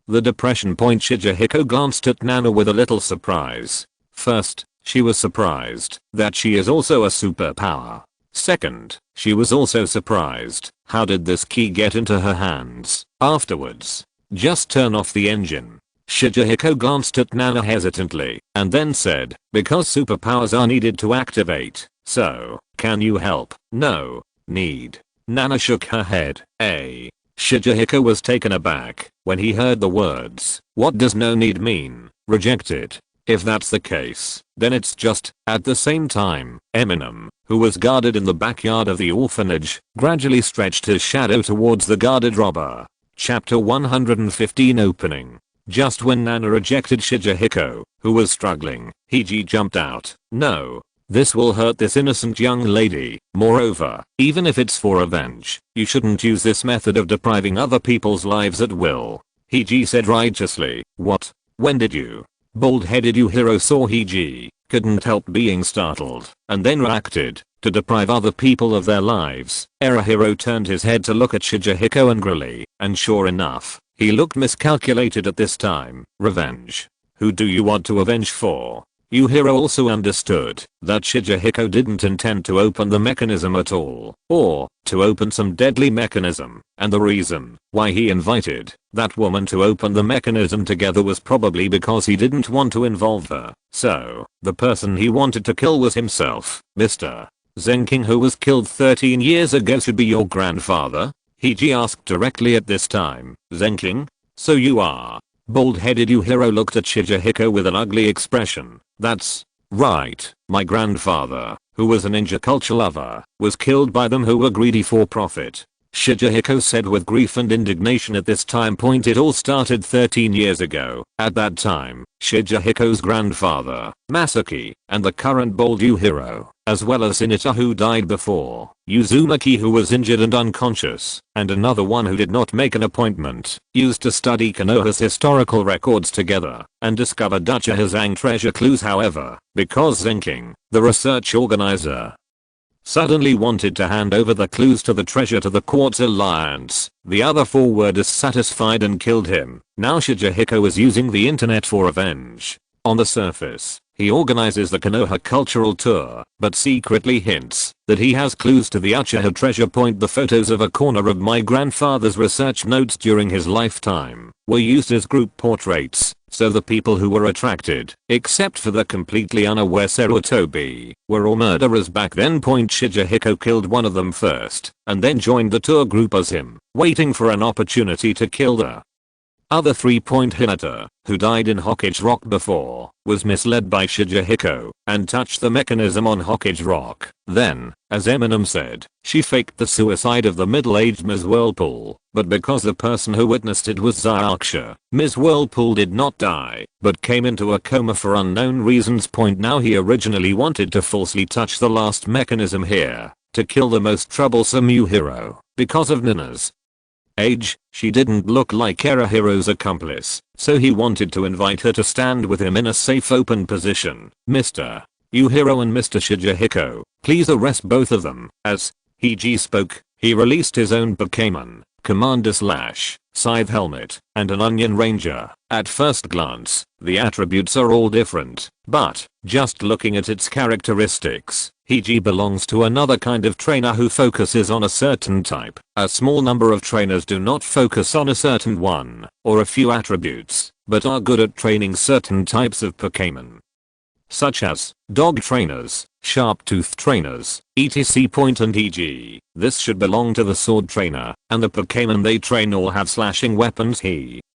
the depression. Shigehiko glanced at Nana with a little surprise. First, she was surprised that she is also a superpower. Second, she was also surprised, how did this key get into her hands? Afterwards, just turn off the engine. Shigehiko glanced at Nana hesitantly, and then said, because superpowers are needed to activate, so, can you help? No, need. Nana shook her head. Shigehiko was taken aback when he heard the words. What does no need mean? Rejected. If that's the case, then it's just, at the same time, Eminem, who was guarded in the backyard of the orphanage, gradually stretched his shadow towards the guarded robber. Chapter 115 opening. Just when Nana rejected Shigehiko, who was struggling, Hiji jumped out. No. This will hurt this innocent young lady. Moreover, even if it's for revenge, you shouldn't use this method of depriving other people's lives at will. Hiji said righteously. What? When did you? Bald-headed Yuhiro saw Hiji, couldn't help being startled, and then reacted, to deprive other people of their lives. Erahiro turned his head to look at Shigehiko angrily, and sure enough, he looked miscalculated at this time. Revenge. Who do you want to avenge for? Yuhiro also understood that Shigehiko didn't intend to open the mechanism at all, or to open some deadly mechanism, and the reason why he invited that woman to open the mechanism together was probably because he didn't want to involve her. So, the person he wanted to kill was himself. Mr. Zenking, who was killed 13 years ago, should be your grandfather? Hiji asked directly at this time. Zenking? So you are? Bald-headed Yuhiro looked at Shigehiko with an ugly expression. That's right, my grandfather, who was a ninja culture lover, was killed by them who were greedy for profit. Shigehiko said with grief and indignation at this time. It all started 13 years ago. At that time, Shigehiko's grandfather, Masaki, and the current bald Yuhiro, as well as Hinata who died before, Uzumaki who was injured and unconscious, and another one who did not make an appointment, used to study Konoha's historical records together, and discovered Uchiha treasure clues. However, because Zenking, the research organizer, suddenly wanted to hand over the clues to the treasure to the Quartz Alliance, the other 4 were dissatisfied and killed him. Now Shigehiko is using the internet for revenge. On the surface, he organizes the Konoha cultural tour, but secretly hints that he has clues to the Uchiha treasure. The photos of a corner of my grandfather's research notes during his lifetime were used as group portraits, so the people who were attracted, except for the completely unaware Sarutobi, were all murderers back then. Shigehiko killed one of them first, and then joined the tour group as him, waiting for an opportunity to kill the other 3. Hinata, who died in Hokage Rock before, was misled by Shigehiko and touched the mechanism on Hokage Rock. Then, as Eminem said, she faked the suicide of the middle-aged Ms. Whirlpool, but because the person who witnessed it was Zyalksha, Ms. Whirlpool did not die, but came into a coma for unknown reasons. Now he originally wanted to falsely touch the last mechanism here, to kill the most troublesome Yuhiro, because of Nana's age. She didn't look like Erahiro's accomplice, so he wanted to invite her to stand with him in a safe open position. Mr. Yuhiro and Mr. Shigehiko, please arrest both of them. As Hiji spoke, he released his own Pokémon, Commander Slash, Scythe Helmet, and an Onion Ranger. At first glance, the attributes are all different, but, just looking at its characteristics, Hiji belongs to another kind of trainer who focuses on a certain type. A small number of trainers do not focus on a certain one or a few attributes, but are good at training certain types of Pokémon, such as dog trainers, sharp-tooth trainers, etc. and e.g. This should belong to the sword trainer, and the Pokémon they train all have slashing weapons.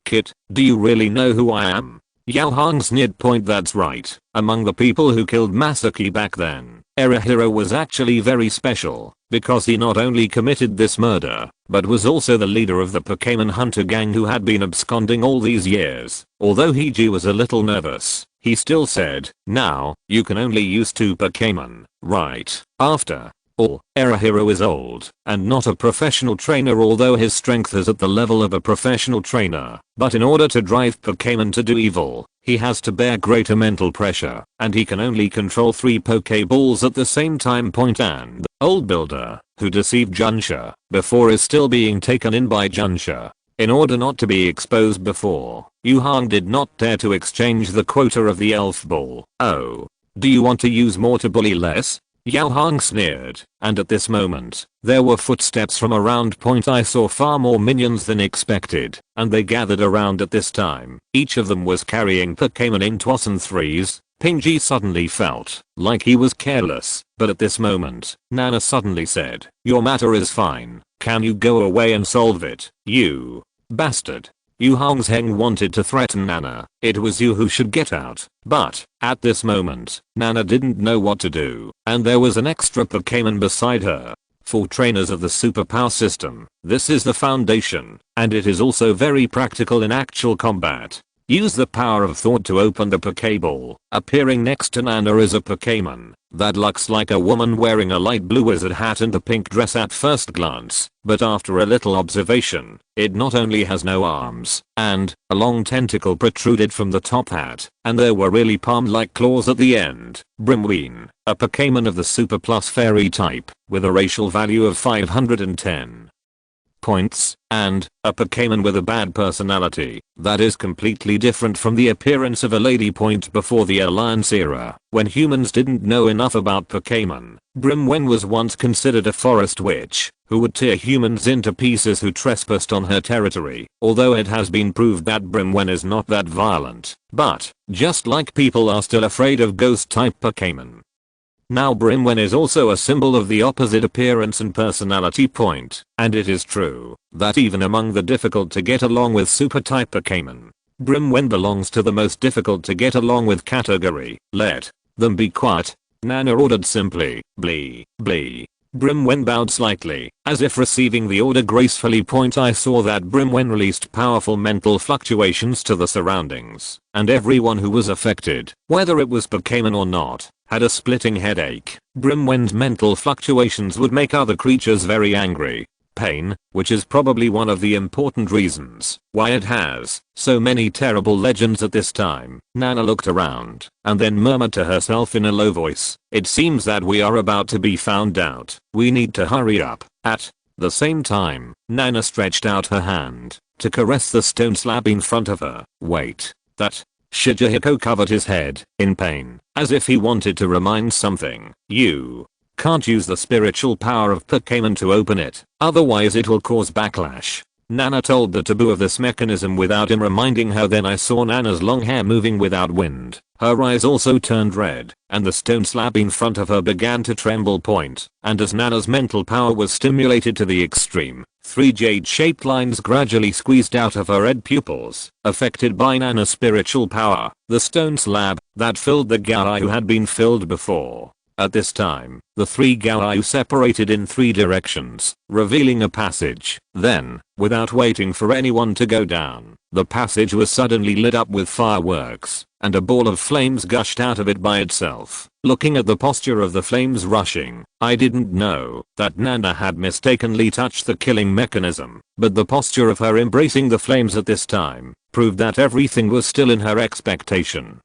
Kit, do you really know who I am? Yao Hong sneered. That's right. Among the people who killed Masaki back then, Erihiro was actually very special, because he not only committed this murder, but was also the leader of the Pokémon hunter gang who had been absconding all these years. Although Hiji was a little nervous, he still said, "Now, you can only use 2 Pokémon, right?" After all, Erihiro is old and not a professional trainer, although his strength is at the level of a professional trainer. But in order to drive Pokémon to do evil, he has to bear greater mental pressure, and he can only control 3 Pokéballs at the same time. And the old builder, who deceived Junsha before, is still being taken in by Junsha. In order not to be exposed before, Yu Hong did not dare to exchange the quota of the elf ball. "Oh, do you want to use more to bully less?" Yao Hong sneered, and at this moment, there were footsteps from around. I saw far more minions than expected, and they gathered around at this time. Each of them was carrying Pokémon in 2s and 3s. Pingy suddenly felt like he was careless, but at this moment, Nana suddenly said, "Your matter is fine. Can you go away and solve it, you bastard?" Yu Hongsheng wanted to threaten Nana. It was you who should get out. But, at this moment, Nana didn't know what to do, and there was an extra Pokémon beside her. For trainers of the superpower system, this is the foundation, and it is also very practical in actual combat. Use the power of thought to open the Pokéball. Appearing next to Nana is a Pokémon that looks like a woman wearing a light blue wizard hat and a pink dress at first glance, but after a little observation, it not only has no arms, and a long tentacle protruded from the top hat, and there were really palm-like claws at the end. Brimween, a Pokémon of the Super Plus Fairy type, with a racial value of 510 points, and a Pokémon with a bad personality that is completely different from the appearance of a lady. Before the Alliance era, when humans didn't know enough about Pokémon, Brimwen was once considered a forest witch who would tear humans into pieces who trespassed on her territory. Although it has been proved that Brimwen is not that violent, but just like people are still afraid of ghost type Pokémon. Now Brimwen is also a symbol of the opposite appearance and personality. And it is true that even among the difficult to get along with super type Pokémon, Brimwen belongs to the most difficult to get along with category. Let them be quiet, Nana ordered simply. Blee, blee. Brimwen bowed slightly, as if receiving the order gracefully. I saw that Brimwen released powerful mental fluctuations to the surroundings, and everyone who was affected, whether it was Pokémon or not, had a splitting headache. Brimwen's mental fluctuations would make other creatures very angry. Pain, which is probably one of the important reasons why it has so many terrible legends at this time. Nana looked around and then murmured to herself in a low voice, "It seems that we are about to be found out. We need to hurry up." At the same time, Nana stretched out her hand to caress the stone slab in front of her. "Wait, that..." Shijihiko covered his head in pain, as if he wanted to remind something. "You can't use the spiritual power of Pokémon to open it, otherwise it will cause backlash." Nana told the taboo of this mechanism without him reminding her. Then I saw Nana's long hair moving without wind. Her eyes also turned red, and the stone slab in front of her began to tremble. And as Nana's mental power was stimulated to the extreme, 3 jade-shaped lines gradually squeezed out of her red pupils, affected by Nana's spiritual power. The stone slab that filled the Gaoyu had been filled before. At this time, the 3 Gaoyu separated in 3 directions, revealing a passage. Then, without waiting for anyone to go down, the passage was suddenly lit up with fireworks, and a ball of flames gushed out of it by itself. Looking at the posture of the flames rushing, I didn't know that Nana had mistakenly touched the killing mechanism, but the posture of her embracing the flames at this time proved that everything was still in her expectation.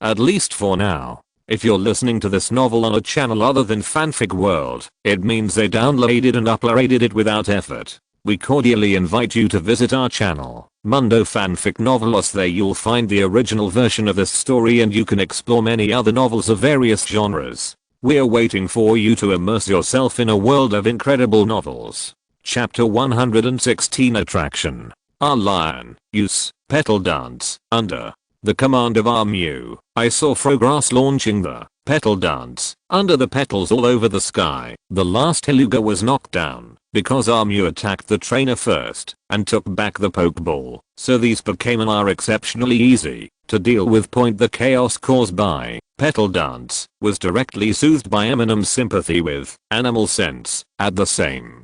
At least for now. If you're listening to this novel on a channel other than Fanfic World, it means they downloaded and uploaded it without effort. We cordially invite you to visit our channel, Mundo Fanfic Novelos. There you'll find the original version of this story, and you can explore many other novels of various genres. We're waiting for you to immerse yourself in a world of incredible novels. Chapter 116 Attraction. Our lion, use, petal dance, under the command of Armu, I saw Froggrass launching the petal dance under the petals all over the sky. The last Heluga was knocked down because Armu attacked the trainer first and took back the Pokeball, so these Pokémon are exceptionally easy to deal with. The chaos caused by petal dance was directly soothed by Eminem's sympathy with animal sense. At the same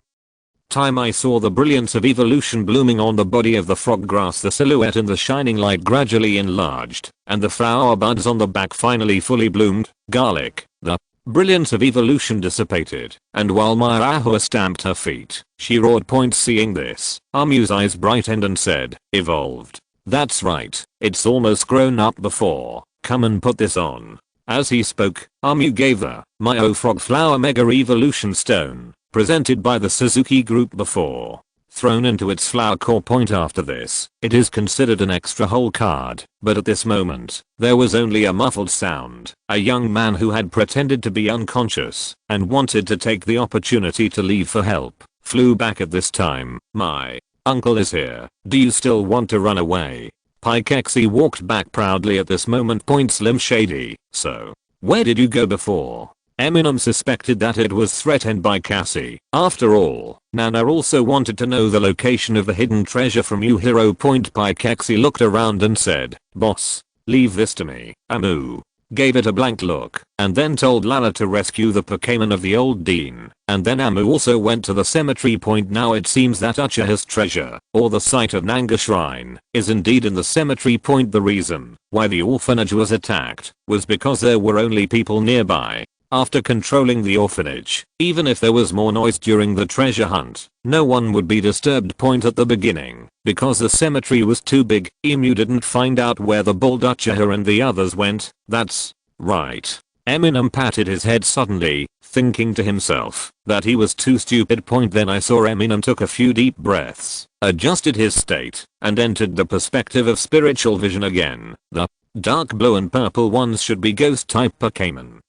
time I saw the brilliance of evolution blooming on the body of the froggrass. The silhouette in the shining light gradually enlarged, and the flower buds on the back finally fully bloomed. Garlic. The brilliance of evolution dissipated, and while my Ahua stamped her feet, she roared. Seeing this, Armu's eyes brightened and said, evolved. That's right, it's almost grown up before. Come and put this on. As he spoke, Armu gave the Myo Frog Flower Mega Evolution Stone, presented by the Suzuki Group before, thrown into its flower core. After this, it is considered an extra hole card, but at this moment, there was only a muffled sound. A young man who had pretended to be unconscious and wanted to take the opportunity to leave for help, flew back at this time. My uncle is here. Do you still want to run away? Pikexi walked back proudly at this moment. Slim Shady. So, where did you go before? Eminem suspected that it was threatened by Cassie. After all, Nana also wanted to know the location of the hidden treasure from you. Hero. Pikexi looked around and said, boss, leave this to me. Amu gave it a blank look and then told Lala to rescue the Pokémon of the old dean, and then Amu also went to the cemetery. Now it seems that Uchiha's treasure, or the site of Nanga Shrine, is indeed in the cemetery. The reason why the orphanage was attacked was because there were only people nearby. After controlling the orphanage, even if there was more noise during the treasure hunt, no one would be disturbed. At the beginning, because the cemetery was too big, Emu didn't find out where the bald Uchiha and the others went. That's right. Eminem patted his head suddenly, thinking to himself that he was too stupid. Then I saw Eminem took a few deep breaths, adjusted his state, and entered the perspective of spiritual vision again. The dark blue and purple ones should be ghost type Pokémon.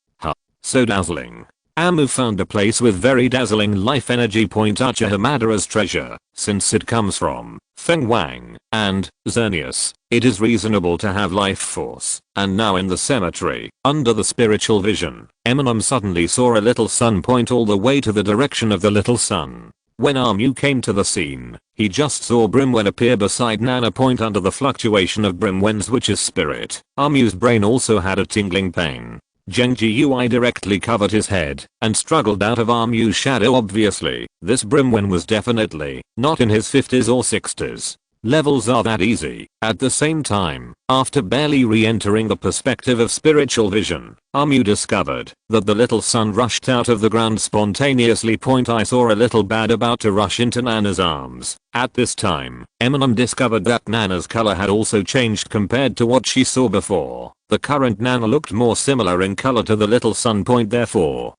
So dazzling. Amu found a place with very dazzling life energy. Uchiha Madara's treasure, since it comes from Feng Wang and Xerneas, it is reasonable to have life force. And now in the cemetery, under the spiritual vision, Eminem suddenly saw a little sun. All the way to the direction of the little sun. When Amu came to the scene, he just saw Brimwen appear beside Nana. Under the fluctuation of Brimwen's witch's spirit, Amu's brain also had a tingling pain. Genji Ui directly covered his head and struggled out of Amu's shadow. Obviously, this Brimwen was definitely not in his 50s or 60s. Levels are that easy. At the same time, after barely re-entering the perspective of spiritual vision, Amu discovered that the little sun rushed out of the ground spontaneously. I saw a little bad about to rush into Nana's arms. At this time, Eminem discovered that Nana's color had also changed compared to what she saw before. The current Nana looked more similar in color to the little sun. Therefore,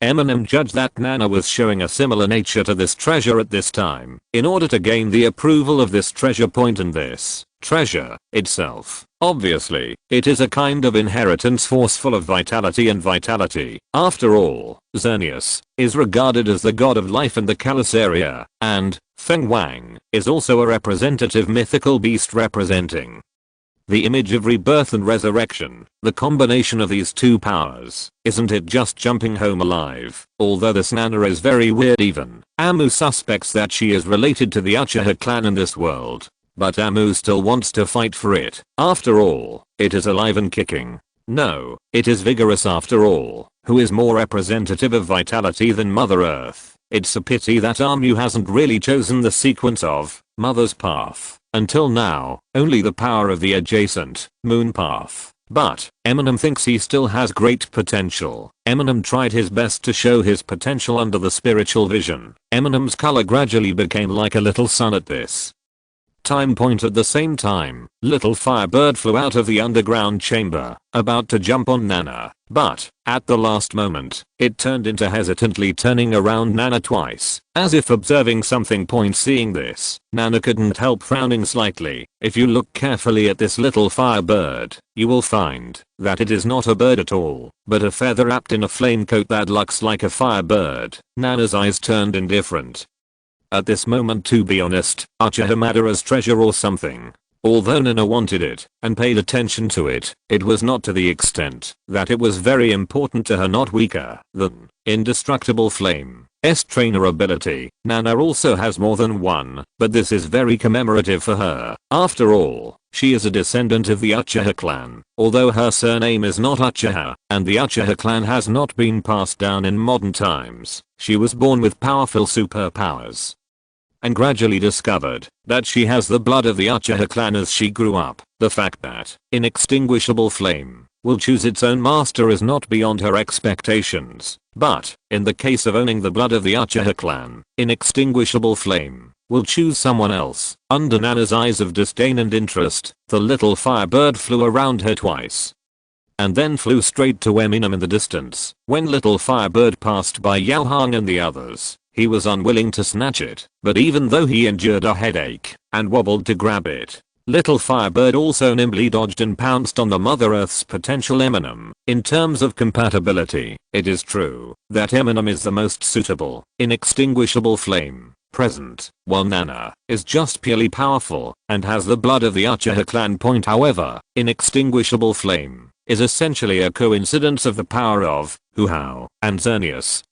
Eminem judged that Nana was showing a similar nature to this treasure at this time, in order to gain the approval of this treasure. And this treasure itself, obviously, it is a kind of inheritance force full of vitality and vitality. After all, Xerneas is regarded as the god of life in the Kalos area, and Feng Wang is also a representative mythical beast representing the image of rebirth and resurrection. The combination of these two powers, isn't it just jumping home alive? Although this Nana is very weird. Even Amu suspects that she is related to the Uchiha clan in this world, but Amu still wants to fight for it. After all, it is alive and kicking. No, it is vigorous after all. Who is more representative of vitality than Mother Earth? It's a pity that Amu hasn't really chosen the sequence of Mother's path. Until now, only the power of the adjacent moon path. But Eminem thinks he still has great potential. Eminem tried his best to show his potential under the spiritual vision. Eminem's color gradually became like a little sun at this time point at the same time, little firebird flew out of the underground chamber, about to jump on Nana, but, at the last moment, it turned into hesitantly turning around Nana twice, as if observing something. Seeing this, Nana couldn't help frowning slightly. If you look carefully at this little firebird, you will find that it is not a bird at all, but a feather wrapped in a flame coat that looks like a firebird. Nana's eyes turned indifferent. At this moment, to be honest, Uchiha Madara's treasure or something. Although Nana wanted it and paid attention to it, it was not to the extent that it was very important to her, not weaker than indestructible flame. Trainer ability. Nana also has more than one, but this is very commemorative for her. After all, she is a descendant of the Uchiha clan, although her surname is not Uchiha, and the Uchiha clan has not been passed down in modern times. She was born with powerful superpowers and gradually discovered that she has the blood of the Uchiha clan as she grew up. The fact that inextinguishable flame will choose its own master is not beyond her expectations, but in the case of owning the blood of the Uchiha clan, inextinguishable flame will choose someone else. Under Nana's eyes of disdain and interest, the little firebird flew around her twice and then flew straight to Eminem in the distance. When little firebird passed by Yao Hang and the others, he was unwilling to snatch it, but even though he endured a headache and wobbled to grab it, little firebird also nimbly dodged and pounced on the Mother Earth's potential Eminem. In terms of compatibility, it is true that Eminem is the most suitable, inextinguishable flame present, while Nana is just purely powerful and has the blood of the Uchiha clan. However, inextinguishable flame is essentially a coincidence of the power of Hu-Hao and Xerneas,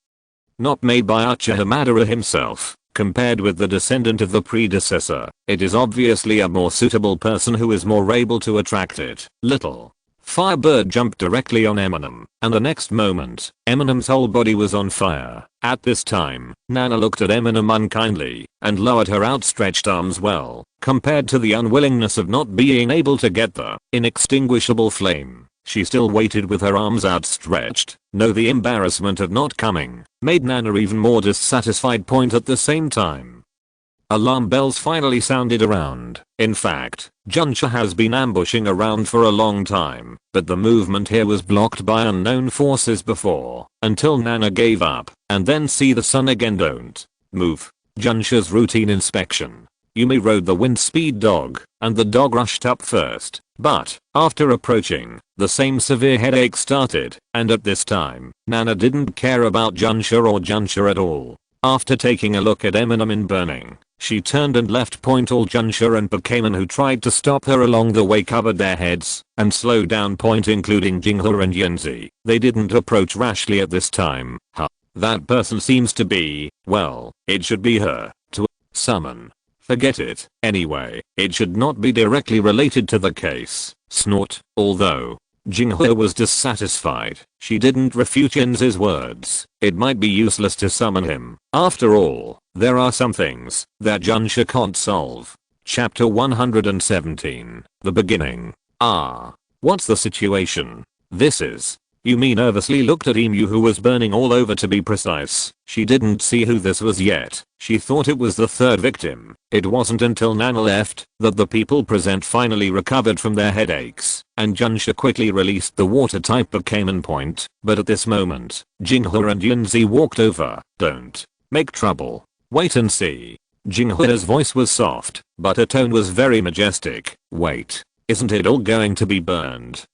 not made by Uchiha Madara himself. Compared with the descendant of the predecessor, it is obviously a more suitable person who is more able to attract it. Little firebird jumped directly on Eminem, and the next moment, Eminem's whole body was on fire. At this time, Nana looked at Eminem unkindly and lowered her outstretched arms. Well, compared to the unwillingness of not being able to get the inextinguishable flame, she still waited with her arms outstretched. No, the embarrassment of not coming made Nana even more dissatisfied. At the same time, alarm bells finally sounded around. In fact, Junsha has been ambushing around for a long time, but the movement here was blocked by unknown forces before, until Nana gave up, and then see the sun again. Don't move. Junsha's routine inspection. Yumi rode the wind speed dog, and the dog rushed up first, but, after approaching, the same severe headache started, and at this time, Nana didn't care about Junsha or Junsha at all. After taking a look at Eminem in burning, she turned and left. All Junsha and Pokémon who tried to stop her along the way covered their heads and slowed down. Including Jinghua and Yunzi. They didn't approach rashly at this time. That person seems to be, well, it should be her. To summon. Forget it. Anyway, it should not be directly related to the case. Snort. Although Jinghua was dissatisfied, she didn't refute Yunzi's words. It might be useless to summon him. After all, there are some things that Junsha can't solve. Chapter 117. The beginning. What's the situation? This is. Yumi nervously looked at Emu, who was burning all over. To be precise, she didn't see who this was yet. She thought it was the third victim. It wasn't until Nana left that the people present finally recovered from their headaches, and Junsha quickly released the water type Pokémon. But at this moment, Jinghua and Yunzi walked over. Don't make trouble. Wait and see. Jinghua's voice was soft, but her tone was very majestic. Wait, isn't it all going to be burned?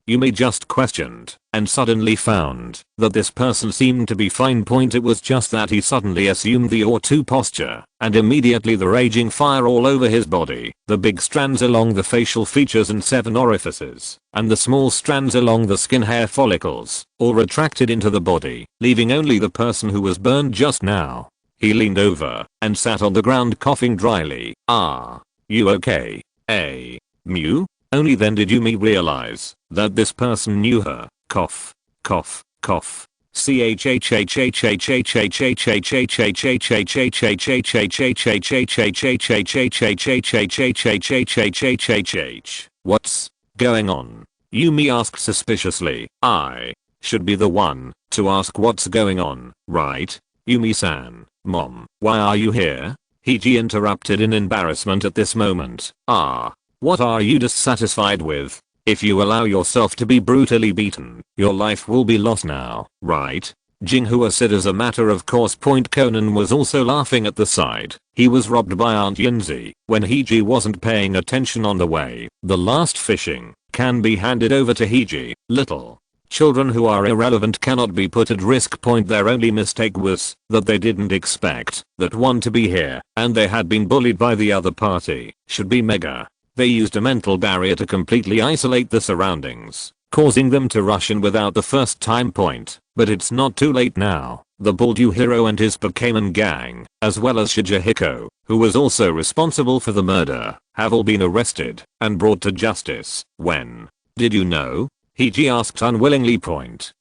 Yumi just questioned, and suddenly found that this person seemed to be fine. It was just that he suddenly assumed the or2 posture, and immediately the raging fire all over his body, the big strands along the facial features and 7 orifices, and the small strands along the skin hair follicles, all retracted into the body, leaving only the person who was burned just now. He leaned over and sat on the ground coughing dryly. You okay? Mew? Only then did Yumi realize that this person knew her. Cough. Cough. Cough. What's going on? Yumi asked suspiciously. I should be the one to ask what's going on, right? Yumi-san, Mom, why are you here? Hiji interrupted in embarrassment at this moment. What are you dissatisfied with? If you allow yourself to be brutally beaten, your life will be lost now, right? Jinghua said as a matter of course. Conan was also laughing at the side. He was robbed by Aunt Yunzi when Hiji wasn't paying attention on the way. The last fishing can be handed over to Hiji. Little children who are irrelevant cannot be put at risk. Their only mistake was that they didn't expect that one to be here and they had been bullied by the other party. Should be mega. They used a mental barrier to completely isolate the surroundings, causing them to rush in without the first time point. But it's not too late now. The Bulldew hero and his Pokémon gang, as well as Shijihiko, who was also responsible for the murder, have all been arrested and brought to justice. When did you know? Hiji asked unwillingly.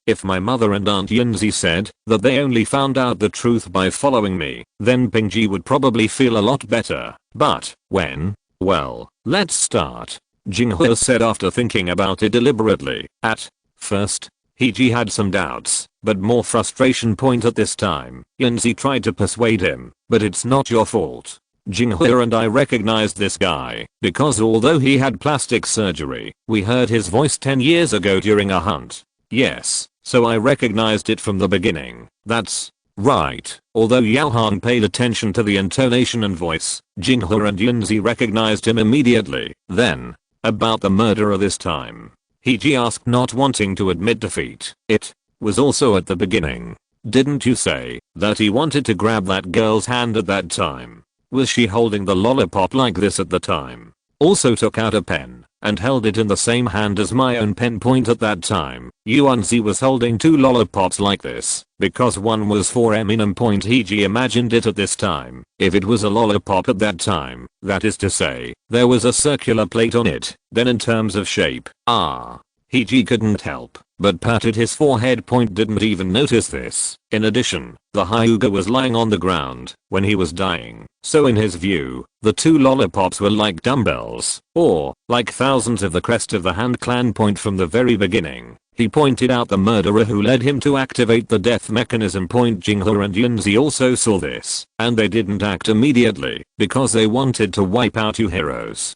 If my mother and Aunt Yunzi said that they only found out the truth by following me, then Pingji would probably feel a lot better. But when? Well, let's start. Jinghua said after thinking about it deliberately. At first, Hiji had some doubts, but more frustration. At this time, Yunzi tried to persuade him, but it's not your fault. Jinghua and I recognized this guy, because although he had plastic surgery, we heard his voice 10 years ago during a hunt. Yes, so I recognized it from the beginning. That's right. Although Yaohan paid attention to the intonation and voice, Jinghua and Yunzi recognized him immediately. Then, about the murderer this time, Hiji asked, not wanting to admit defeat. It was also at the beginning. Didn't you say that he wanted to grab that girl's hand at that time? Was she holding the lollipop like this at the time? Also took out a pen and held it in the same hand as my own pen. At that time, Yuanzi was holding two lollipops like this because one was for Eminem. Hiji imagined it at this time. If it was a lollipop at that time, that is to say, there was a circular plate on it, then in terms of shape, Hiji couldn't help but patted his forehead. Didn't even notice this. In addition, the Hyuga was lying on the ground when he was dying, so in his view, the two lollipops were like dumbbells, or like thousands of the crest of the Hand Clan. From the very beginning, he pointed out the murderer who led him to activate the death mechanism. Jinghua and Yunzi also saw this, and they didn't act immediately because they wanted to wipe out you heroes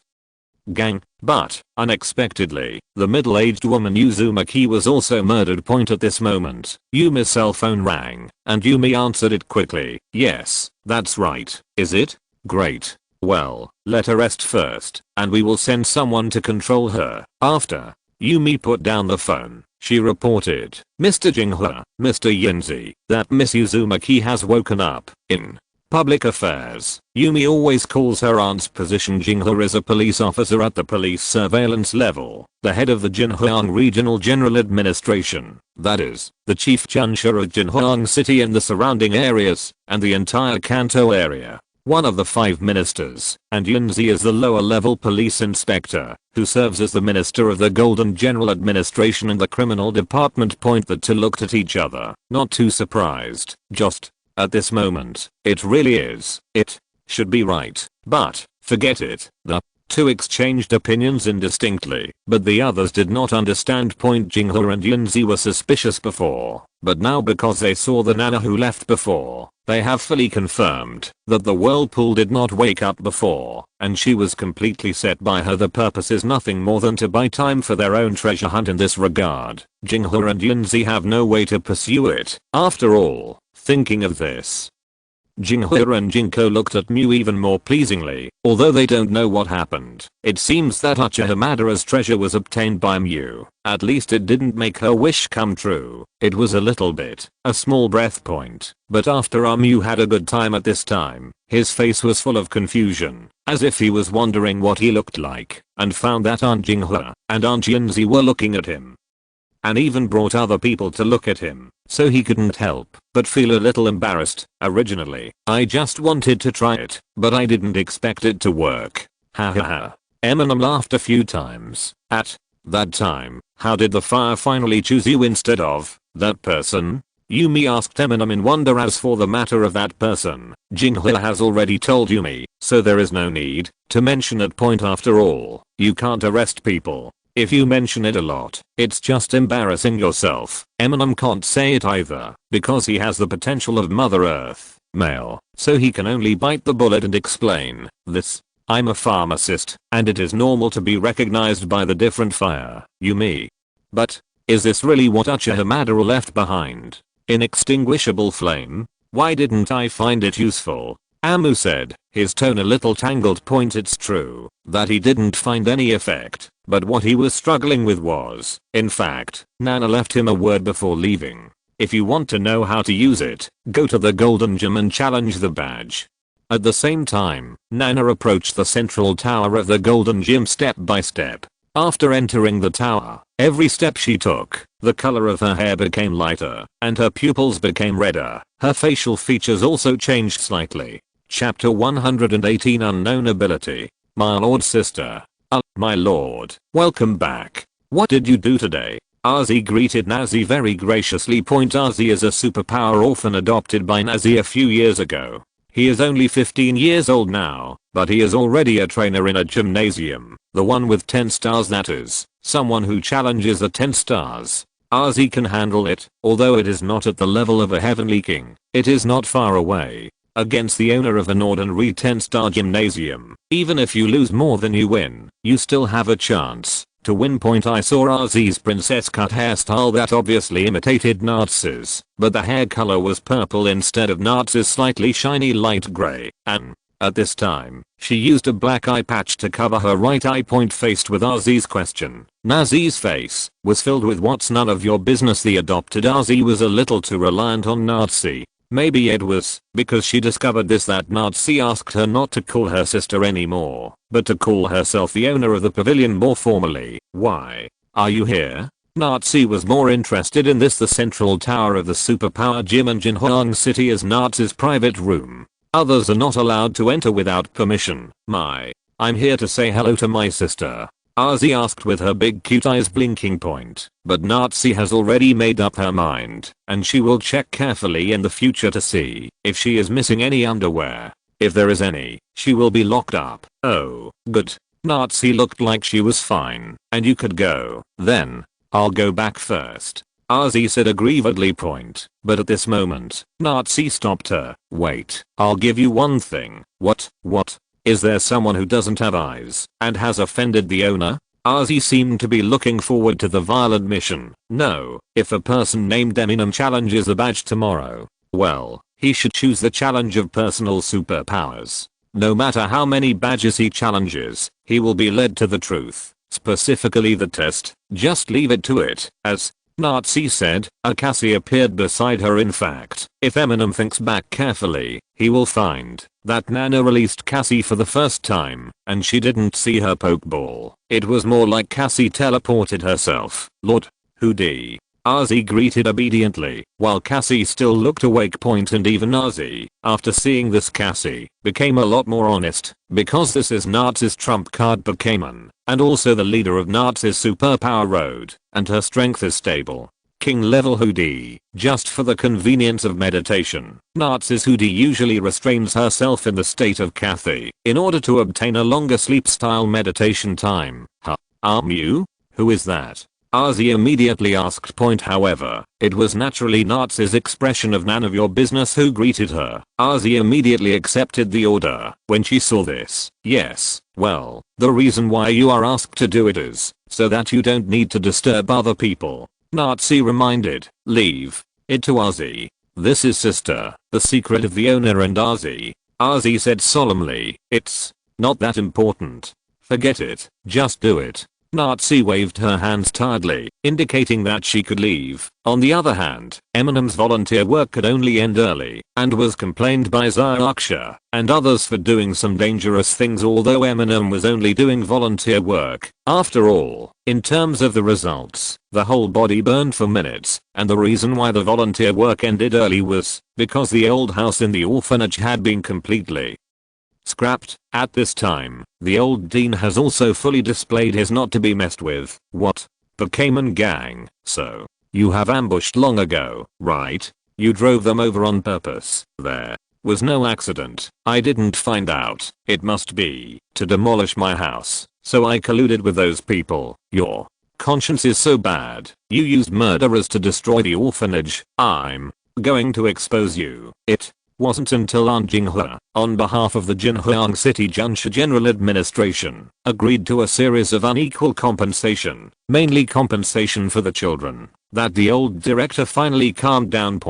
gang, but, unexpectedly, the middle-aged woman Uzumaki was also murdered. At this moment, Yumi's cell phone rang, and Yumi answered it quickly. Yes, that's right. Is it? Great. Well, let her rest first, and we will send someone to control her. After Yumi put down the phone, she reported, Mr. Jinghua, Mr. Yunzi, that Miss Uzumaki has woken up. In public affairs, Yumi always calls her aunt's position. Jinghua is a police officer at the police surveillance level, the head of the Jinhuang Regional General Administration, that is, the chief Chunsha of Jinhuang City and the surrounding areas, and the entire Kanto area. One of the 5 ministers, and Yunzi is the lower level police inspector, who serves as the minister of the Golden General Administration and the criminal department. The two looked at each other, not too surprised, just at this moment, it really is. It should be right. But, forget it. The two exchanged opinions indistinctly, but the others did not understand. Jinghua and Yunzi were suspicious before, but now because they saw the Nana who left before, they have fully confirmed that the whirlpool did not wake up before, and she was completely set by her. The purpose is nothing more than to buy time for their own treasure hunt. In this regard, Jinghua and Yunzi have no way to pursue it. After all, thinking of this, Jinghua and Jinko looked at Mew even more pleasingly. Although they don't know what happened, it seems that Uchiha Madara's treasure was obtained by Mew. At least it didn't make her wish come true. It was a little bit, a small breath point, but after our Mew had a good time at this time, his face was full of confusion, as if he was wondering what he looked like, and found that Aunt Jinghua and Aunt Yunzi were looking at him, and even brought other people to look at him, so he couldn't help but feel a little embarrassed. Originally, I just wanted to try it, but I didn't expect it to work. Ha ha ha. Eminem laughed a few times. At that time, how did the fire finally choose you instead of that person? Yumi asked Eminem in wonder. As for the matter of that person, Jinghua has already told Yumi, so there is no need to mention it. After all, you can't arrest people if you mention it a lot. It's just embarrassing yourself. Eminem can't say it either, because he has the potential of Mother Earth. male, so he can only bite the bullet and explain this. I'm a pharmacist, and it is normal to be recognized by the different fire, you me. But, is this really what Uchiha left behind? Inextinguishable flame? Why didn't I find it useful? Amu said, his tone a little tangled. It's true that he didn't find any effect, but what he was struggling with was, in fact, Nana left him a word before leaving. If you want to know how to use it, go to the Golden Gym and challenge the badge. At the same time, Nana approached the central tower of the Golden Gym step by step. After entering the tower, every step she took, the color of her hair became lighter, and her pupils became redder. Her facial features also changed slightly. Chapter 118 Unknown Ability. My lord sister. My lord. Welcome back. What did you do today? Azi greeted Nazi very graciously. Azi is a superpower orphan adopted by Nazi a few years ago. He is only 15 years old now, but he is already a trainer in a gymnasium, the one with 10 stars, that is, someone who challenges the 10 stars. Azi can handle it, although it is not at the level of a heavenly king. It is not far away. Against the owner of an ordinary 10-star gymnasium, even if you lose more than you win, you still have a chance to win. I saw Azi's princess cut hairstyle that obviously imitated Nazi's, but the hair color was purple instead of Nazi's slightly shiny light gray, and at this time, she used a black eye patch to cover her right eye. Faced with Azi's question, Nazi's face was filled with "what's none of your business." The adopted Azi was a little too reliant on Nazi. Maybe it was because she discovered this that Nazi asked her not to call her sister anymore, but to call herself the owner of the pavilion more formally. Why are you here? Nazi was more interested in this. The central tower of the superpower gym in Jinhuang City is Nazi's private room. Others are not allowed to enter without permission. I'm here to say hello to my sister, Azi asked with her big cute eyes blinking. But Nazi has already made up her mind, and she will check carefully in the future to see if she is missing any underwear. If there is any, she will be locked up. Oh, good. Nazi looked like she was fine, and you could go. Then, I'll go back first, Azi said aggrievedly. But at this moment, Nazi stopped her. Wait, I'll give you one thing. What? Is there someone who doesn't have eyes and has offended the owner? Azi seemed to be looking forward to the violent mission. No, if a person named Eminem challenges the badge tomorrow, well, he should choose the challenge of personal superpowers. No matter how many badges he challenges, he will be led to the truth, specifically the test. Just leave it to it, as Nazi said. Cassie appeared beside her. In fact, if Eminem thinks back carefully, he will find that Nana released Cassie for the first time, and she didn't see her pokeball. It was more like Cassie teleported herself. Lord Hoodie. Azi greeted obediently, while Cassie still looked awake. And even Azi, after seeing this, Cassie became a lot more honest, because this is Nazi's trump card Pokémon, and also the leader of Nazi's superpower road, and her strength is stable. King level Hoodie. Just for the convenience of meditation, Nazi's Hoodie usually restrains herself in the state of Kathy in order to obtain a longer sleep style meditation time. You? Who is that? Azi immediately asked. However, it was naturally Nazi's expression of "none of your business" who greeted her. Azi immediately accepted the order when she saw this. Yes, well, the reason why you are asked to do it is so that you don't need to disturb other people, Nazi reminded. Leave it to Azi. This is sister, the secret of the owner and Azi. Azi said solemnly, it's not that important. Forget it, just do it. Nazi waved her hands tiredly, indicating that she could leave. On the other hand, Eminem's volunteer work could only end early, and was complained by Zyaksha and others for doing some dangerous things, although Eminem was only doing volunteer work. After all, in terms of the results, the whole body burned for minutes, and the reason why the volunteer work ended early was because the old house in the orphanage had been completely scrapped. At this time, the old dean has also fully displayed his not to be messed with. What? Pokémon gang, so you have ambushed long ago, right? You drove them over on purpose. There was no accident. I didn't find out. It must be to demolish my house, so I colluded with those people. Your conscience is so bad. You used murderers to destroy the orphanage. I'm going to expose you. It Wasn't until Aunt Jinghua, on behalf of the Jinhuang City Junsha General Administration, agreed to a series of unequal compensation, mainly compensation for the children, that the old director finally calmed down.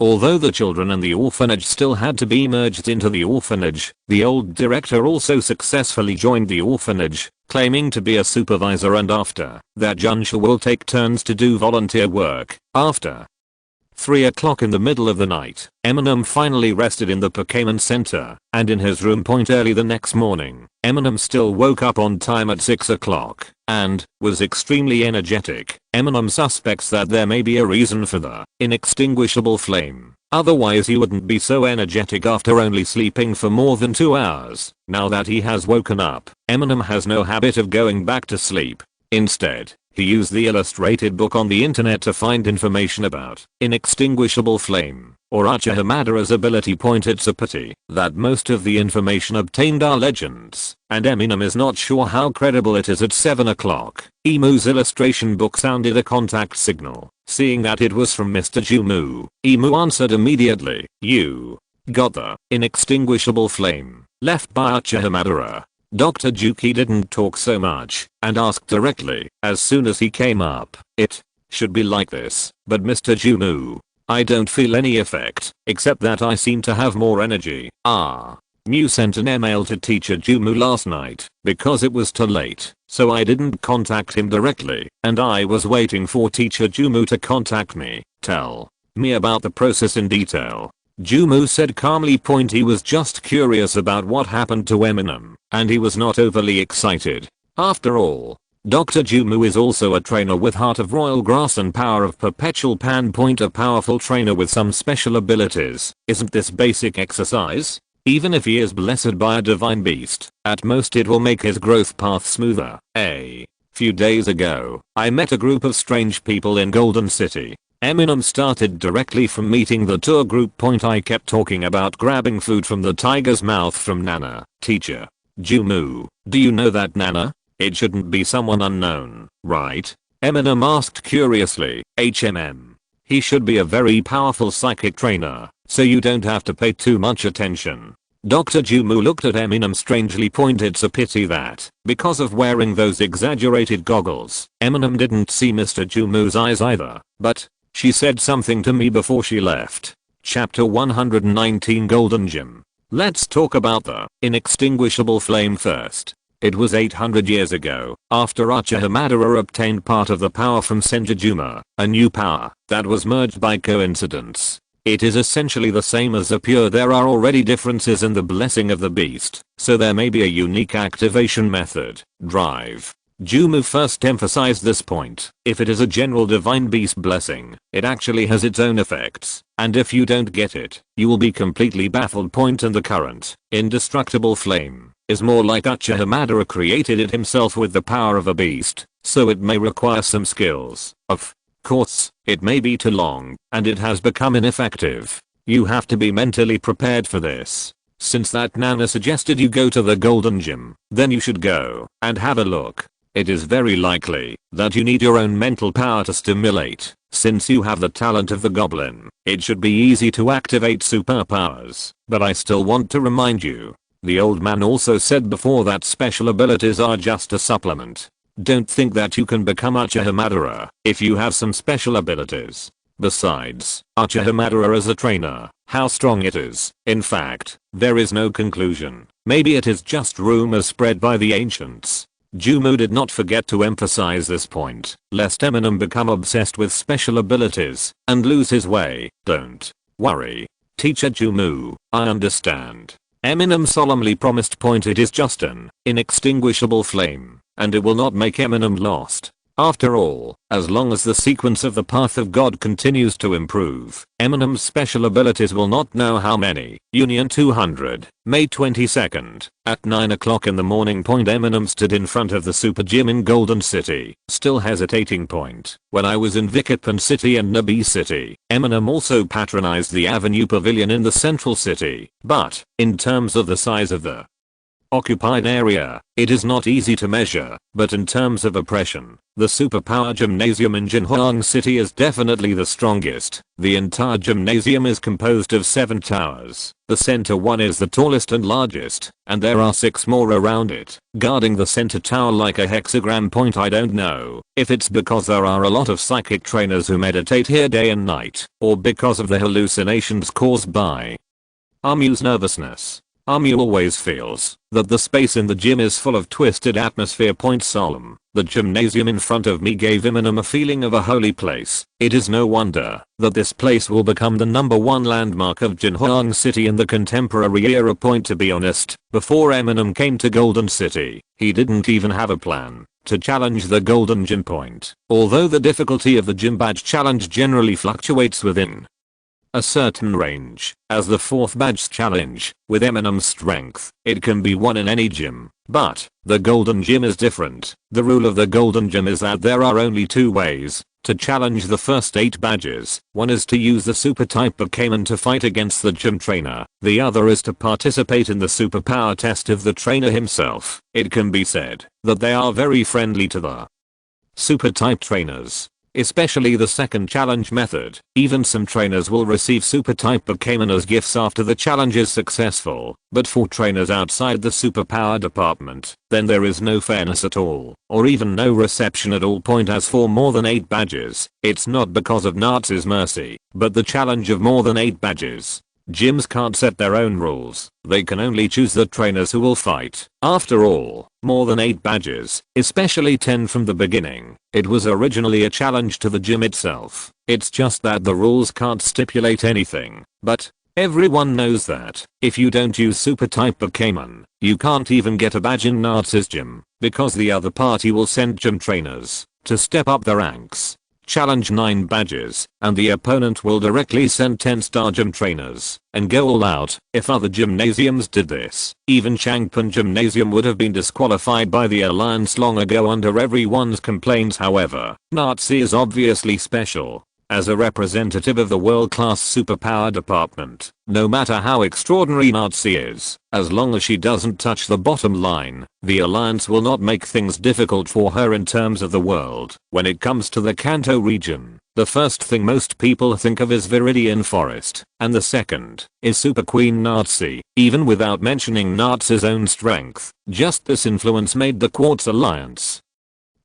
Although the children and the orphanage still had to be merged into the orphanage, the old director also successfully joined the orphanage, claiming to be a supervisor, and after that Junsha will take turns to do volunteer work. After 3 o'clock in the middle of the night, Eminem finally rested in the Pokémon Center, and in his room early the next morning, Eminem still woke up on time at 6 o'clock, and was extremely energetic. Eminem suspects that there may be a reason for the inextinguishable flame, otherwise he wouldn't be so energetic after only sleeping for more than 2 hours. Now that he has woken up, Eminem has no habit of going back to sleep. Instead, he used the illustrated book on the internet to find information about inextinguishable flame, or Uchiha Madara's ability. It's a pity that most of the information obtained are legends, and Eminem is not sure how credible it is. At 7 o'clock, Emu's illustration book sounded a contact signal. Seeing that it was from Mr. Jumu, Emu answered immediately. "You got the inextinguishable flame left by Uchiha Madara?" Dr. Juki didn't talk so much, and asked directly, as soon as he came up. "It should be like this, but Mr. Jumu, I don't feel any effect, except that I seem to have more energy." Mu sent an email to teacher Jumu last night, because it was too late, so I didn't contact him directly, and I was waiting for teacher Jumu to contact me. Tell me about the process in detail. Jumu said calmly. He was just curious about what happened to Eminem, and he was not overly excited. After all, Dr. Jumu is also a trainer with Heart of Royal Grass and Power of Perpetual Pan. A powerful trainer with some special abilities. Isn't this basic exercise? Even if he is blessed by a divine beast, at most it will make his growth path smoother. A few days ago, I met a group of strange people in Golden City. Eminem started directly from meeting the tour group. I kept talking about grabbing food from the tiger's mouth from Nana. Teacher Jumu, do you know that Nana? It shouldn't be someone unknown, right? Eminem asked curiously. He should be a very powerful psychic trainer, so you don't have to pay too much attention. Dr. Jumu looked at Eminem strangely. It's a pity that, because of wearing those exaggerated goggles, Eminem didn't see Mr. Jumu's eyes either, but she said something to me before she left. Chapter 119 Golden Gem. Let's talk about the inextinguishable flame first. It was 800 years ago, after Uchiha Madara obtained part of the power from Senjujuma, a new power that was merged by coincidence. It is essentially the same as a pure. There are already differences in the blessing of the beast, so there may be a unique activation method. Drive. Jumu first emphasized this point. If it is a general divine beast blessing, it actually has its own effects, and if you don't get it, you will be completely baffled. And the current, indestructible flame, is more like Uchiha Madara created it himself with the power of a beast, so it may require some skills. Of course, it may be too long, and it has become ineffective. You have to be mentally prepared for this. Since that Nana suggested you go to the Golden Gym, then you should go and have a look. It is very likely that you need your own mental power to stimulate. Since you have the talent of the goblin, it should be easy to activate superpowers. But I still want to remind you, the old man also said before that special abilities are just a supplement. Don't think that you can become Uchiha Madara if you have some special abilities. Besides, Uchiha Madara as a trainer, how strong it is. In fact, there is no conclusion. Maybe it is just rumors spread by the ancients. Jumu did not forget to emphasize this point, lest Eminem become obsessed with special abilities and lose his way. Don't worry, Teacher Jumu, I understand. Eminem solemnly promised. It is just an inextinguishable flame, and it will not make Eminem lost. After all, as long as the sequence of the path of God continues to improve, Eminem's special abilities will not know how many. Union 200, May 22nd, at 9 o'clock in the morning. Eminem stood in front of the super gym in Golden City, still hesitating. When I was in Vikatpan City and Nabi City, Eminem also patronized the Avenue Pavilion in the central city, but, in terms of the size of the occupied area. It is not easy to measure, but in terms of oppression, the superpower gymnasium in Jinhuang City is definitely the strongest. The entire gymnasium is composed of 7 towers. The center one is the tallest and largest, and there are 6 more around it, guarding the center tower like a hexagram point. I don't know if it's because there are a lot of psychic trainers who meditate here day and night, or because of the hallucinations caused by Amu's nervousness. Amu always feels that the space in the gym is full of twisted atmosphere. Solemn. The gymnasium in front of me gave Eminem a feeling of a holy place. It is no wonder that this place will become the #1 landmark of Jinhuang City in the contemporary era. To be honest, before Eminem came to Golden City, he didn't even have a plan to challenge the Golden Gym point. Although the difficulty of the gym badge challenge generally fluctuates within a certain range, as the 4th badge challenge, with Eminem's strength, it can be won in any gym. But the Golden Gym is different. The rule of the Golden Gym is that there are only 2 ways to challenge the first 8 badges. One is to use the super type Pokémon to fight against the gym trainer. The other is to participate in the superpower test of the trainer himself. It can be said that they are very friendly to the super type trainers, especially the second challenge method. Even some trainers will receive super type Pokémon as gifts after the challenge is successful, but for trainers outside the superpower department, then there is no fairness at all, or even no reception at all. As for more than 8 badges, it's not because of Nazi's mercy, but the challenge of more than 8 badges. Gyms can't set their own rules, they can only choose the trainers who will fight. After all, more than 8 badges, especially 10 from the beginning, it was originally a challenge to the gym itself. It's just that the rules can't stipulate anything, but everyone knows that if you don't use super type Pokémon, you can't even get a badge in Nazi's gym, because the other party will send gym trainers to step up the ranks, challenge 9 badges, and the opponent will directly send 10-star gym trainers and go all out. If other gymnasiums did this, even Changpon Gymnasium would have been disqualified by the alliance long ago under everyone's complaints. However, Nazi is obviously special. As a representative of the world-class superpower department, no matter how extraordinary Nazi is, as long as she doesn't touch the bottom line, the alliance will not make things difficult for her in terms of the world. When it comes to the Kanto region, the first thing most people think of is Viridian Forest, and the second is Super Queen Nazi. Even without mentioning Nazi's own strength, just this influence made the Quartz Alliance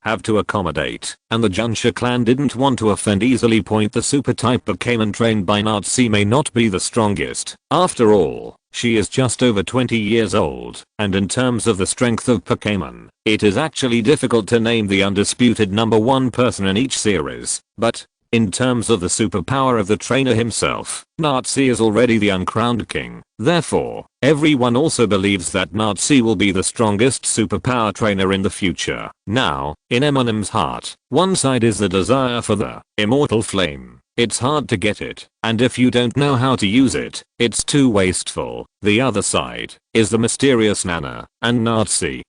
have to accommodate, and the Junsha clan didn't want to offend easily. The super type Pokémon trained by Nazi may not be the strongest. After all, she is just over 20 years old, and in terms of the strength of Pokémon, it is actually difficult to name the undisputed #1 person in each series. But in terms of the superpower of the trainer himself, Nazi is already the uncrowned king. Therefore, everyone also believes that Nazi will be the strongest superpower trainer in the future. Now, in Eminem's heart, one side is the desire for the immortal flame. It's hard to get it, and if you don't know how to use it, it's too wasteful. The other side is the mysterious Nana and Nazi,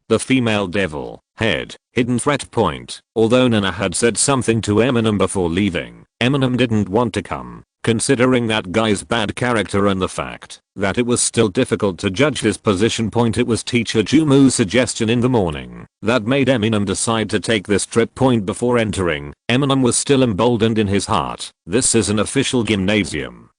the female devil head, hidden threat point. Although Nana had said something to Eminem before leaving, Eminem didn't want to come, considering that guy's bad character and the fact that it was still difficult to judge his position. It was teacher Jumu's suggestion in the morning that made Eminem decide to take this trip. Before entering, Eminem was still emboldened in his heart. This is an official gymnasium,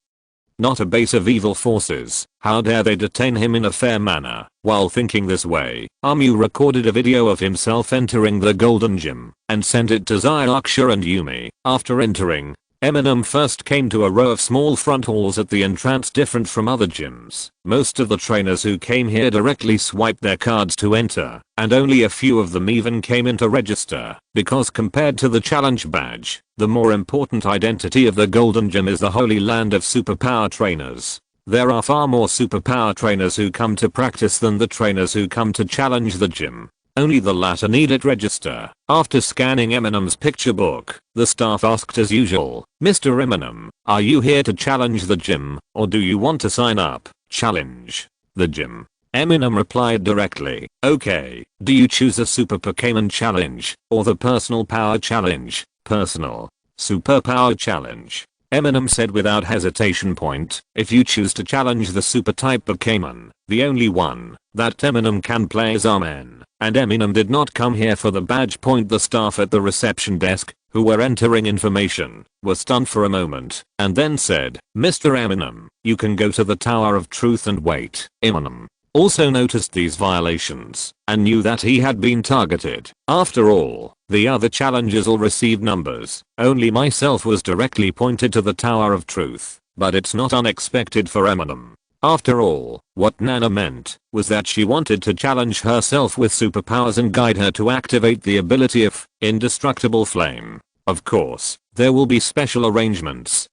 not a base of evil forces. How dare they detain him in a fair manner? While thinking this way, Amu recorded a video of himself entering the Golden Gym and sent it to Zyuksha and Yumi. After entering, Eminem first came to a row of small front halls at the entrance. Different from other gyms, most of the trainers who came here directly swiped their cards to enter, and only a few of them even came in to register, because compared to the challenge badge, the more important identity of the Golden Gym is the holy land of superpower trainers. There are far more superpower trainers who come to practice than the trainers who come to challenge the gym. Only the latter need it register. After scanning Eminem's picture book, the staff asked as usual, "Mr. Eminem, are you here to challenge the gym, or do you want to sign up, challenge the gym?" Eminem replied directly, "Okay, do you choose a Super Pokémon challenge, or the Personal Power Challenge?" Personal. Superpower Challenge. Eminem said without hesitation. If you choose to challenge the super type Pokémon, the only one that Eminem can play is Amen. And Eminem did not come here for the badge. The staff at the reception desk, who were entering information, were stunned for a moment, and then said, Mr. Eminem, you can go to the Tower of Truth and wait. Eminem also noticed these violations, and knew that he had been targeted. After all, the other challengers all received numbers. Only myself was directly pointed to the Tower of Truth, but it's not unexpected for Eminem. After all, what Nana meant was that she wanted to challenge herself with superpowers and guide her to activate the ability of indestructible flame. Of course, there will be special arrangements.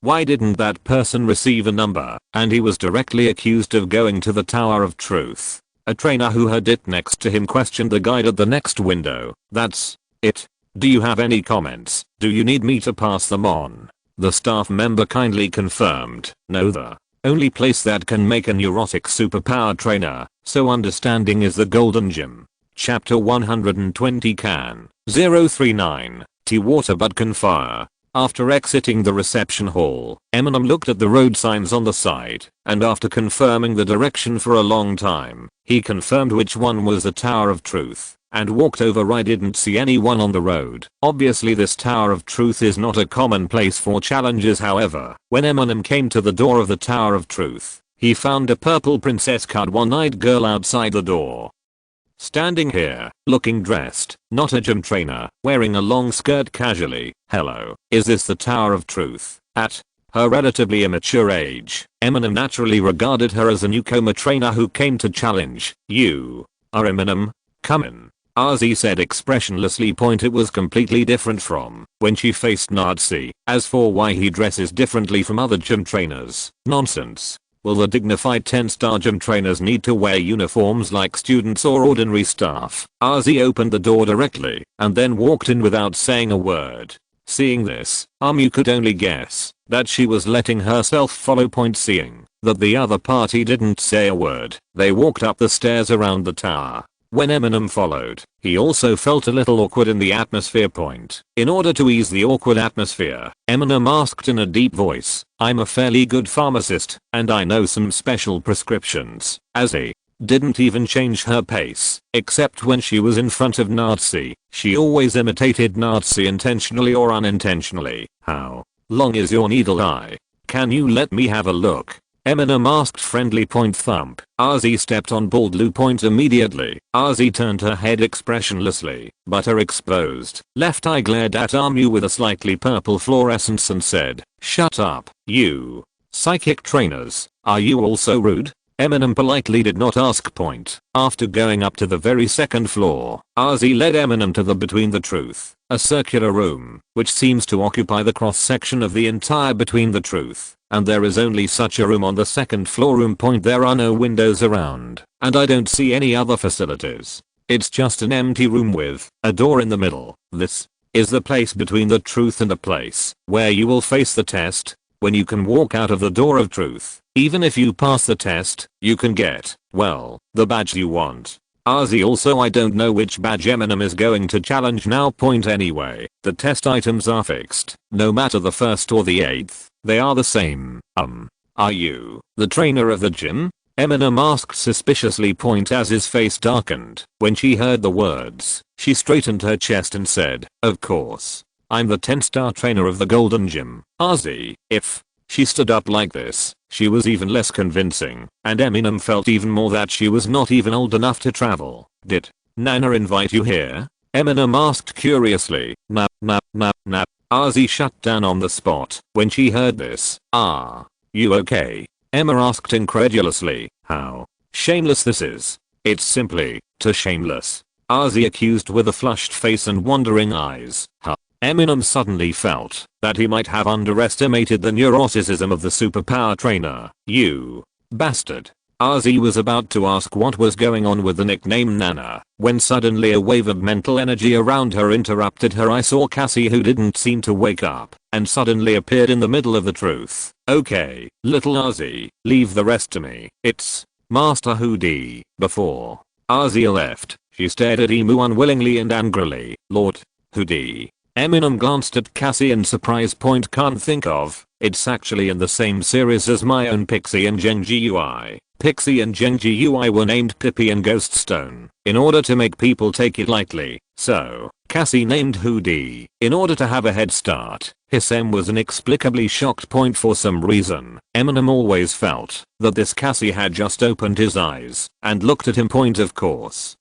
Why didn't that person receive a number? And he was directly accused of going to the Tower of Truth. A trainer who had it next to him questioned the guide at the next window. That's it. Do you have any comments? Do you need me to pass them on? The staff member kindly confirmed, no, the only place that can make a neurotic superpower trainer so understanding is the Golden Gym. Chapter 120 Can 039 Tea water but can fire. After exiting the reception hall, Eminem looked at the road signs on the side, and after confirming the direction for a long time, he confirmed which one was the Tower of Truth, and walked over. I didn't see anyone on the road. Obviously this Tower of Truth is not a common place for challenges. However, when Eminem came to the door of the Tower of Truth, he found a purple princess cut one-eyed girl outside the door. Standing here, looking dressed, not a gym trainer, wearing a long skirt casually. Hello, is this the Tower of Truth? At her relatively immature age, Eminem naturally regarded her as a newcomer trainer who came to challenge. You are Eminem? Come in. RZ said expressionlessly. It was completely different from when she faced Nazi. As for why he dresses differently from other gym trainers, nonsense. Will the dignified 10-star gym trainers need to wear uniforms like students or ordinary staff? RZ opened the door directly and then walked in without saying a word. Seeing this, you could only guess that she was letting herself follow. Seeing that the other party didn't say a word, they walked up the stairs around the tower. When Eminem followed, he also felt a little awkward in the atmosphere. In order to ease the awkward atmosphere, Eminem asked in a deep voice, I'm a fairly good pharmacist, and I know some special prescriptions. As he didn't even change her pace, except when she was in front of Nazi. She always imitated Nazi intentionally or unintentionally. How long is your needle eye? Can you let me have a look? Eminem asked friendly. Thump. RZ stepped on bald Lou. Immediately, RZ turned her head expressionlessly, but her exposed left eye glared at Amu with a slightly purple fluorescence and said, shut up, you. Psychic trainers, are you also rude? Eminem politely did not ask. After going up to the very second floor, RZ led Eminem to the Between the Truth, a circular room, which seems to occupy the cross-section of the entire Between the Truth. And there is only such a room on the second floor. There are no windows around, and I don't see any other facilities. It's just an empty room with a door in the middle. This is the place between the truth and the place where you will face the test. When you can walk out of the door of truth, even if you pass the test, you can get, well, the badge you want. RZ also I don't know which badge Eminem is going to challenge now. Anyway, the test items are fixed, no matter the first or the 8th. They are the same. Are you the trainer of the gym? Eminem asked suspiciously. As his face darkened when she heard the words, she straightened her chest and said, of course. I'm the 10-star trainer of the Golden Gym. RZ. If she stood up like this, she was even less convincing, and Eminem felt even more that she was not even old enough to travel. Did Nana invite you here? Eminem asked curiously. Nah. RZ shut down on the spot when she heard this. You okay? Emma asked incredulously. How shameless this is. It's simply too shameless. RZ accused with a flushed face and wondering eyes. Eminem suddenly felt that he might have underestimated the neuroticism of the superpower trainer. You bastard. RZ was about to ask what was going on with the nickname Nana, when suddenly a wave of mental energy around her interrupted her. I saw Cassie, who didn't seem to wake up, and suddenly appeared in the middle of the truth. Okay, little RZ, leave the rest to me. It's Master Hoodie. Before RZ left, she stared at Emu unwillingly and angrily. Lord Hoodie. Eminem glanced at Cassie in surprise. Can't think of. It's actually in the same series as my own Pixie and Genji UI. Pixie and Genji UI were named Pippi and Ghoststone in order to make people take it lightly. So, Cassie named Hoodie in order to have a head start. His M was inexplicably shocked. For some reason, Eminem always felt that this Cassie had just opened his eyes and looked at him. Of course.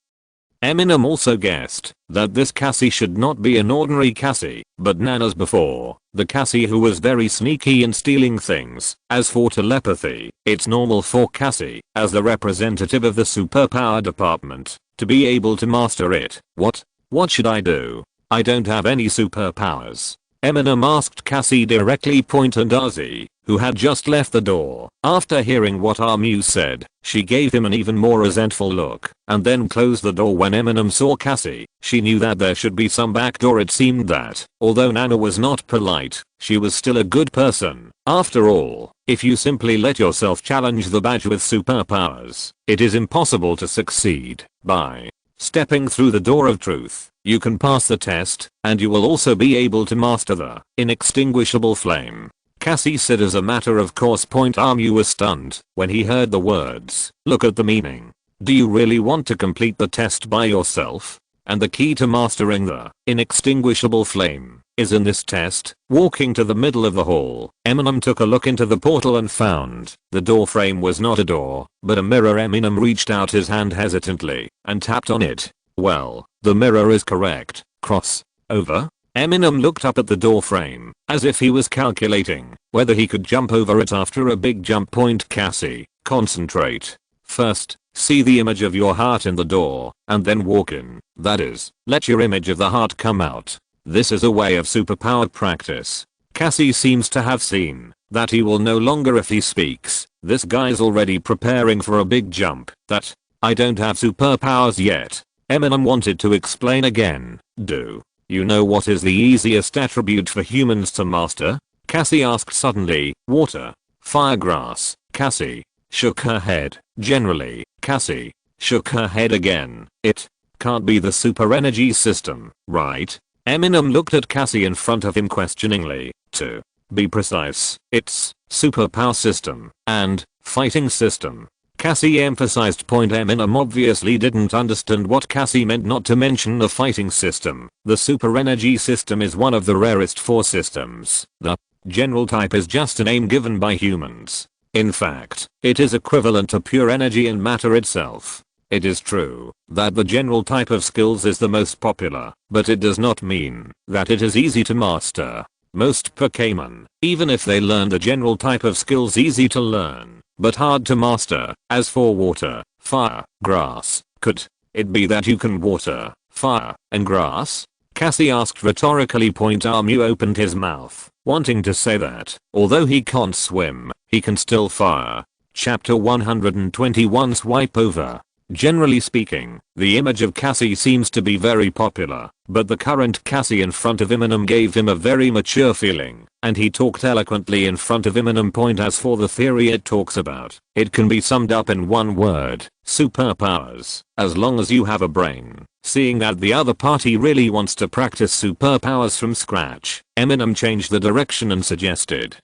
Eminem also guessed that this Cassie should not be an ordinary Cassie, but Nana's before, the Cassie who was very sneaky in stealing things. As for telepathy, it's normal for Cassie, as the representative of the superpower department, to be able to master it. What should I do? I don't have any superpowers. Eminem asked Cassie directly. And Ozzy, who had just left the door, after hearing what Armu said, she gave him an even more resentful look, and then closed the door. When Eminem saw Cassie, she knew that there should be some backdoor. It seemed that, although Nana was not polite, she was still a good person. After all, if you simply let yourself challenge the badge with superpowers, it is impossible to succeed. By stepping through the door of truth, you can pass the test, and you will also be able to master the inextinguishable flame. Cassie said as a matter of course. Armu was stunned when he heard the words. Look at the meaning. Do you really want to complete the test by yourself? And the key to mastering the inextinguishable flame is in this test. Walking to the middle of the hall, Eminem took a look into the portal and found the door frame was not a door, but a mirror. Eminem reached out his hand hesitantly and tapped on it. Well, the mirror is correct. Cross over. Eminem looked up at the door frame, as if he was calculating whether he could jump over it after a big jump. Cassie, concentrate. First, see the image of your heart in the door, and then walk in. That is, let your image of the heart come out. This is a way of superpowered practice. Cassie seems to have seen that he will no longer if he speaks. This guy's already preparing for a big jump. That, I don't have superpowers yet. Eminem wanted to explain again. Do you know what is the easiest attribute for humans to master? Cassie asked suddenly. Water. Fire. Grass. Cassie shook her head. Generally. Cassie shook her head again. It can't be the super energy system, right? Eminem looked at Cassie in front of him questioningly. To be precise, it's superpower system and fighting system. Cassie emphasized. Eminem obviously didn't understand what Cassie meant, not to mention the fighting system. The super energy system is one of the rarest 4 systems. The general type is just a name given by humans. In fact, it is equivalent to pure energy and matter itself. It is true that the general type of skills is the most popular, but it does not mean that it is easy to master. Most Pokémon, even if they learn the general type of skills, easy to learn, but hard to master. As for water, fire, grass, could it be that you can water, fire, and grass? Cassie asked rhetorically. Armu opened his mouth, wanting to say that, although he can't swim, he can still fire. Chapter 121. Swipe over. Generally speaking, the image of Cassie seems to be very popular, but the current Cassie in front of Eminem gave him a very mature feeling, and he talked eloquently in front of Eminem. As for the theory it talks about, it can be summed up in one word: superpowers. As long as you have a brain. Seeing that the other party really wants to practice superpowers from scratch, Eminem changed the direction and suggested,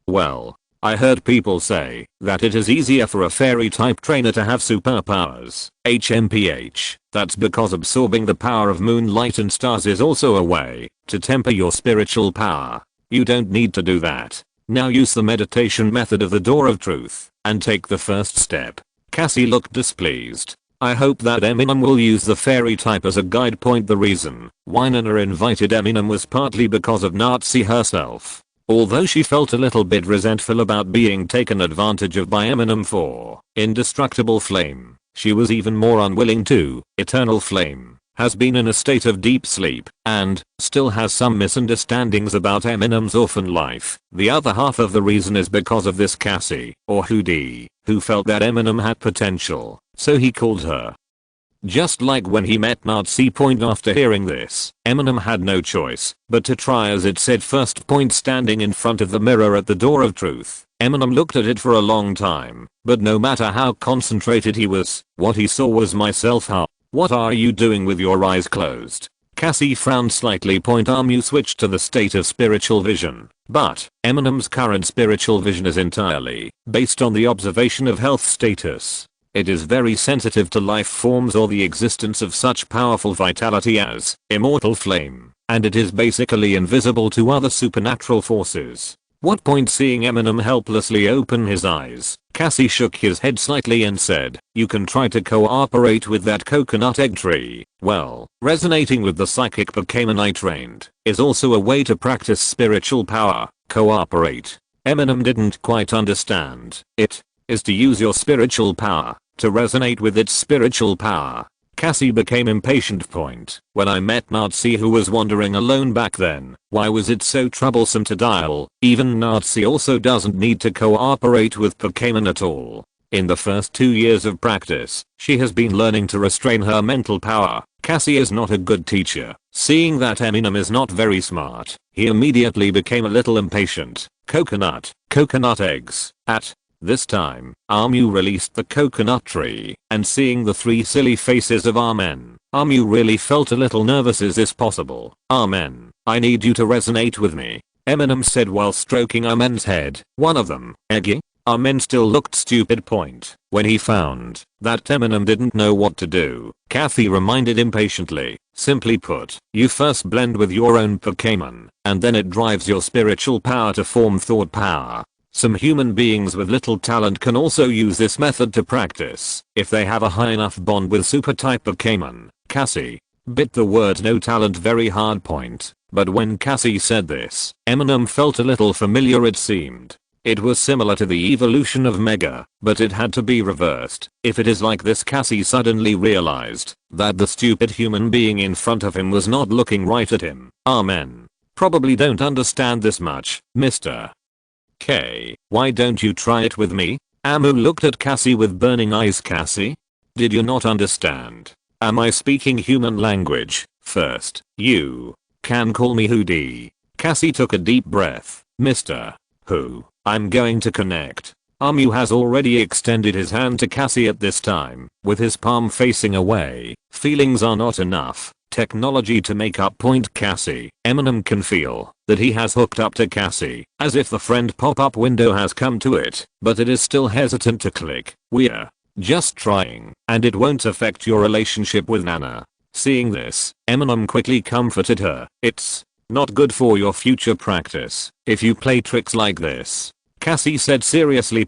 well, I heard people say that it is easier for a fairy type trainer to have superpowers. HMPH. That's because absorbing the power of moonlight and stars is also a way to temper your spiritual power. You don't need to do that. Now use the meditation method of the door of truth and take the first step. Cassie looked displeased. I hope that Eminem will use the fairy type as a guide. The reason why Nana invited Eminem was partly because of Nazi herself. Although she felt a little bit resentful about being taken advantage of by Eminem for indestructible flame, she was even more unwilling to. Eternal Flame has been in a state of deep sleep and still has some misunderstandings about Eminem's orphan life. The other half of the reason is because of this Cassie, or Hoodie, who felt that Eminem had potential, so he called her. Just like when he met Nazi. After hearing this, Eminem had no choice but to try as it said first. Standing in front of the mirror at the door of truth, Eminem looked at it for a long time, but no matter how concentrated he was, what he saw was myself. How? What are you doing with your eyes closed? Cassie frowned slightly. Amu switched to the state of spiritual vision, but Eminem's current spiritual vision is entirely based on the observation of health status. It is very sensitive to life forms or the existence of such powerful vitality as immortal flame, and it is basically invisible to other supernatural forces. What point? Seeing Eminem helplessly open his eyes, Cassie shook his head slightly and said, "You can try to cooperate with that coconut egg tree. Well, resonating with the psychic Pokémon I trained is also a way to practice spiritual power. Cooperate." Eminem didn't quite understand. It is to use your spiritual power to resonate with its spiritual power. Cassie became impatient. When I met Nazi, who was wandering alone back then, why was it so troublesome to dial? Even Nazi also doesn't need to cooperate with Pokémon at all. In the first 2 years of practice, she has been learning to restrain her mental power. Cassie is not a good teacher. Seeing that Eminem is not very smart, he immediately became a little impatient. Coconut eggs. At this time, Amu released the coconut tree, and seeing the 3 silly faces of Amen, Amu really felt a little nervous. Is this possible? Amen, I need you to resonate with me, Eminem said while stroking Amen's head. One of them, Eggy? Amen still looked stupid. When he found that Eminem didn't know what to do, Kathy reminded impatiently, simply put, you first blend with your own Pokémon, and then it drives your spiritual power to form thought power. Some human beings with little talent can also use this method to practice if they have a high enough bond with super type Pokémon. Cassie bit the word no talent very hard. But when Cassie said this, Eminem felt a little familiar. It seemed it was similar to the evolution of Mega, but it had to be reversed. If it is like this, Cassie suddenly realized that the stupid human being in front of him was not looking right at him. Amen. Probably don't understand this much, Mr. K. Why don't you try it with me? Amu looked at Cassie with burning eyes. Cassie? Did you not understand? Am I speaking human language? First, you can call me Hoodie. Cassie took a deep breath. Mr. Who? I'm going to connect. Amu has already extended his hand to Cassie at this time, with his palm facing away. Feelings are not enough. Technology to make up. Cassie. Eminem can feel that he has hooked up to Cassie, as if the friend pop-up window has come to it, but it is still hesitant to click. We're just trying, and it won't affect your relationship with Nana. Seeing this, Eminem quickly comforted her. It's not good for your future practice if you play tricks like this, Cassie said seriously.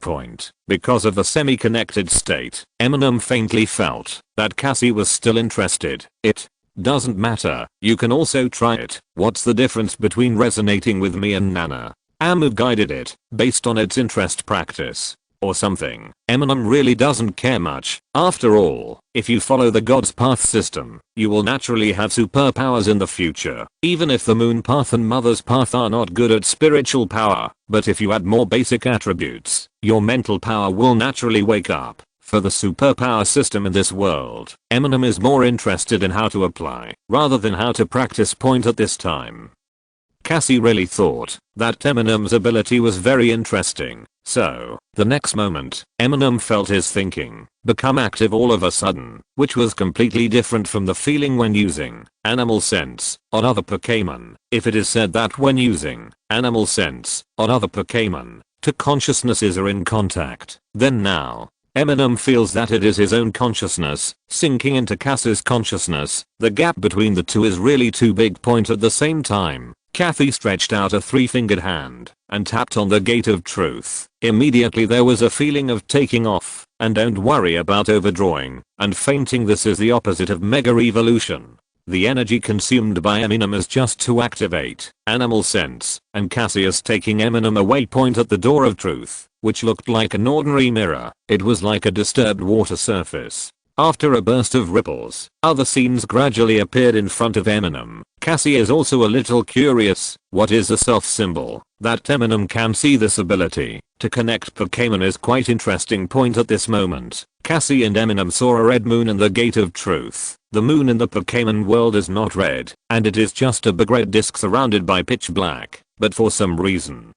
Because of the semi-connected state, Eminem faintly felt that Cassie was still interested. It doesn't matter, you can also try it. What's the difference between resonating with me and Nana? Amu guided it, based on its interest practice, or something. Eminem really doesn't care much. After all, if you follow the God's Path system, you will naturally have superpowers in the future, even if the Moon Path and Mother's Path are not good at spiritual power. But if you add more basic attributes, your mental power will naturally wake up. For the superpower system in this world, Eminem is more interested in how to apply, rather than how to practice. At this time, Cassie really thought that Eminem's ability was very interesting, so the next moment, Eminem felt his thinking become active all of a sudden, which was completely different from the feeling when using animal sense on other Pokémon. If it is said that when using animal sense on other Pokémon, two consciousnesses are in contact, then now Eminem feels that it is his own consciousness sinking into Cassie's consciousness. The gap between the two is really too big. At the same time, Kathy stretched out a 3-fingered hand and tapped on the gate of truth. Immediately there was a feeling of taking off, and don't worry about overdrawing and fainting. This is the opposite of mega evolution. The energy consumed by Eminem is just to activate animal sense, and Cassie is taking Eminem away. At the door of truth, which looked like an ordinary mirror, it was like a disturbed water surface. After a burst of ripples, other scenes gradually appeared in front of Eminem. Cassie is also a little curious. What is the self symbol? That Eminem can see this ability to connect Pokémon is quite interesting. At this moment, Cassie and Eminem saw a red moon in the gate of truth. The moon in the Pokémon world is not red, and it is just a big red disc surrounded by pitch black, but for some reason,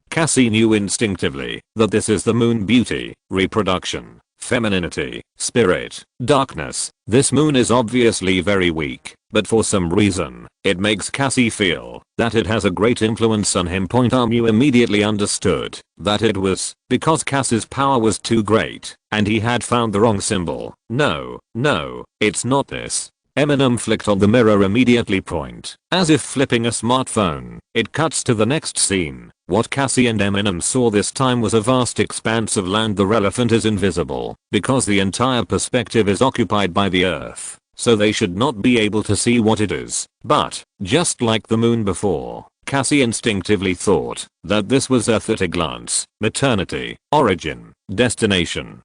Cassie knew instinctively that this is the moon. Beauty, reproduction, femininity, spirit, darkness. This moon is obviously very weak. but for some reason, it makes Cassie feel that it has a great influence on him. Armu immediately understood that it was because Cassie's power was too great, and he had found the wrong symbol. No, it's not this. Eminem flicked on the mirror immediately. As if flipping a smartphone, it cuts to the next scene. What Cassie and Eminem saw this time was a vast expanse of land. The elephant is invisible because the entire perspective is occupied by the earth, so they should not be able to see what it is. But, just like the moon before, Cassie instinctively thought that this was Earth at a glance. Maternity, origin, destination,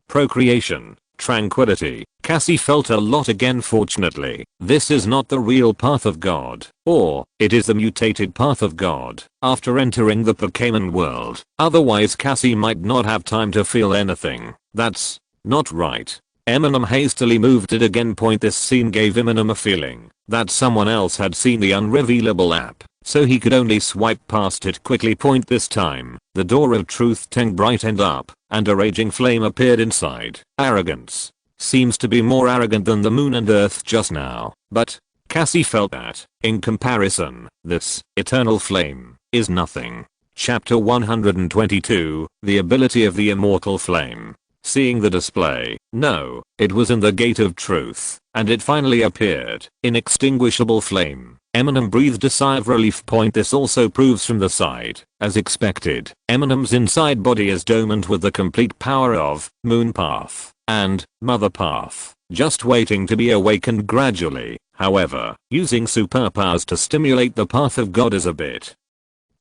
procreation, tranquility. Cassie felt a lot again. Fortunately, this is not the real path of God, or it is the mutated path of God after entering the Pokémon world. Otherwise Cassie might not have time to feel anything. That's not right. Eminem hastily moved it again. This scene gave Eminem a feeling that someone else had seen the unrevealable app, so he could only swipe past it quickly. This time, the door of truth brightened up, and a raging flame appeared inside. Arrogance seems to be more arrogant than the moon and earth just now, but Cassie felt that, in comparison, this eternal flame is nothing. Chapter 122, The Ability of the Immortal Flame. Seeing the display, no, it was in the gate of truth, and it finally appeared. Inextinguishable flame. Eminem breathed a sigh of relief. This also proves from the side, as expected, Eminem's inside body is dormant with the complete power of Moon Path and Mother Path, just waiting to be awakened gradually. However, using superpowers to stimulate the path of God is a bit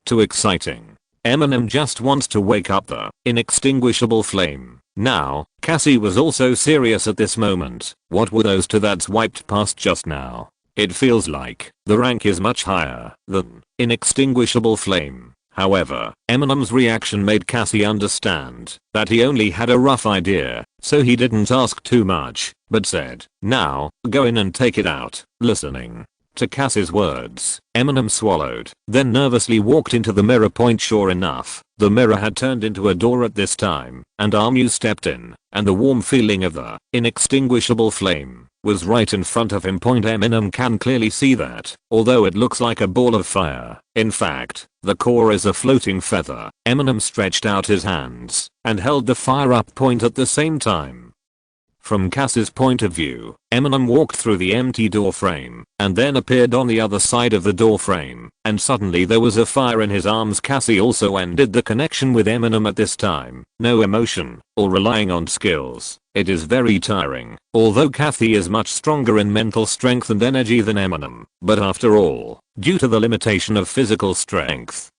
too exciting. Eminem just wants to wake up the inextinguishable flame. Now, Cassie was also serious at this moment. What were those two that swiped past just now? It feels like the rank is much higher than inextinguishable flame. However, Eminem's reaction made Cassie understand that he only had a rough idea, so he didn't ask too much, but said, "Now, go in and take it out." Listening to Cassie's words, Eminem swallowed, then nervously walked into the mirror. Sure enough, the mirror had turned into a door at this time, and Armu stepped in, and the warm feeling of the inextinguishable flame was right in front of him. Eminem can clearly see that, although it looks like a ball of fire, in fact, the core is a floating feather. Eminem stretched out his hands and held the fire up. At the same time, from Cassie's point of view, Eminem walked through the empty door frame and then appeared on the other side of the door frame, and suddenly there was a fire in his arms. Cassie also ended the connection with Eminem at this time. No emotion, or relying on skills. It is very tiring. Although Cassie is much stronger in mental strength and energy than Eminem, but after all, due to the limitation of physical strength,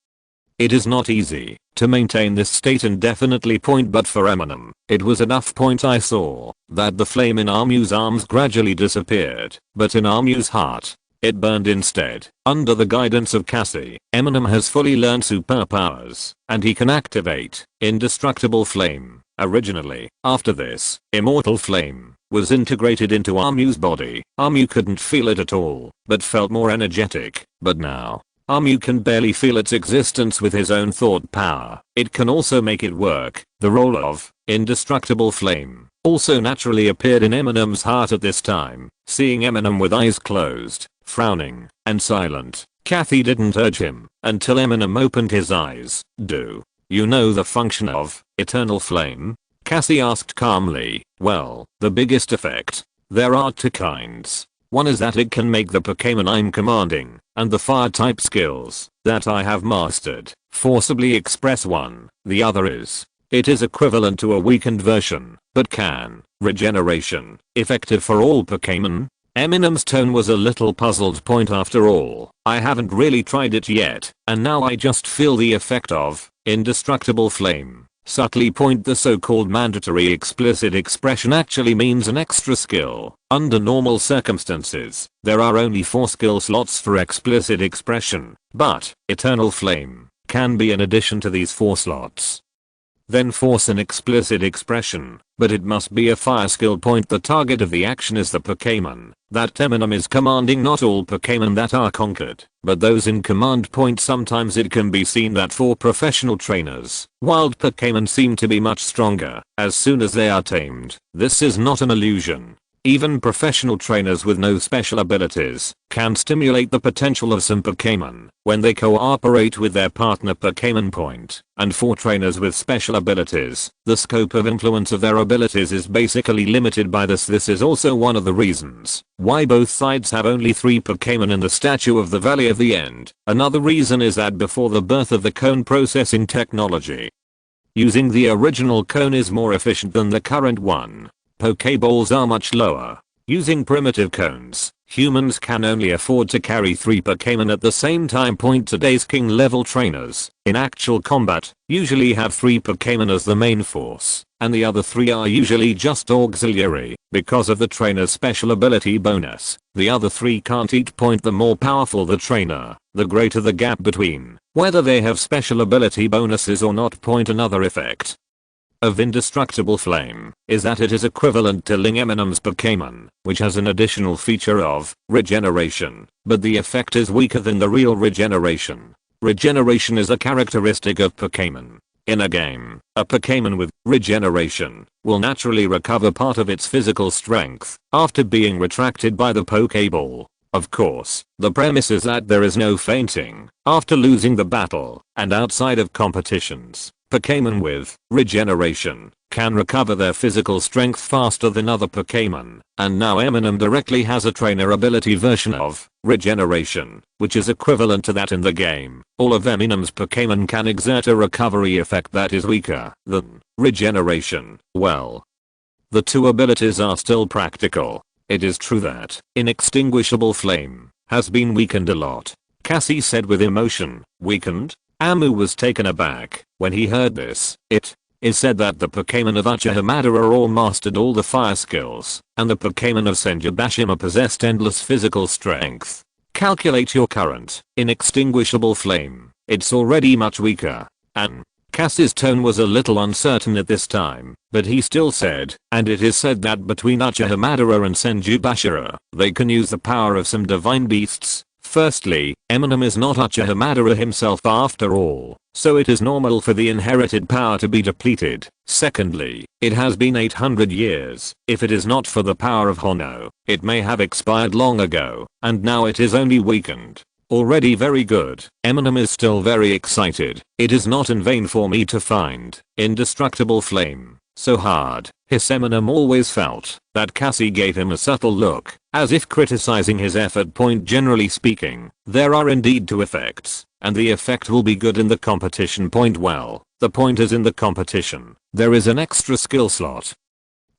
it is not easy to maintain this state indefinitely. But for Eminem, it was enough. I saw that the flame in Armu's arms gradually disappeared, but in Armu's heart, it burned instead. Under the guidance of Cassie, Eminem has fully learned superpowers, and he can activate indestructible flame. Originally, after this, immortal flame was integrated into Armu's body. Armu couldn't feel it at all, but felt more energetic. But now, Armu can barely feel its existence with his own thought power. It can also make it work. The role of indestructible flame also naturally appeared in Eminem's heart at this time. Seeing Eminem with eyes closed, frowning, and silent, Cassie didn't urge him until Eminem opened his eyes. "Do you know the function of eternal flame?" Cassie asked calmly. "Well, the biggest effect. There are two kinds. One is that it can make the Pokémon I'm commanding, and the fire type skills that I have mastered, forcibly express one. The other is, it is equivalent to a weakened version, but can regeneration, effective for all Pokémon?" Eminem's tone was a little puzzled. After all, I haven't really tried it yet, and now I just feel the effect of indestructible flame. Subtly. The so-called mandatory explicit expression actually means an extra skill. Under normal circumstances, there are only 4 skill slots for explicit expression, but eternal flame can be in addition to these 4 slots. Then force an explicit expression, but it must be a fire skill. The target of the action is the Pokémon that Eminem is commanding. Not all Pokémon that are conquered, but those in command. Sometimes it can be seen that for professional trainers, wild Pokémon seem to be much stronger as soon as they are tamed. This is not an illusion. Even professional trainers with no special abilities can stimulate the potential of some Pokémon when they cooperate with their partner Pokémon point. And for trainers with special abilities, the scope of influence of their abilities is basically limited by this. This is also one of the reasons why both sides have only 3 Pokémon in the Statue of the Valley of the End. Another reason is that before the birth of the cone processing technology, using the original cone is more efficient than the current one. Pokeballs are much lower. Using primitive cones, humans can only afford to carry 3 Pokémon at the same time. Today's king level trainers, in actual combat, usually have 3 Pokémon as the main force, and the other 3 are usually just auxiliary. Because of the trainer's special ability bonus, the other 3 can't eat. The more powerful the trainer, the greater the gap between whether they have special ability bonuses or not. Another effect of indestructible flame is that it is equivalent to Eminem's Pokémon, which has an additional feature of regeneration, but the effect is weaker than the real regeneration. Regeneration is a characteristic of Pokémon. In a game, a Pokémon with regeneration will naturally recover part of its physical strength after being retracted by the Pokéball. Of course, the premise is that there is no fainting after losing the battle, and outside of competitions, Pokémon with regeneration can recover their physical strength faster than other Pokémon, and now Eminem directly has a trainer ability version of regeneration, which is equivalent to that in the game. All of Eminem's Pokémon can exert a recovery effect that is weaker than regeneration. Well, the 2 abilities are still practical. It is true that inextinguishable flame has been weakened a lot, Cassie said with emotion. Weakened? Amu was taken aback when he heard this. It is said that the Pokémon of Uchiha-Madara all mastered all the fire skills, and the Pokémon of Senju-Bashima possessed endless physical strength. Calculate your current inextinguishable flame. It's already much weaker. And Cass's tone was a little uncertain at this time, but he still said, and it is said that between Uchiha-Madara and Senju-Bashira, they can use the power of some divine beasts. Firstly, Eminem is not Uchiha-Madara himself after all, so it is normal for the inherited power to be depleted. Secondly, it has been 800 years. If it is not for the power of Hono, it may have expired long ago, and now it is only weakened. Already very good. Eminem is still very excited. It is not in vain for me to find indestructible flame so hard. Eminem always felt that Cassie gave him a subtle look, as if criticizing his effort. Generally speaking, there are indeed 2 effects, and the effect will be good in the competition. Well, the point is in the competition, there is an extra skill slot.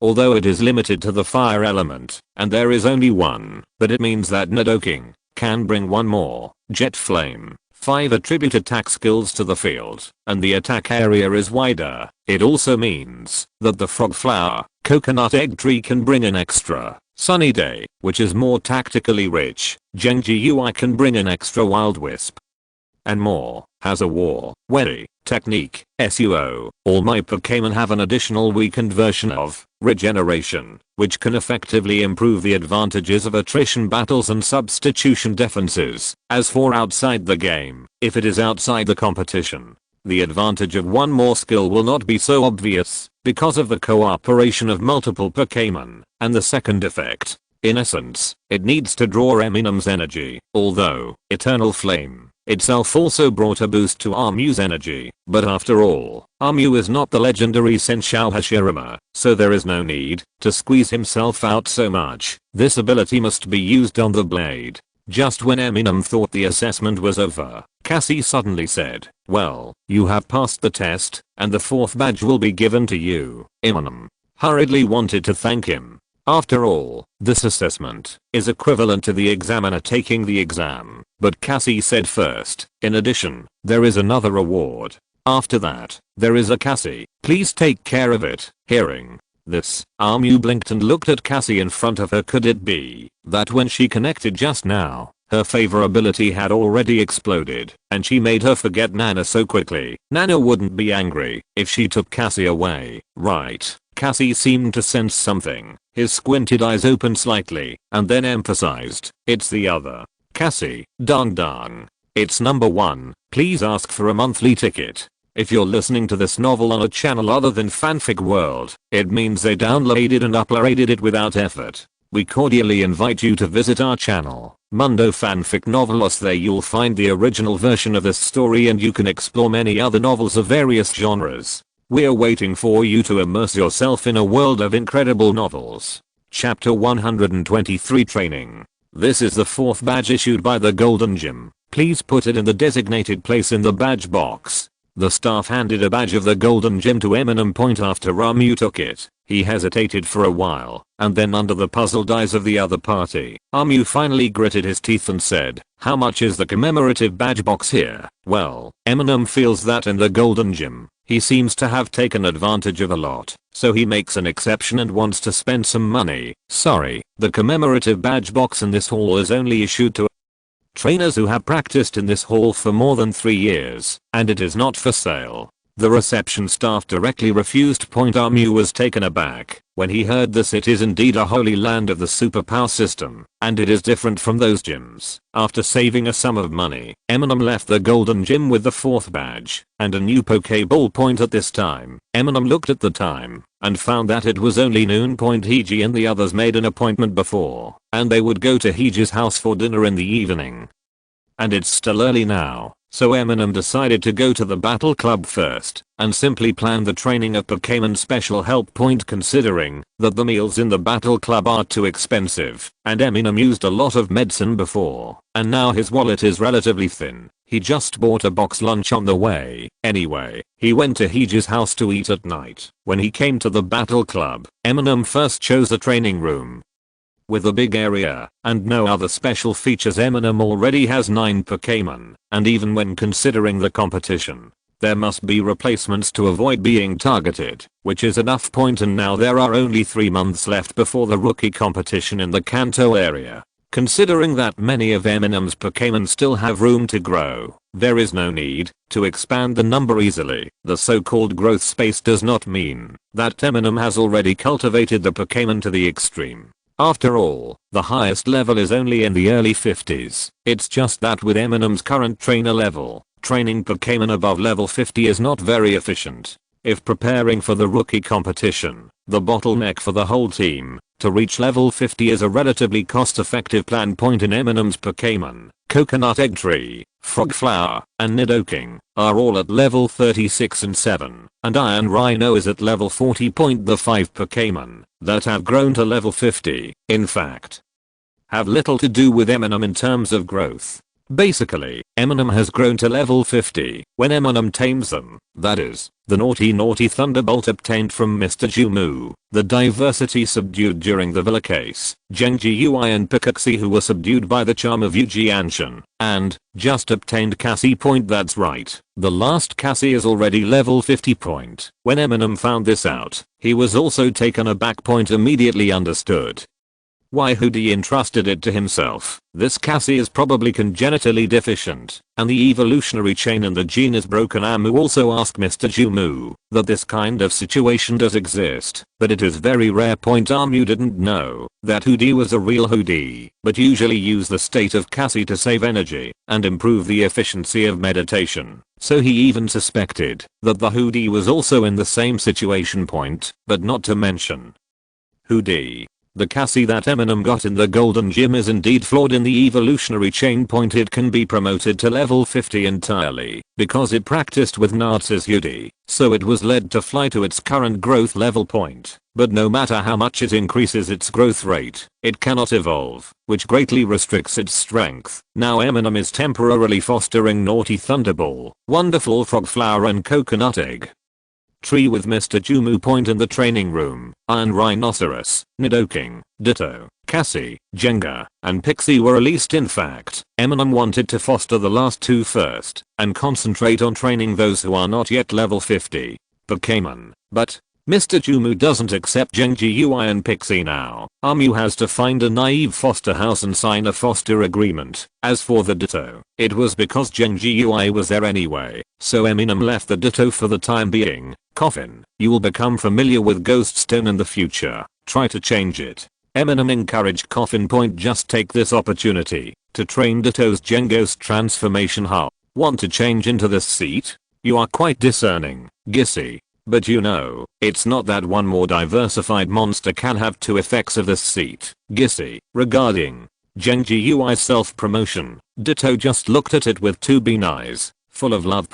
Although it is limited to the fire element, and there is only 1, but it means that Nidoking can bring 1 more, Jet Flame. 5 attribute attack skills to the field, and the attack area is wider. It also means that the Frog Flower, Coconut Egg Tree can bring an extra Sunny Day, which is more tactically rich. Genji UI can bring an extra Wild Wisp, and more. Has a War Wary technique. SUO. All my Pokémon have an additional weakened version of regeneration, which can effectively improve the advantages of attrition battles and substitution defenses. As for outside the game, if it is outside the competition, the advantage of 1 more skill will not be so obvious because of the cooperation of multiple Pokémon, and the second effect, in essence, it needs to draw Eminem's energy. Although Eternal Flame itself also brought a boost to Amu's energy, but after all, Amu is not the legendary Senshou Hashirama, so there is no need to squeeze himself out so much. This ability must be used on the blade. Just when Eminem thought the assessment was over, Cassie suddenly said, "Well, you have passed the test, and the 4th badge will be given to you." Eminem hurriedly wanted to thank him. After all, this assessment is equivalent to the examiner taking the exam, but Cassie said first, in addition, there is another reward. After that, there is a Cassie, please take care of it. Hearing this, Amu blinked and looked at Cassie in front of her. Could it be that when she connected just now, her favorability had already exploded, and she made her forget Nana so quickly? Nana wouldn't be angry if she took Cassie away, right? Cassie seemed to sense something. His squinted eyes opened slightly, and then emphasized, "It's the other Cassie, dang dang. It's number 1, please ask for a monthly ticket." If you're listening to this novel on a channel other than Fanfic World, it means they downloaded and uploaded it without effort. we cordially invite you to visit our channel, Mundo Fanfic Novelos. There you'll find the original version of this story and you can explore many other novels of various genres. We're waiting for you to immerse yourself in a world of incredible novels. Chapter 123 Training. This is the 4th badge issued by the Golden Gym. Please put it in the designated place in the badge box. The staff handed a badge of the Golden Gym to Eminem after Ramu took it. He hesitated for a while, and then under the puzzled eyes of the other party, Ramu finally gritted his teeth and said, "How much is the commemorative badge box here?" Well, Eminem feels that in the Golden Gym, he seems to have taken advantage of a lot, so he makes an exception and wants to spend some money. Sorry, the commemorative badge box in this hall is only issued to trainers who have practiced in this hall for more than 3 years, and it is not for sale. The reception staff directly refused. Ramu was taken aback when he heard this. It is indeed a holy land of the superpower system, and it is different from those gyms. After saving a sum of money, Eminem left the Golden Gym with the 4th badge and a new Pokeball point. At this time, Eminem looked at the time and found that it was only noon. Hiji and the others made an appointment before, and they would go to Hiji's house for dinner in the evening. And it's still early now, so Eminem decided to go to the battle club first and simply plan the training of Pokémon special help point, considering that the meals in the battle club are too expensive and Eminem used a lot of medicine before and now his wallet is relatively thin. He just bought a box lunch on the way. Anyway, he went to Hiji's house to eat at night. When he came to the battle club, Eminem first chose a training room with a big area and no other special features. Eminem already has 9 Pokémon, and even when considering the competition, there must be replacements to avoid being targeted, which is enough point. And now there are only 3 months left before the rookie competition in the Kanto area. Considering that many of Eminem's Pokémon still have room to grow, there is no need to expand the number easily. The so-called growth space does not mean that Eminem has already cultivated the Pokémon to the extreme. After all, the highest level is only in the early 50s. It's just that with Eminem's current trainer level, training Pokémon above level 50 is not very efficient. If preparing for the rookie competition, the bottleneck for the whole team to reach level 50 is a relatively cost-effective plan. In Eminem's Pokémon, Coconut Egg Tree, Frog Flower, and Nidoking are all at level 36 and 7, and Iron Rhino is at level 40. The 5 Pokémon that have grown to level 50, in fact, have little to do with Eminem in terms of growth. Basically, Eminem has grown to level 50 when Eminem tames them. That is, the naughty Thunderbolt obtained from Mr. Jumu, the diversity subdued during the Villa case, Genji Ui and Pikaxi who were subdued by the charm of Yuji Anshin, and just obtained Cassie. That's right, the last Cassie is already level 50. When Eminem found this out, he was also taken aback. Immediately understood why Hoodie entrusted it to himself. This Cassie is probably congenitally deficient, and the evolutionary chain in the gene is broken. Amu also asked Mr. Jumu that this kind of situation does exist, but it is very rare. Amu didn't know that Hoodie was a real Hoodie, but usually use the state of Cassie to save energy and improve the efficiency of meditation. So he even suspected that the Hoodie was also in the same situation. But not to mention Hoodie, the Cassie that Eminem got in the Golden Gym is indeed flawed in the evolutionary chain. It can be promoted to level 50 entirely because it practiced with Nazis Hoodie, so it was led to fly to its current growth level. But no matter how much it increases its growth rate, it cannot evolve, which greatly restricts its strength. Now Eminem is temporarily fostering Naughty Thunderball, Wonderful Frog Flower and Coconut Egg Tree with Mr. Jumu. In the training room, Iron Rhinoceros, Nidoking, Ditto, Cassie, Jenga, and Pixie were released. In fact, Eminem wanted to foster the last 2 first and concentrate on training those who are not yet level 50 Pokémon, but Mr. Jumu doesn't accept Genji Ui and Pixie now. Amu has to find a naive foster house and sign a foster agreement. As for the Ditto, it was because Genji Ui was there anyway, so Eminem left the Ditto for the time being. Coffin, you will become familiar with Ghost Stone in the future. Try to change it. Eminem encouraged Coffin. Just take this opportunity to train Ditto's Genghost transformation. How? Want to change into this seat? You are quite discerning, Gissy. But you know, it's not that one more diversified monster can have two effects of this seat. Gissy. Regarding Genji UI's self-promotion, Ditto just looked at it with two bean eyes, full of love.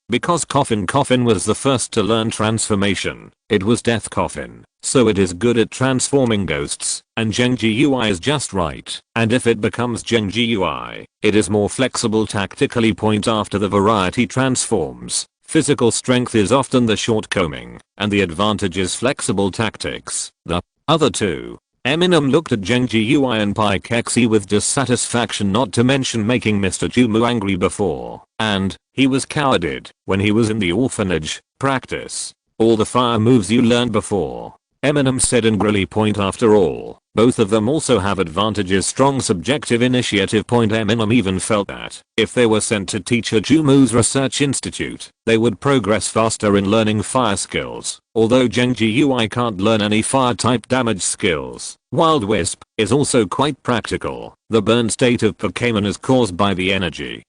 Because Coffin was the first to learn transformation, it was Death Coffin, so it is good at transforming ghosts, and Genji UI is just right. And if it becomes Genji UI, it is more flexible tactically. After the variety transforms, physical strength is often the shortcoming, and the advantage is flexible tactics. The other two. Eminem looked at Genji UI and Pikeexy with dissatisfaction, not to mention making Mr. Jumu angry before, and he was cowarded when he was in the orphanage. Practice all the fire moves you learned before, Eminem said angrily. After all, both of them also have advantages. Strong subjective initiative. Eminem even felt that if they were sent to teacher Jumu's research institute, they would progress faster in learning fire skills. Although Genji UI can't learn any fire type damage skills, Wild Wisp is also quite practical. The burn state of Pokémon is caused by the energy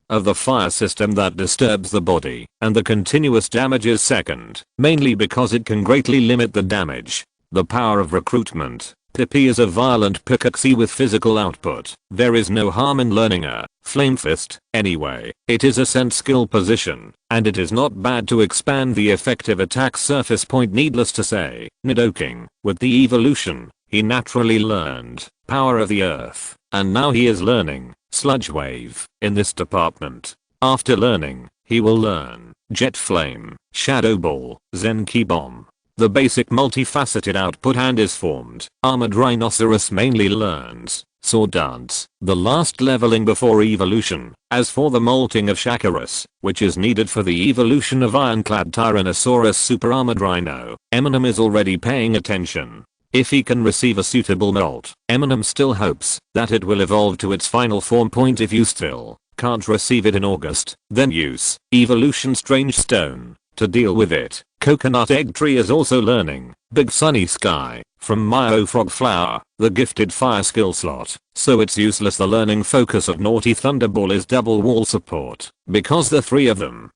of the fire system that disturbs the body, and the continuous damage is second, mainly because it can greatly limit the damage. The power of recruitment. Pippi is a violent Pikachu with physical output. There is no harm in learning a Flame Fist anyway. It is a sense skill position, and it is not bad to expand the effective attack surface. Needless to say, Nidoking, with the evolution, he naturally learned Power of the Earth, and now he is learning Sludge Wave in this department. After learning, he will learn Jet Flame, Shadow Ball, Zenki Bomb. The basic multifaceted output hand is formed. Armored Rhinoceros mainly learns Sword Dance, the last leveling before evolution. As for the molting of Shakurus, which is needed for the evolution of Ironclad Tyrannosaurus Super Armored Rhino, Eminem is already paying attention. If he can receive a suitable molt, Eminem still hopes that it will evolve to its final form. If you still can't receive it in August, then use Evolution Strange Stone to deal with it. Coconut Egg Tree is also learning Big Sunny Sky from Myo Frog Flower, the gifted fire skill slot, so it's useless. The learning focus of Naughty Thunderball is double wall support, because the three of them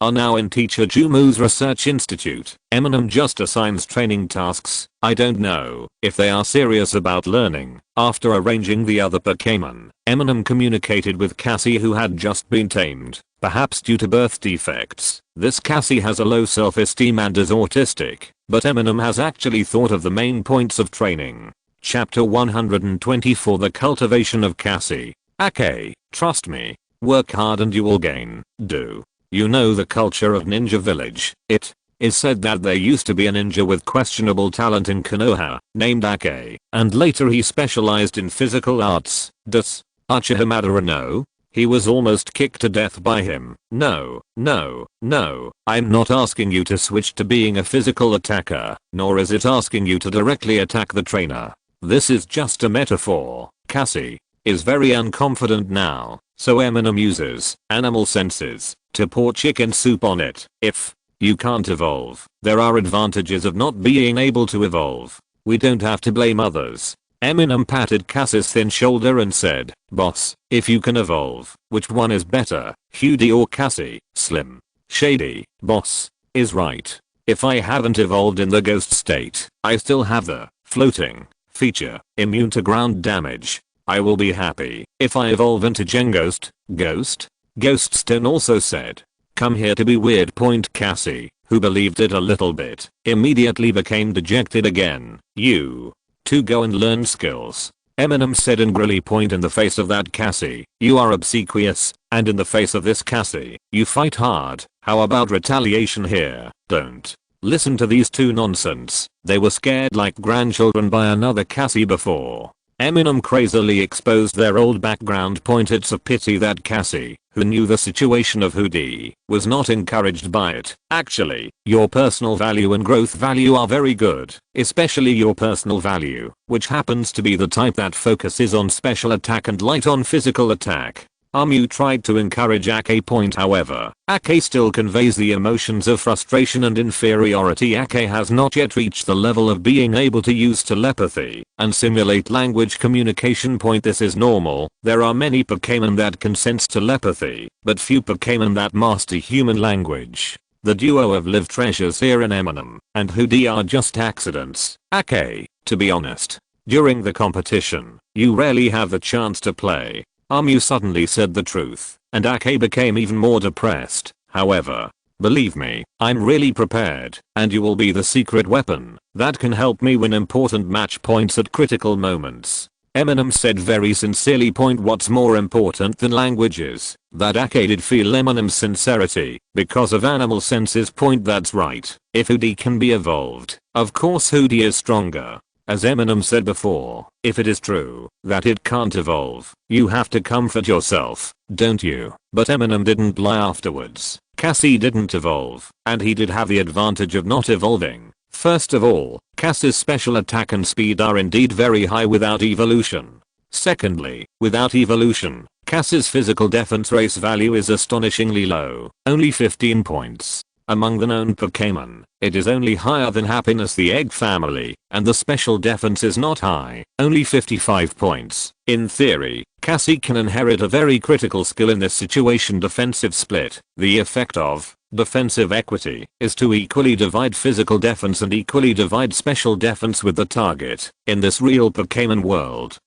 are now in teacher Jumu's research institute. Eminem just assigns training tasks. I don't know if they are serious about learning. After arranging the other Pokémon, Eminem communicated with Cassie, who had just been tamed, perhaps due to birth defects. This Cassie has a low self-esteem and is autistic, but Eminem has actually thought of the main points of training. Chapter 124, The Cultivation of Cassie. Okay, trust me. Work hard and you will gain. Do you know the culture of Ninja Village? It is said that there used to be a ninja with questionable talent in Konoha, named Ake, and later he specialized in physical arts. Does Uchiha Madara know? He was almost kicked to death by him. No, I'm not asking you to switch to being a physical attacker, nor is it asking you to directly attack the trainer. This is just a metaphor. Cassie is very unconfident now, so Eminem uses animal senses to pour chicken soup on it. If you can't evolve, there are advantages of not being able to evolve. We don't have to blame others. Eminem patted Cassie's thin shoulder and said, "Boss, if you can evolve, which one is better, Hudi or Cassie?" Slim Shady Boss is right. If I haven't evolved in the ghost state, I still have the floating feature, immune to ground damage. I will be happy if I evolve into Ghost. Ghost Stone also said, "Come here to be weird." Cassie, who believed it a little bit, immediately became dejected again. "You to go and learn skills," Eminem said angrily. In the face of that Cassie, you are obsequious, and in the face of this Cassie, you fight hard. How about retaliation here? Don't listen to these two nonsense. They were scared like grandchildren by another Cassie before. Eminem crazily exposed their old background. It's a pity that Cassie, who knew the situation of Hudi, was not encouraged by it. Actually, your personal value and growth value are very good, especially your personal value, which happens to be the type that focuses on special attack and light on physical attack. Amu tried to encourage Ake. However, Ake still conveys the emotions of frustration and inferiority. Ake has not yet reached the level of being able to use telepathy and simulate language communication. This is normal. There are many Pokémon that can sense telepathy, but few Pokémon that master human language. The duo of live treasures here in Eminem and Hoodie are just accidents. Okay, to be honest, during the competition, you rarely have the chance to play. Amu suddenly said the truth, and Ake became even more depressed. However, believe me, I'm really prepared, and you will be the secret weapon that can help me win important match points at critical moments. Eminem said very sincerely. What's more important than languages? That Ake did feel Eminem's sincerity because of animal senses. That's right. If Hoodie can be evolved, of course Hoodie is stronger. As Eminem said before, if it is true that it can't evolve, you have to comfort yourself, don't you? But Eminem didn't lie afterwards. Cassie didn't evolve, and he did have the advantage of not evolving. First of all, Cass's special attack and speed are indeed very high without evolution. Secondly, without evolution, Cass's physical defense race value is astonishingly low, only 15 points. Among the known Pokémon, it is only higher than Happiness the Egg family, and the special defense is not high, only 55 points. In theory, Cassie can inherit a very critical skill in this situation: defensive split. The effect of defensive equity is to equally divide physical defense and equally divide special defense with the target in this real Pokémon world.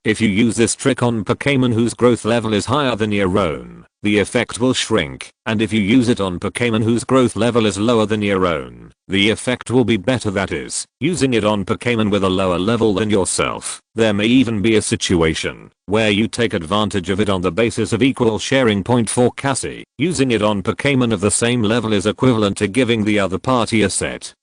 If you use this trick on Pokémon whose growth level is higher than your own, the effect will shrink, and if you use it on Pokémon whose growth level is lower than your own, the effect will be better. That is, using it on Pokémon with a lower level than yourself. There may even be a situation where you take advantage of it on the basis of equal sharing. For Cassie, using it on Pokémon of the same level is equivalent to giving the other party a set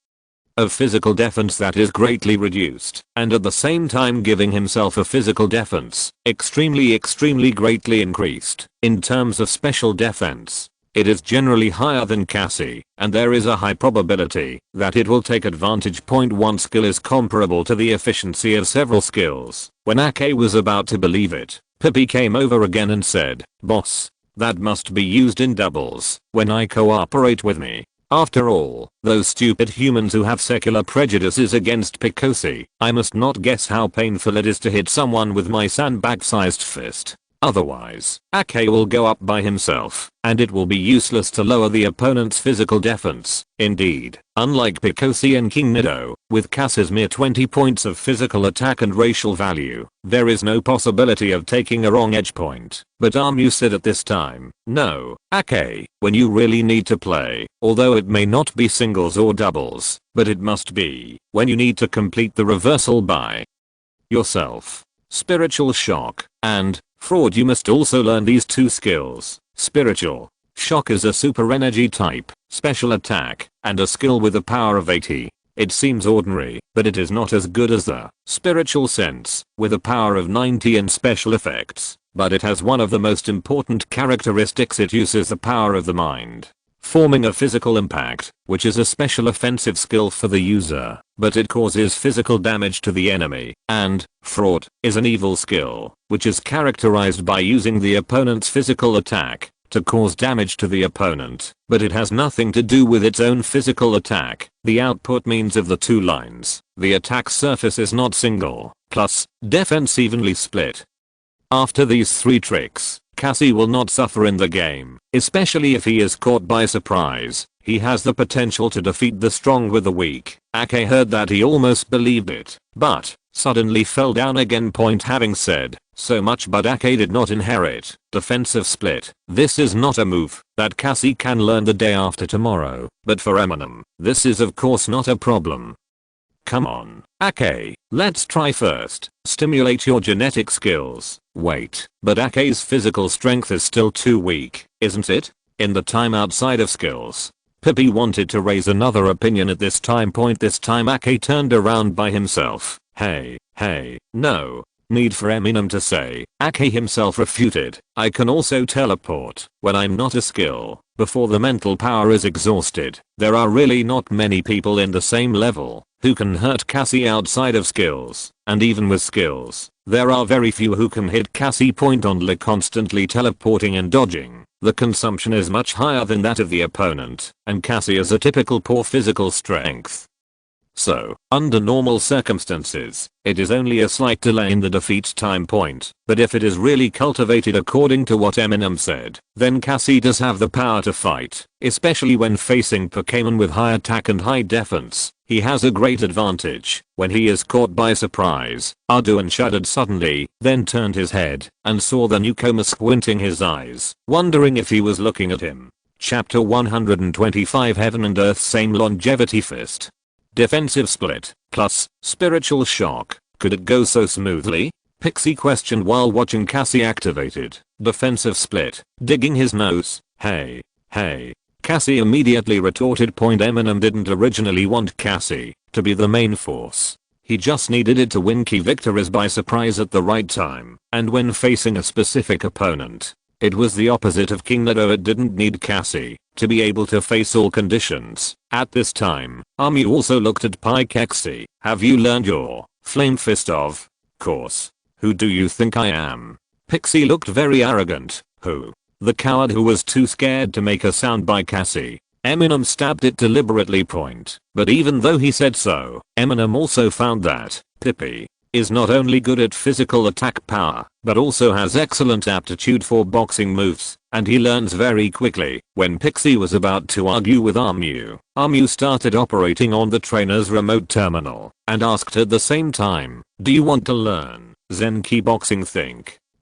of physical defense that is greatly reduced, and at the same time giving himself a physical defense extremely greatly increased. In terms of special defense, it is generally higher than Cassie, and there is a high probability that it will take advantage. One skill is comparable to the efficiency of several skills. When Ake was about to believe it, Pippi came over again and said, "Boss, that must be used in doubles when I cooperate with me. After all, those stupid humans who have secular prejudices against Picossi, I must not guess how painful it is to hit someone with my sandbag-sized fist. Otherwise, Ake will go up by himself, and it will be useless to lower the opponent's physical defense." Indeed, unlike Picossi and King Nido, with Cass's mere 20 points of physical attack and racial value, there is no possibility of taking a wrong edge point. But Amu said at this time, "No, Ake, when you really need to play, although it may not be singles or doubles, but it must be, when you need to complete the reversal by yourself. Spiritual shock and fraud. You must also learn these two skills. Spiritual shock is a super energy type, special attack, and a skill with a power of 80. It seems ordinary, but it is not as good as the spiritual sense, with a power of 90 and special effects, but it has one of the most important characteristics: it uses the power of the mind, forming a physical impact, which is a special offensive skill for the user, but it causes physical damage to the enemy. And fraud is an evil skill, which is characterized by using the opponent's physical attack to cause damage to the opponent, but it has nothing to do with its own physical attack. The output means of the two lines, the attack surface is not single, plus defense evenly split. After these three tricks, Cassie will not suffer in the game, especially if he is caught by surprise. He has the potential to defeat the strong with the weak. Ake heard that, he almost believed it, but suddenly fell down again. Having said so much, but Ake did not inherit defensive split. This is not a move that Cassie can learn the day after tomorrow, but for Eminem, this is of course not a problem. Come on, Ake, let's try first. Stimulate your genetic skills. Wait, but Ake's physical strength is still too weak, isn't it? In the time outside of skills, Pippi wanted to raise another opinion at this time. This time Ake turned around by himself. Hey, no need for Eminem to say. Ake himself refuted. I can also teleport when I'm not a skill, before the mental power is exhausted. There are really not many people in the same level who can hurt Cassie outside of skills, and even with skills, there are very few who can hit Cassie. Only constantly teleporting and dodging. The consumption is much higher than that of the opponent, and Cassie is a typical poor physical strength. So, under normal circumstances, it is only a slight delay in the defeat time point, but if it is really cultivated according to what Eminem said, then Cassie does have the power to fight, especially when facing Pokémon with high attack and high defense. He has a great advantage when he is caught by surprise. Arduin shuddered suddenly, then turned his head and saw the newcomer squinting his eyes, wondering if he was looking at him. Chapter 125 Heaven and Earth Same Longevity Fist. Defensive split, plus, spiritual shock. Could it go so smoothly? Pixie questioned while watching Cassie activated. Defensive split, digging his nose. Hey. Cassie immediately retorted. Eminem didn't originally want Cassie to be the main force. He just needed it to win key victories by surprise at the right time, and when facing a specific opponent. It was the opposite of King Nado. It didn't need Cassie to be able to face all conditions. At this time, Army also looked at Pixie. Have you learned your flame fist? Of course. Who do you think I am? Pixie looked very arrogant. Who? The coward who was too scared to make a sound by Cassie. Eminem stabbed it deliberately. But even though he said so, Eminem also found that Pippi is not only good at physical attack power, but also has excellent aptitude for boxing moves, and he learns very quickly. When Pixie was about to argue with Armu started operating on the trainer's remote terminal, and asked at the same time, "Do you want to learn Zenki boxing?"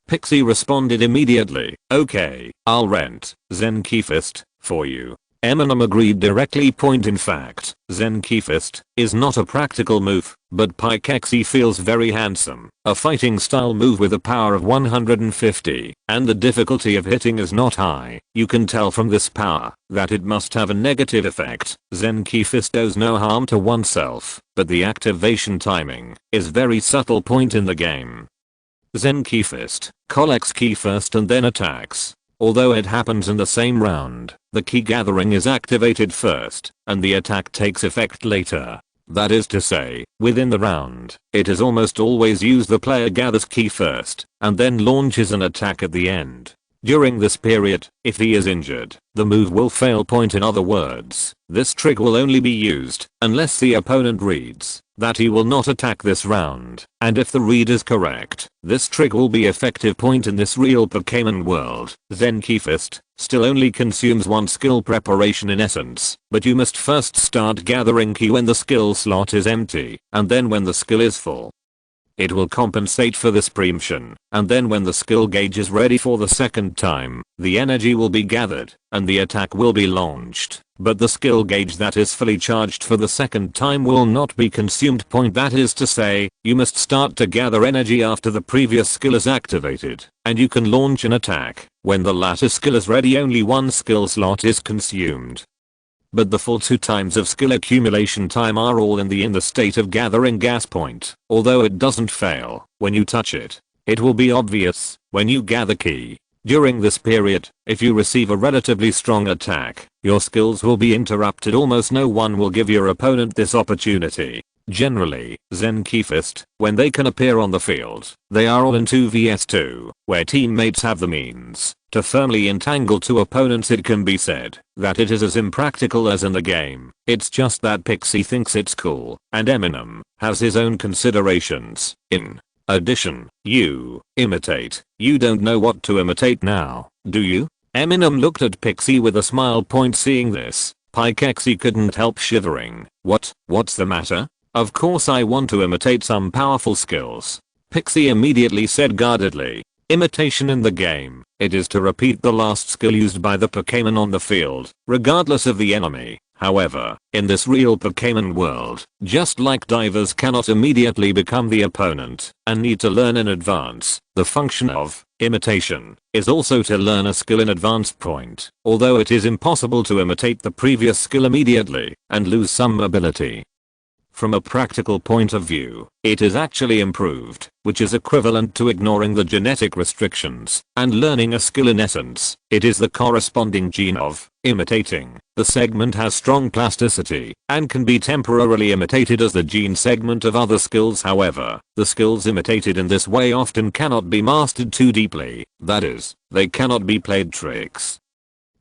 Pixie responded immediately, "Okay, I'll rent Zenki Fist for you." Eminem agreed directly. In fact, Zenki Fist is not a practical move, but Pixie feels very handsome. A fighting style move with a power of 150, and the difficulty of hitting is not high. You can tell from this power that it must have a negative effect. Zenki Fist does no harm to oneself, but the activation timing is very subtle. In the game, Zenki Fist collects ki first and then attacks. Although it happens in the same round, the ki gathering is activated first, and the attack takes effect later. That is to say, within the round, it is almost always used. The player gathers ki first, and then launches an attack at the end. During this period, if he is injured, the move will fail. In other words, this trick will only be used unless the opponent reads that he will not attack this round, and if the read is correct, this trick will be effective. In this real Pokémon world, Zenki Fist still only consumes one skill preparation in essence, but you must first start gathering ki when the skill slot is empty, and then when the skill is full. It will compensate for this preemption, and then when the skill gauge is ready for the second time, the energy will be gathered, and the attack will be launched. But the skill gauge that is fully charged for the second time will not be consumed. That is to say, you must start to gather energy after the previous skill is activated, and you can launch an attack. When the latter skill is ready, only one skill slot is consumed. But the full 2 times of skill accumulation time are all in the state of gathering gas. Although it doesn't fail when you touch it, it will be obvious when you gather ki. During this period, if you receive a relatively strong attack, your skills will be interrupted. Almost no one will give your opponent this opportunity. Generally, Zenki Fist, when they can appear on the field, they are all in 2vs2, where teammates have the means to firmly entangle 2 opponents. It can be said that it is as impractical as in the game. It's just that Pixie thinks it's cool, and Eminem has his own considerations. In addition, you imitate. You don't know what to imitate now, do you? Eminem looked at Pixie with a smile. Seeing this, Pixie couldn't help shivering. What's the matter? Of course I want to imitate some powerful skills. Pixie immediately said guardedly. Imitation in the game, it is to repeat the last skill used by the Pokémon on the field, regardless of the enemy. However, in this real Pokémon world, just like divers cannot immediately become the opponent and need to learn in advance, the function of imitation is also to learn a skill in advance. Although it is impossible to imitate the previous skill immediately and lose some ability. From a practical point of view, it is actually improved, which is equivalent to ignoring the genetic restrictions and learning a skill. In essence, it is the corresponding gene of imitating. The segment has strong plasticity and can be temporarily imitated as the gene segment of other skills. However, the skills imitated in this way often cannot be mastered too deeply. That is, they cannot be played tricks.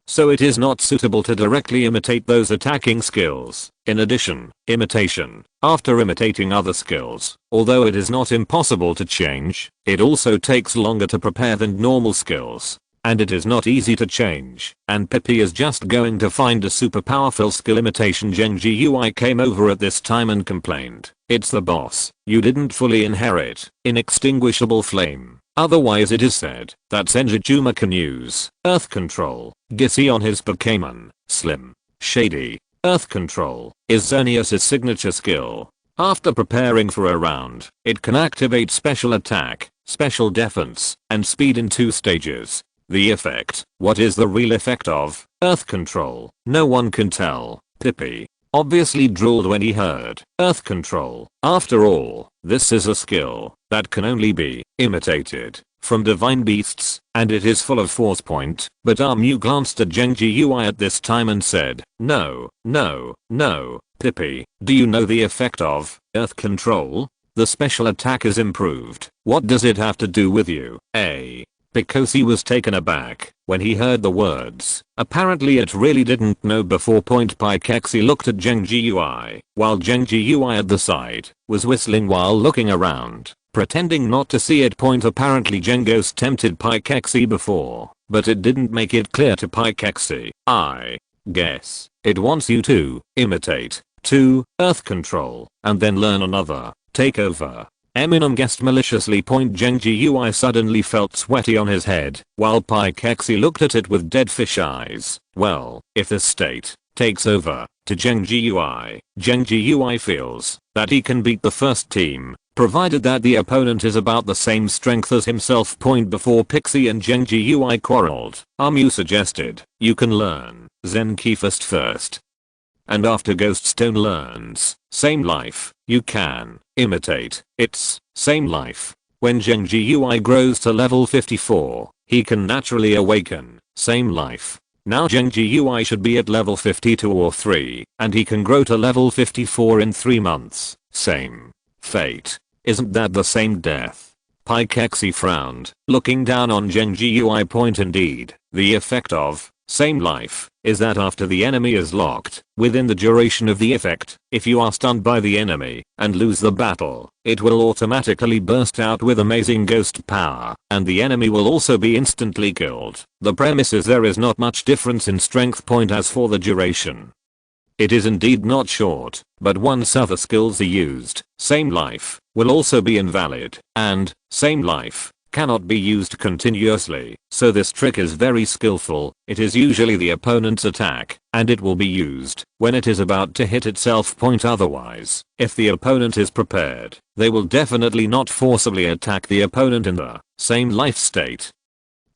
so it is not suitable to directly imitate those attacking skills. In addition, imitation, after imitating other skills, although it is not impossible to change, it also takes longer to prepare than normal skills. And it is not easy to change, and Pippi is just going to find a super powerful skill imitation. Genji UI came over at this time and complained, "It's the boss, you didn't fully inherit inextinguishable flame." Otherwise it is said that Senjujuma can use earth control. Gissi on his Pokémon, Slim Shady. Earth control is Xerneas' signature skill. After preparing for a round, it can activate special attack, special defense, and speed in 2 stages. The effect. What is the real effect of earth control? No one can tell. Pippi obviously drooled when he heard earth control. After all, this is a skill that can only be imitated from divine beasts, and it is full of force point. But Armu glanced at Genji UI at this time and said, "No, no, no, Pippi, do you know the effect of earth control? The special attack is improved. What does it have to do with you?" Because he was taken aback when he heard the words. Apparently it really didn't know before. Pikexi looked at Genji UI, while Genji UI at the side was whistling while looking around, pretending not to see it. Apparently Jengos tempted Pikexi before, but it didn't make it clear to Pikexi. I guess it wants you to imitate 2 earth control and then learn another takeover. Eminem guessed maliciously. Genji UI suddenly felt sweaty on his head, while Pikexi looked at it with dead fish eyes. Well, if the state takes over to Genji UI feels that he can beat the first team, provided that the opponent is about the same strength as himself. Before Pixie and Genji UI quarreled, Armu suggested, "You can learn Zenki first. And after Ghoststone learns same life, you can imitate its same life. When Genji UI grows to level 54, he can naturally awaken same life. Now Genji UI should be at level 52 or 3, and he can grow to level 54 in 3 months. Same fate. Isn't that the same death?" Pikexi frowned, looking down on Genji UI. Indeed, the effect of same life is that after the enemy is locked within the duration of the effect, if you are stunned by the enemy and lose the battle, it will automatically burst out with amazing ghost power, and the enemy will also be instantly killed. The premise is there is not much difference in strength. As for the duration, it is indeed not short, but once other skills are used, same life will also be invalid, and same life cannot be used continuously, so this trick is very skillful. It is usually the opponent's attack, and it will be used when it is about to hit itself. Otherwise, if the opponent is prepared, they will definitely not forcibly attack the opponent in the same life state,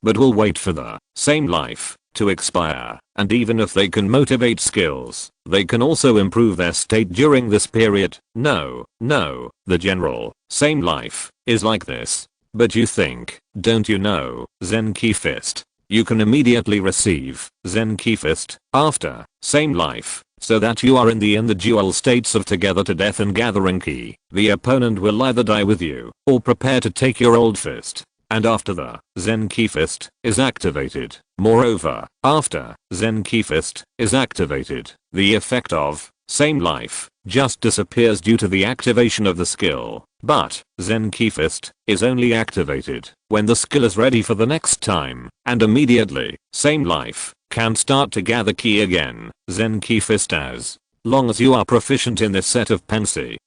but will wait for the same life to expire, and even if they can motivate skills, they can also improve their state during this period. No, the general same life is like this. But you think, don't you know, Zenki Fist? You can immediately receive Zenki Fist after same life, so that you are in the dual states of together to death and gathering key. The opponent will either die with you, or prepare to take your old fist. And after the Zenki Fist is activated. Moreover, after Zenki Fist is activated, the effect of same life just disappears due to the activation of the skill. But Zenki Fist is only activated when the skill is ready for the next time, and immediately same life can start to gather ki again. Zenki Fist, as long as you are proficient in this set of Pensy,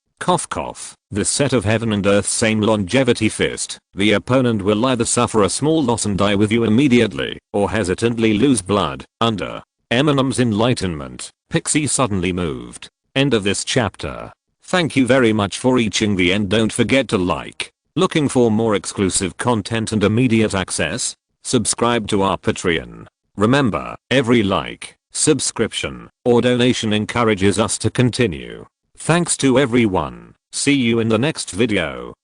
this set of heaven and earth same longevity fist, the opponent will either suffer a small loss and die with you immediately, or hesitantly lose blood. Under Eminem's enlightenment, Pixie suddenly moved. End of this chapter. Thank you very much for reaching the end. Don't forget to like. Looking for more exclusive content and immediate access? Subscribe to our Patreon. Remember, every like, subscription, or donation encourages us to continue. Thanks to everyone. See you in the next video.